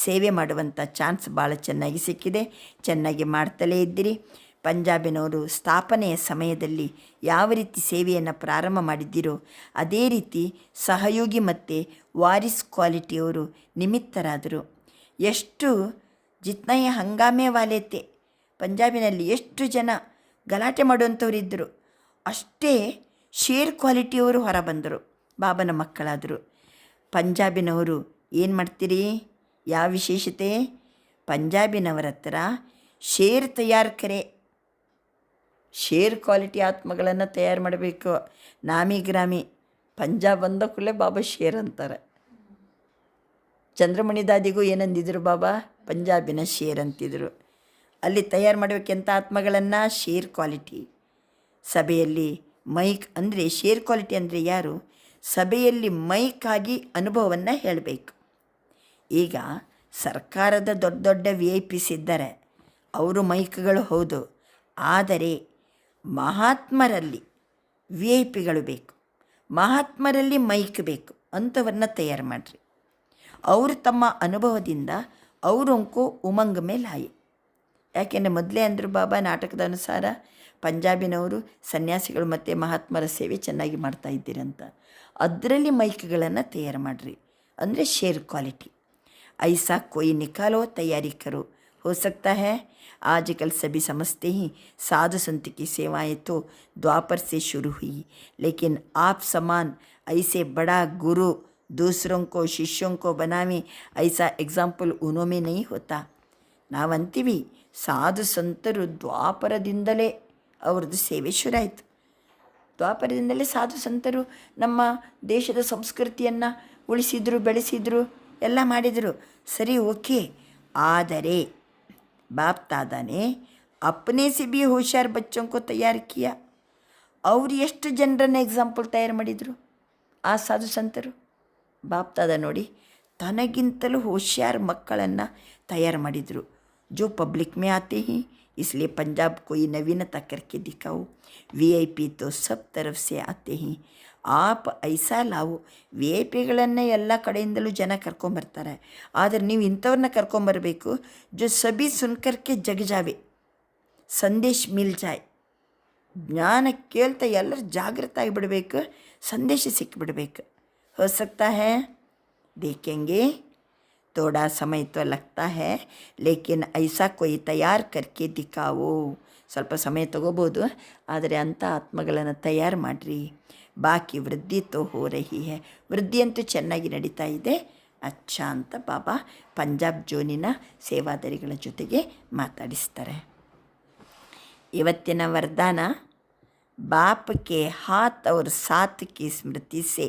ಸೇವೆ ಮಾಡುವಂಥ ಚಾನ್ಸ್ ಭಾಳ ಚೆನ್ನಾಗಿ ಸಿಕ್ಕಿದೆ. ಚೆನ್ನಾಗಿ ಮಾಡ್ತಲೇ ಇದ್ದೀರಿ. ಪಂಜಾಬಿನವರು ಸ್ಥಾಪನೆಯ ಸಮಯದಲ್ಲಿ ಯಾವ ರೀತಿ ಸೇವೆಯನ್ನು ಪ್ರಾರಂಭ ಮಾಡಿದ್ದೀರೋ ಅದೇ ರೀತಿ ಸಹಯೋಗಿ ಮತ್ತು ವಾರಿಸ್ ಕ್ವಾಲಿಟಿಯವರು ನಿಮಿತ್ತರಾದರು. ಎಷ್ಟು ಜಿತ್ನಯ ಹಂಗಾಮೆ ವಾಲೇತೆ, ಪಂಜಾಬಿನಲ್ಲಿ ಎಷ್ಟು ಜನ ಗಲಾಟೆ ಮಾಡುವಂಥವರಿದ್ದರು, ಅಷ್ಟೇ ಶೇರ್ ಕ್ವಾಲಿಟಿಯವರು ಹೊರಬಂದರು, ಬಾಬನ ಮಕ್ಕಳಾದರು. ಪಂಜಾಬಿನವರು ಏನು ಮಾಡ್ತೀರಿ? ಯಾವ ವಿಶೇಷತೆ? ಪಂಜಾಬಿನವರ ಹತ್ರ ಶೇರ್ ತಯಾರು ಕರೆ, ಶೇರ್ ಕ್ವಾಲಿಟಿ ಆತ್ಮಗಳನ್ನು ತಯಾರು ಮಾಡಬೇಕು. ನಾಮಿ ಗ್ರಾಮಿ ಪಂಜಾಬ್ ಬಂದ ಕೂಡಲೇ ಬಾಬಾ ಶೇರ್ ಅಂತಾರೆ. ಚಂದ್ರಮಣಿ ದಾದಿಗೂ ಏನಂದಿದ್ರು ಬಾಬಾ? ಪಂಜಾಬಿನ ಶೇರ್ ಅಂತಿದ್ರು. ಅಲ್ಲಿ ತಯಾರು ಮಾಡಬೇಕೆಂಥ ಆತ್ಮಗಳನ್ನು ಶೇರ್ ಕ್ವಾಲಿಟಿ. ಸಭೆಯಲ್ಲಿ ಮೈಕ್ ಅಂದರೆ ಶೇರ್ ಕ್ವಾಲಿಟಿ ಅಂದರೆ ಯಾರು? ಸಭೆಯಲ್ಲಿ ಮೈಕ್ ಆಗಿ ಅನುಭವವನ್ನು ಹೇಳಬೇಕು. ಈಗ ಸರ್ಕಾರದ ದೊಡ್ಡ ದೊಡ್ಡ VIP ಇದ್ದಾರೆ, ಅವರು ಮೈಕ್ಗಳು ಹೌದು. ಆದರೆ ಮಹಾತ್ಮರಲ್ಲಿ VIP ಬೇಕು, ಮಹಾತ್ಮರಲ್ಲಿ ಮೈಕ್ ಬೇಕು, ಅಂಥವ್ರನ್ನ ತಯಾರು ಮಾಡಿರಿ. ಅವರು ತಮ್ಮ ಅನುಭವದಿಂದ ಅವರಂಕು ಉಮಂಗ್ ಮೇಲೆ ಆಯಿ. ಯಾಕೆಂದರೆ ಮೊದಲೇ ಅಂದರು ಬಾಬಾ ನಾಟಕದ ಅನುಸಾರ ಪಂಜಾಬಿನವರು ಸನ್ಯಾಸಿಗಳು ಮತ್ತು ಮಹಾತ್ಮರ ಸೇವೆ ಚೆನ್ನಾಗಿ ಮಾಡ್ತಾ ಇದ್ದೀರಂತ. ಅದರಲ್ಲಿ ಮೈಕ್ಗಳನ್ನು ತಯಾರು ಮಾಡಿರಿ, ಅಂದರೆ ಶೇರ್ ಕ್ವಾಲಿಟಿ. ಐಸಾ कोई निकालो तैयारी करो, हो सकता है आजकल सभी समझते ही साधु संत की सेवाएं तो द्वापर से शुरू हुई, लेकिन आप समान ऐसे बड़ा गुरु दूसरों को शिष्यों को बनावे, ऐसा एग्जाम्पल उन्होंने नहीं होता. ನಾವಂತೀವಿ ಸಾಧು ಸಂತರು ದ್ವಾಪರದಿಂದಲೇ ಅವ್ರದ್ದು ಸೇವೆ ಶುರು ಆಯಿತು. ದ್ವಾಪರದಿಂದಲೇ ಸಾಧು ಸಂತರು ನಮ್ಮ ದೇಶದ ಸಂಸ್ಕೃತಿಯನ್ನು ಉಳಿಸಿದರು, ಬೆಳೆಸಿದರು, ಎಲ್ಲ ಮಾಡಿದರು. ಸರಿ, ಓಕೆ. ಆದರೆ ಬಾಪ್ ದಾದಾನೆ ಅಪ್ನೆ ಸಿ ಬಿ ಹೋಶಿಯಾರ್ ಬಚ್ಚೋಂಕೋ ತಯಾರು ಕಿಯಾ. ಅವರು ಎಷ್ಟು ಜನರನ್ನು ಎಕ್ಸಾಂಪಲ್ ತಯಾರು ಮಾಡಿದರು ಆ ಸಾಧು ಸಂತರು? ಬಾಪ್ ದಾದಾ ನೋಡಿ ತನಗಿಂತಲೂ ಹೋಶಿಯಾರ್ ಮಕ್ಕಳನ್ನು ತಯಾರು ಮಾಡಿದರು. जो पब्लिक में आते हैं इसलिए पंजाब कोई नवीनता करके दिखाओ. VIP तो सब तरफ से आते हैं, आप ऐसा लाओ. VIP ಎಲ್ಲ ಕಡೆಯಿಂದಲೂ ಜನ ಕರ್ಕೊಂಬರ್ತಾರೆ, ಆದರೆ ನೀವು ಇಂಥವ್ರನ್ನ ಕರ್ಕೊಂಬರಬೇಕು ಜೊ ಸಭಿ ಸುನ್ಕರ್ಕೆ ಜಗಜಾವೆ, ಸಂದೇಶ ಮಿಲ್ ಜಾಯ್. ಜ್ಞಾನ ಕೇಳ್ತಾ ಎಲ್ಲರೂ ಜಾಗೃತ ಆಗಿಬಿಡಬೇಕು, ಸಂದೇಶ ಸಿಕ್ಕಿಬಿಡ್ಬೇಕು. हो सकता है देखेंगे, थोड़ा समय तो लगता है, लेकिन ऐसा कोई तैयार करके दिखाओ. ಸ್ವಲ್ಪ ಸಮಯ ತಗೋಬೋದು, ಆದರೆ ಅಂಥ ಆತ್ಮಗಳನ್ನು ತಯಾರು ಮಾಡಿರಿ. ಬಾಕಿ ವೃದ್ಧಿ ತೋ ಹೋ ರಹಿ ಹೈ, ವೃದ್ಧಿ ಅಂತೂ ಚೆನ್ನಾಗಿ ನಡೀತಾ ಇದೆ. ಅಚ್ಚಾ ಅಂತ ಬಾಬಾ ಪಂಜಾಬ್ ಜೋನಿನ ಸೇವಾದಾರಿಗಳ ಜೊತೆಗೆ ಮಾತಾಡಿಸ್ತಾರೆ. ಇವತ್ತಿನ ವರದಾನ, ಬಾಪ್ ಕೆ ಹಾತ್ ಔರ್ ಸಾತ್ ಕಿ ಸ್ಮೃತಿ ಸೆ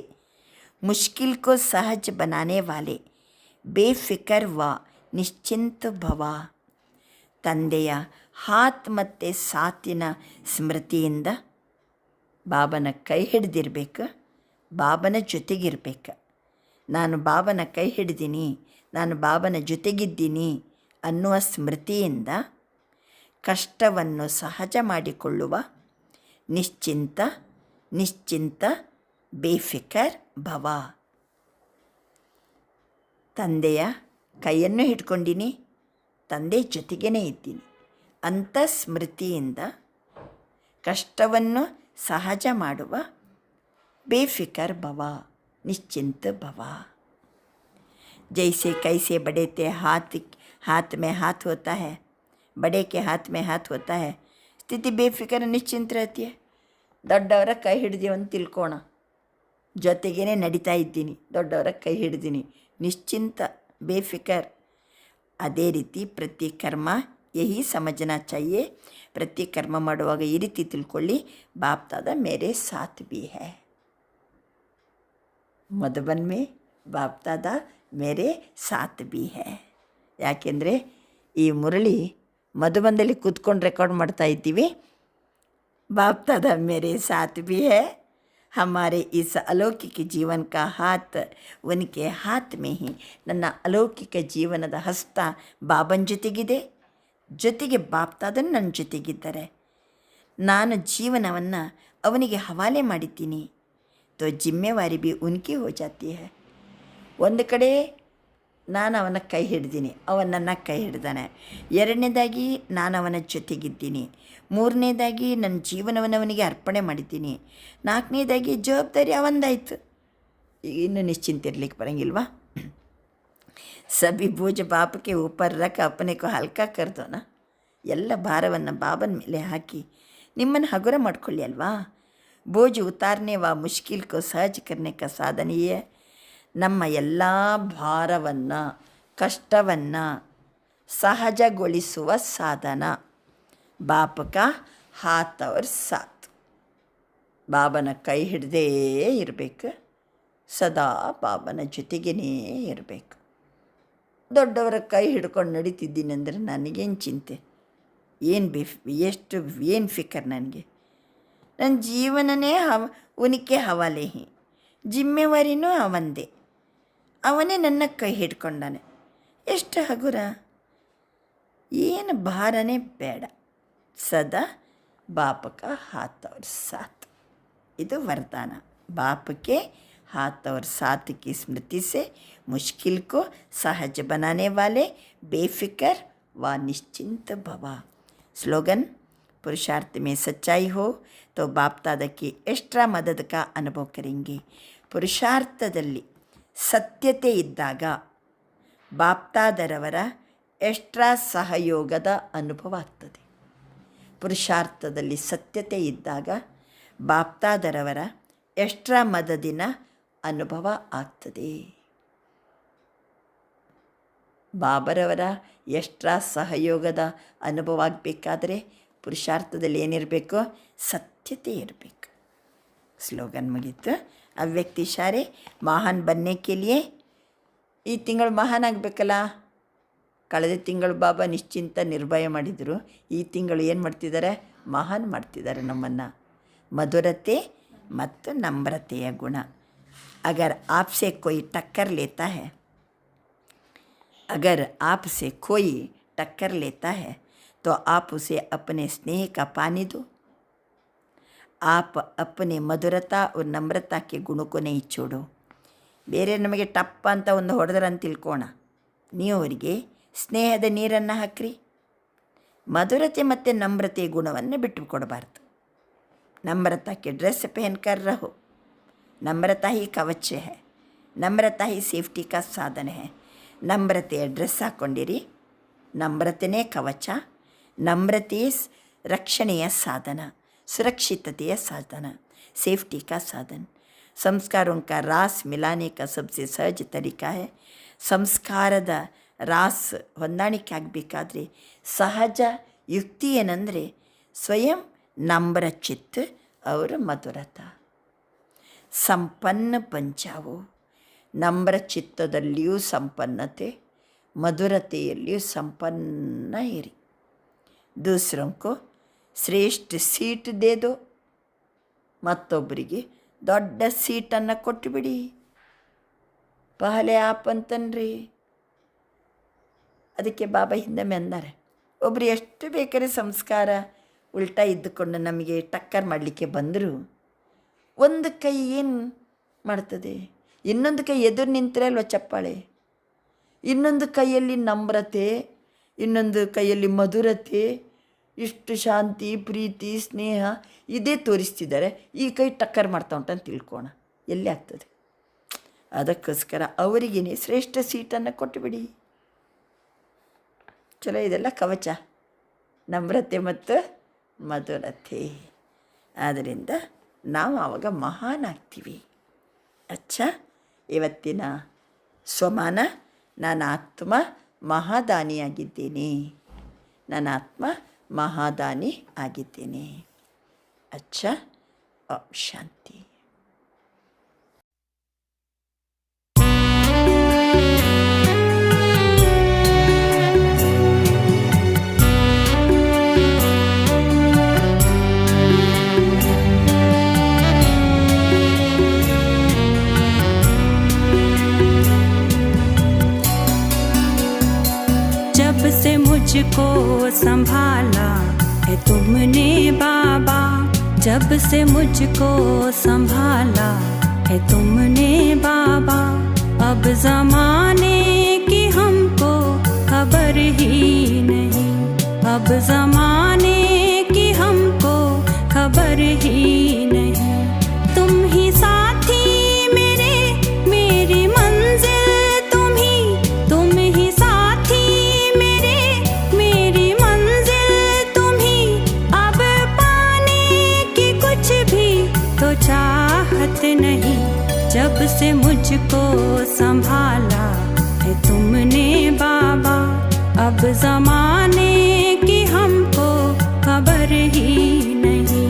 ಮುಷ್ಕಿಲ್ ಕೋ ಸಹಜ ಬನಾನೆ ವಾಲೆ ಬೇಫಿಕರ್ ವ ನಿಶ್ಚಿಂತ ಭವ. ತಂದೆಯ ಹಾತ್ ಮತ್ತು ಸಾತಿನ ಸ್ಮೃತಿಯಿಂದ ಬಾಬನ ಕೈ ಹಿಡಿದಿರ್ಬೇಕು, ಬಾಬನ ಜೊತೆಗಿರ್ಬೇಕು. ನಾನು ಬಾಬನ ಕೈ ಹಿಡಿದೀನಿ, ನಾನು ಬಾಬನ ಜೊತೆಗಿದ್ದೀನಿ ಅನ್ನುವ ಸ್ಮೃತಿಯಿಂದ ಕಷ್ಟವನ್ನು ಸಹಜ ಮಾಡಿಕೊಳ್ಳುವ ನಿಶ್ಚಿಂತ ಬೇಫಿಕರ್ ಭವ. ತಂದೆಯ ಕೈಯನ್ನು ಹಿಡ್ಕೊಂಡಿನಿ, ತಂದೆ ಜೊತೆಗೇ ಇದ್ದೀನಿ ಅಂಥ ಸ್ಮೃತಿಯಿಂದ ಕಷ್ಟವನ್ನು ಸಹಜ ಮಾಡುವ ಬೇಫಿಕರ್ ಭವ, ನಿಶ್ಚಿಂತ ಭವ. जैसे कैसे बड़े के हाथ में हाथ होता है, बड़े के हाथ में हाथ होता है, ಸ್ಥಿತಿ ಬೇಫಿಕರ್ ನಿಶ್ಚಿಂತ रहती है. ದೊಡ್ಡವರ ಕೈ ಹಿಡಿದೀವಿ ಅಂತ ತಿಳ್ಕೋಣ, ಜೊತೆಗೇ ನಡೀತಾ ಇದ್ದೀನಿ, ದೊಡ್ಡವರ ಕೈ ಹಿಡಿದೀನಿ, ನಿಶ್ಚಿಂತ ಬೇಫಿಕರ್. ಅದೇ ರೀತಿ ಪ್ರತಿ ಕರ್ಮ ಯಹಿ ಸಮझना चाहिए. ಪ್ರತಿ ಕರ್ಮ ಮಾಡುವಾಗ ಈ ರೀತಿ ತಿಳ್ಕೊಳ್ಳಿ, ಬಾಪ್ ದಾದಾ ಮೇರೆ ಸಾಥ್ ಭಿ ಹೈ. ಮಧುಬನ್ ಮೇ ಬಾಪ್ ದಾದಾ ಮೇರೆ ಸಾಥ್ ಭಿ ಹೈ. ಯಾಕೆಂದರೆ ಈ ಮುರಳಿ ಮಧುಬನ್ದಲ್ಲಿ ಕೂತ್ಕೊಂಡು ರೆಕಾರ್ಡ್ ಮಾಡ್ತಾ ಇದ್ದೀವಿ. ಬಾಪ್ ದಾದಾ ಮೇರೆ ಸಾಥ್ ಭಿ ಹೈ हमारे इस अलौकिक जीवन का हाथ उनके हाथ में ही. ನನ್ನ ಅಲೌಕಿಕ ಜೀವನದ ಹಸ್ತ ಬಾಬನ ಜೊತೆಗಿದೆ, ಜೊತೆಗೆ ಬಾಪ್ತಾದನು ನನ್ನ ಜೊತೆಗಿದ್ದಾರೆ. ನಾನು ಜೀವನವನ್ನು ಅವನಿಗೆ ಹವಾಲೆ ಮಾಡಿದ್ದೀನಿ. ತೋ ಜಿಮ್ಮೆವಾರಿ ಬಿ ಉನ್ಕಿ ಹೋ ಜಾತಿ ಹೈ. ಒಂದು ಕಡೆ ನಾನು ಅವನ ಕೈ ಹಿಡ್ದೀನಿ, ಅವನ ನನ್ನ ಕೈ ಹಿಡ್ದಾನೆ. ಎರಡನೇದಾಗಿ ನಾನು ಅವನ ಜೊತೆಗಿದ್ದೀನಿ. ಮೂರನೇದಾಗಿ ನನ್ನ ಜೀವನವನ್ನು ಅವನಿಗೆ ಅರ್ಪಣೆ ಮಾಡಿದ್ದೀನಿ. ನಾಲ್ಕನೇದಾಗಿ ಜವಾಬ್ದಾರಿ ಅವಂದಾಯಿತು. ಇನ್ನು ನಿಶ್ಚಿಂತ ಇರ್ಲಿಕ್ಕೆ ಬರೋಂಗಿಲ್ವಾ? ಸಭಿ ಬೂಜ ಬಾಪಕ್ಕೆ ऊपर रख अपने को ಹಲ್ಕಾ कर दो ना. ಎಲ್ಲ ಭಾರವನ್ನು ಬಾಬನ ಮೇಲೆ ಹಾಕಿ ನಿಮ್ಮನ್ನು ಹಗುರ ಮಾಡ್ಕೊಳ್ಳಿ ಅಲ್ವಾ. ಬೋಜ್ ಉತಾರನೆ ವ ಮುಷ್ಕಿಲ್ ಕೋ ಸಹಜ ಕರ್ನೆ ಕ ಸಾಧನೆಯೇ. ನಮ್ಮ ಎಲ್ಲ ಭಾರವನ್ನು, ಕಷ್ಟವನ್ನು ಸಹಜಗೊಳಿಸುವ ಸಾಧನ ಬಾಪಕ ಹಾತ್ ಅವ್ರ ಸಾಥ್. ಬಾಬನ ಕೈ ಹಿಡ್ದೇ ಇರಬೇಕು, ಸದಾ ಬಾಬನ ಜೊತೆಗೇ ಇರಬೇಕು. ದೊಡ್ಡವರ ಕೈ ಹಿಡ್ಕೊಂಡು ನಡೀತಿದ್ದೀನಿ ಅಂದರೆ ನನಗೇನು ಚಿಂತೆ, ಏನು ಫಿಕರ್ ನನಗೆ. ನನ್ನ ಜೀವನನೇ ಉನಿಕೆ ಹವಾಲೆ ಹಿ, ಜಿಮ್ಮೆವಾರಿನೂ ಅವಂದೇ. ಅವನೇ ನನ್ನ ಕೈ ಹಿಡ್ಕೊಂಡಾನೆ. ಎಷ್ಟು ಹಗುರ, ಏನು ಭಾರನೇ ಬೇಡ. ಸದಾ ಬಾಪಕ ಹಾತ್ ಅವ್ರ ಸಾಥ್. ಇದು ವರದಾನ. ಬಾಪಕ್ಕೆ हाथ और साथ की स्मृति से मुश्किल को सहज बनाने वाले बेफिक्र व निश्चिंत भव. स्लोगन: पुरुषार्थ में सच्चाई हो तो बाप दादा की एक्स्ट्रा मदद का अनुभव करेंगे. ಪುರುಷಾರ್ಥದಲ್ಲಿ ಸತ್ಯತೆ ಇದ್ದಾಗ ಬಾಪ್ತಾದರವರ ಎಕ್ಸ್ಟ್ರಾ ಸಹಯೋಗದ ಅನುಭವ ಆಗ್ತದೆ. ಪುರುಷಾರ್ಥದಲ್ಲಿ ಸತ್ಯತೆ ಇದ್ದಾಗ ಬಾಪ್ತಾದರವರ ಎಕ್ಸ್ಟ್ರಾ ಮದದಿನ ಅನುಭವ ಆಗ್ತದೆ. ಬಾಬರವರ ಎಕ್ಸ್ಟ್ರಾ ಸಹಯೋಗದ ಅನುಭವ ಆಗಬೇಕಾದ್ರೆ ಪುರುಷಾರ್ಥದಲ್ಲಿ ಏನಿರಬೇಕು? ಸತ್ಯತೆ ಇರಬೇಕು. ಸ್ಲೋಗನ್ ಮುಗೀತು. ಅವ್ಯಕ್ತಿ ಇಶಾರೆ ಮಹಾನ್ ಬನ್ನೆ ಕೆ ಲಿಯೆ. ಈ ತಿಂಗಳು ಮಹಾನ್ ಆಗಬೇಕಲ್ಲ. ಕಳೆದ ತಿಂಗಳು ಬಾಬಾ ನಿಶ್ಚಿಂತ ನಿರ್ಭಯ ಮಾಡಿದರು. ಈ ತಿಂಗಳು ಏನು ಮಾಡ್ತಿದ್ದಾರೆ? ಮಹಾನ್ ಮಾಡ್ತಿದ್ದಾರೆ ನಮ್ಮನ್ನು. ಮಧುರತೆ ಮತ್ತು ನಮ್ರತೆಯ ಗುಣ. अगर आपसे कोई टक्कर लेता है, अगर आपसे कोई टक्कर लेता है तो आप उसे अपने स्नेह का पानी दो. आप अपने मधुरता और नम्रता के गुणों को नहीं छोड़ो. ಬೇರೆ ನಮಗೆ ಟಪ್ಪ ಅಂತ ಒಂದು ಹೊಡೆದ್ರೆ ಅಂತ ತಿಳ್ಕೋಣ, ನೀವು ಅವರಿಗೆ ಸ್ನೇಹದ ನೀರನ್ನು ಹಾಕ್ರಿ. ಮಧುರತೆ ಮತ್ತು ನಮ್ರತೆ ಗುಣವನ್ನು ಬಿಟ್ಟು ಕೊಡಬಾರ್ದು. नम्रता के ड्रेस पहन कर रहो. नम्रता ही कवच है, नम्रता ही ಸೇಫ್ಟಿ का ಸಾಧನ है. ನಮ್ರತೆಯ ಡ್ರೆಸ್ ಹಾಕ್ಕೊಂಡಿರಿ. ನಮ್ರತೆಯೇ ಕವಚ, ನಮ್ರತೆಯೇ ರಕ್ಷಣೆಯ ಸಾಧನ, ಸುರಕ್ಷಿತತೆಯ ಸಾಧನ, ಸೇಫ್ಟಿ का साधन. ಸಂಸ್ಕಾರೋं का रास मिलाने का सबसे सहज तरीका है. ಸಂಸ್ಕಾರದ ರಾಸ್ ಹೊಂದಾಣಿಕೆ ಆಗಬೇಕಾದ್ರೆ ಸಹಜ ಯುಕ್ತಿ ಏನಂದರೆ ಸ್ವಯಂ नम्र चित्त और मधुरता. ಸಂಪನ್ನ ಪಂಚಾವು. ನಮ್ರ ಚಿತ್ತದಲ್ಲಿಯೂ ಸಂಪನ್ನತೆ, ಮಧುರತೆಯಲ್ಲಿಯೂ ಸಂಪನ್ನ ಇರಿ. दूसरों को ಶ್ರೇಷ್ಠ ಸೀಟ್ ದೇ ದೋ. ಮತ್ತೊಬ್ಬರಿಗೆ ದೊಡ್ಡ ಸೀಟನ್ನು ಕೊಟ್ಟುಬಿಡಿ. ಪಹಲೆ ಆಪ್ ಅಂತನ್ರಿ. ಅದಕ್ಕೆ ಬಾಬಾ ಹಿಂದೊಮ್ಮೆ ಅಂದಾರೆ, ಒಬ್ಬರು ಎಷ್ಟು ಬೇಕಾದ್ರೆ ಸಂಸ್ಕಾರ ಉಲ್ಟಾ ಇದ್ದುಕೊಂಡು ನಮಗೆ ಟಕ್ಕರ್ ಮಾಡಲಿಕ್ಕೆ ಬಂದರೂ ಒಂದು ಕೈ ಏನು ಮಾಡ್ತದೆ? ಇನ್ನೊಂದು ಕೈ ಎದುರು ನಿಂತರೆ ಅಲ್ವ ಚಪ್ಪಾಳೆ. ಇನ್ನೊಂದು ಕೈಯಲ್ಲಿ ನಮ್ರತೆ, ಇನ್ನೊಂದು ಕೈಯಲ್ಲಿ ಮಧುರತೆ, ಇಷ್ಟು ಶಾಂತಿ, ಪ್ರೀತಿ, ಸ್ನೇಹ ಇದೇ ತೋರಿಸ್ತಿದ್ದಾರೆ. ಈ ಕೈ ಟಕ್ಕರ್ ಮಾಡ್ತಾ ಉಂಟಂತ ತಿಳ್ಕೋಣ, ಎಲ್ಲಿ ಆಗ್ತದೆ? ಅದಕ್ಕೋಸ್ಕರ ಅವರಿಗೇನೆ ಶ್ರೇಷ್ಠ ಸೀಟನ್ನು ಕೊಟ್ಟುಬಿಡಿ. ಚಲೋ, ಇದೆಲ್ಲ ಕವಚ, ನಮ್ರತೆ ಮತ್ತು ಮಧುರತೆ. ಆದ್ದರಿಂದ ನಾವು ಆವಾಗ ಮಹಾನ್ ಆಗ್ತೀವಿ. ಅಚ್ಚಾ, ಇವತ್ತಿನ ಸ್ವಮಾನ, ನನ್ನ ಆತ್ಮ ಮಹಾದಾನಿಯಾಗಿದ್ದೇನೆ, ನನ್ನ ಆತ್ಮ ಮಹಾದಾನಿ ಆಗಿದ್ದೇನೆ. ಅಚ್ಚಾ, ಓಂ ಶಾಂತಿ. मुझको संभाला है तुमने बाबा, जब से मुझको संभाला है तुमने बाबा। अब जमाने की हमको खबर ही नहीं, अब जमाने की हमको खबर ही नहीं। तुम ही साथी मेरे, मेरी मंजिल तुम ही साथी मेरे, मेरी मंजिल तुम ही। अब पाने की कुछ भी तो चाहत नहीं, जब से मुझको संभाला है तुमने बाबा। अब जमाने की हमको खबर ही नहीं।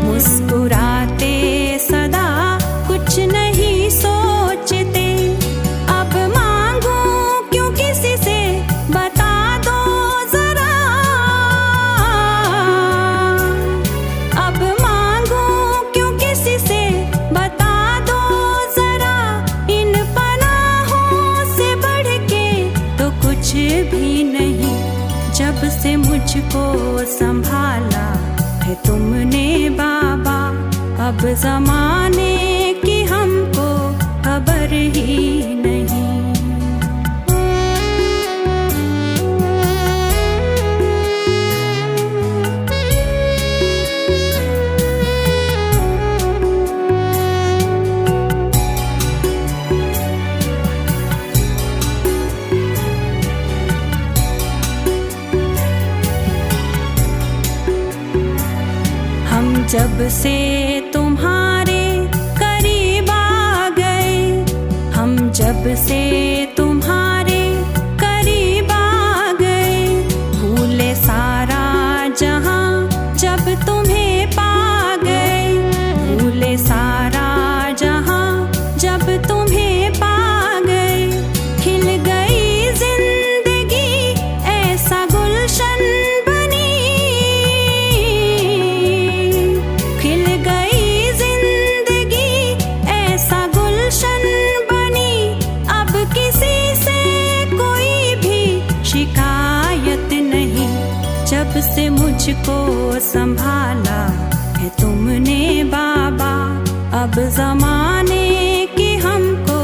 मुस्कुराते सदा कुछ नहीं सोचते। अब मांगू क्यों किसी से बता दो जरा, अब मांगू क्यों किसी से बता दो जरा। इन पनाहों से बढ़ के तो कुछ भी नहीं, जब से मुझको संभाला है तुमने बाबा। अब जमाने की हमको खबर ही नहीं। जब से तुम्हारे करीब आ गए, हम जब से तुम्हारे करीब आ गए। भूले सारा जहां जब तुम्हें पा गए, भूले सारा जहां जब तुम्हें पा गए। खिल गई जिंदगी ऐसा गुलशन जब से मुझको संभाला है तुमने बाबा। अब जमाने की हमको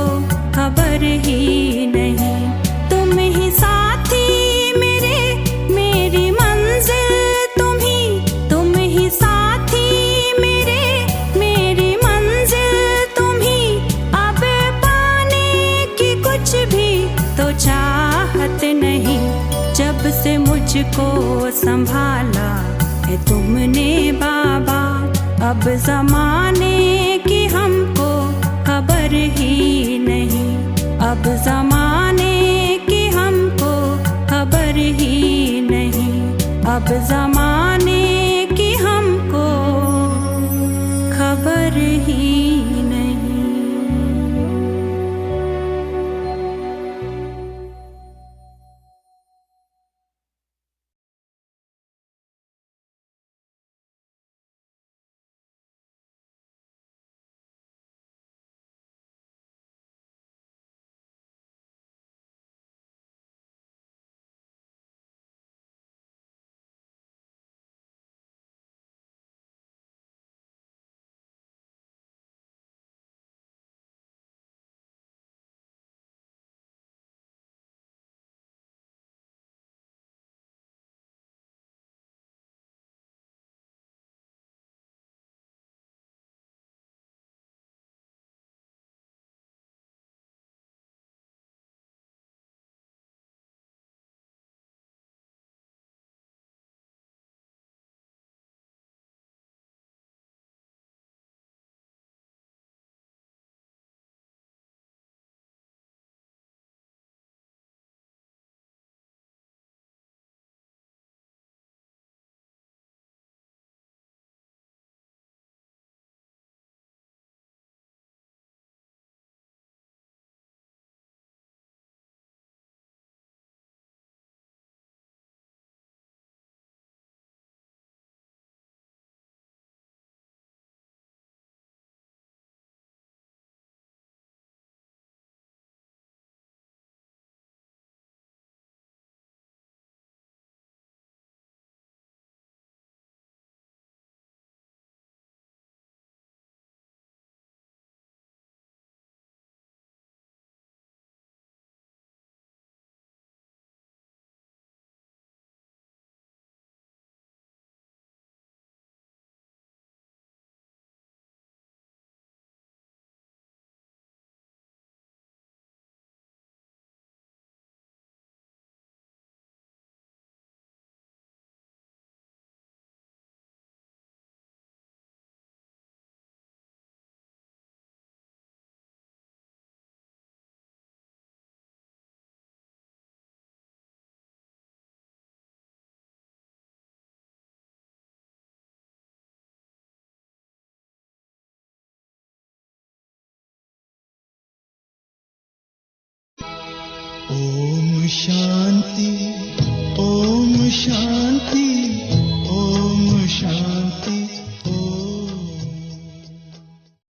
खबर ही नहीं। तुम ही साथी मेरे, मेरी मंजिल तुम ही साथी मेरे, मेरी मंजिल तुम ही। अब पाने की कुछ भी तो चाहत नहीं, जब से मुझको संभाला है तुमने बाबा। अब जमाने की हमको खबर ही नहीं, अब जमाने की हमको खबर ही नहीं, अब जमाने की हमको खबर ही ಶಾಂತಿ ಓಂ ಶಾಂತಿ ಓಂ ಶಾಂತಿ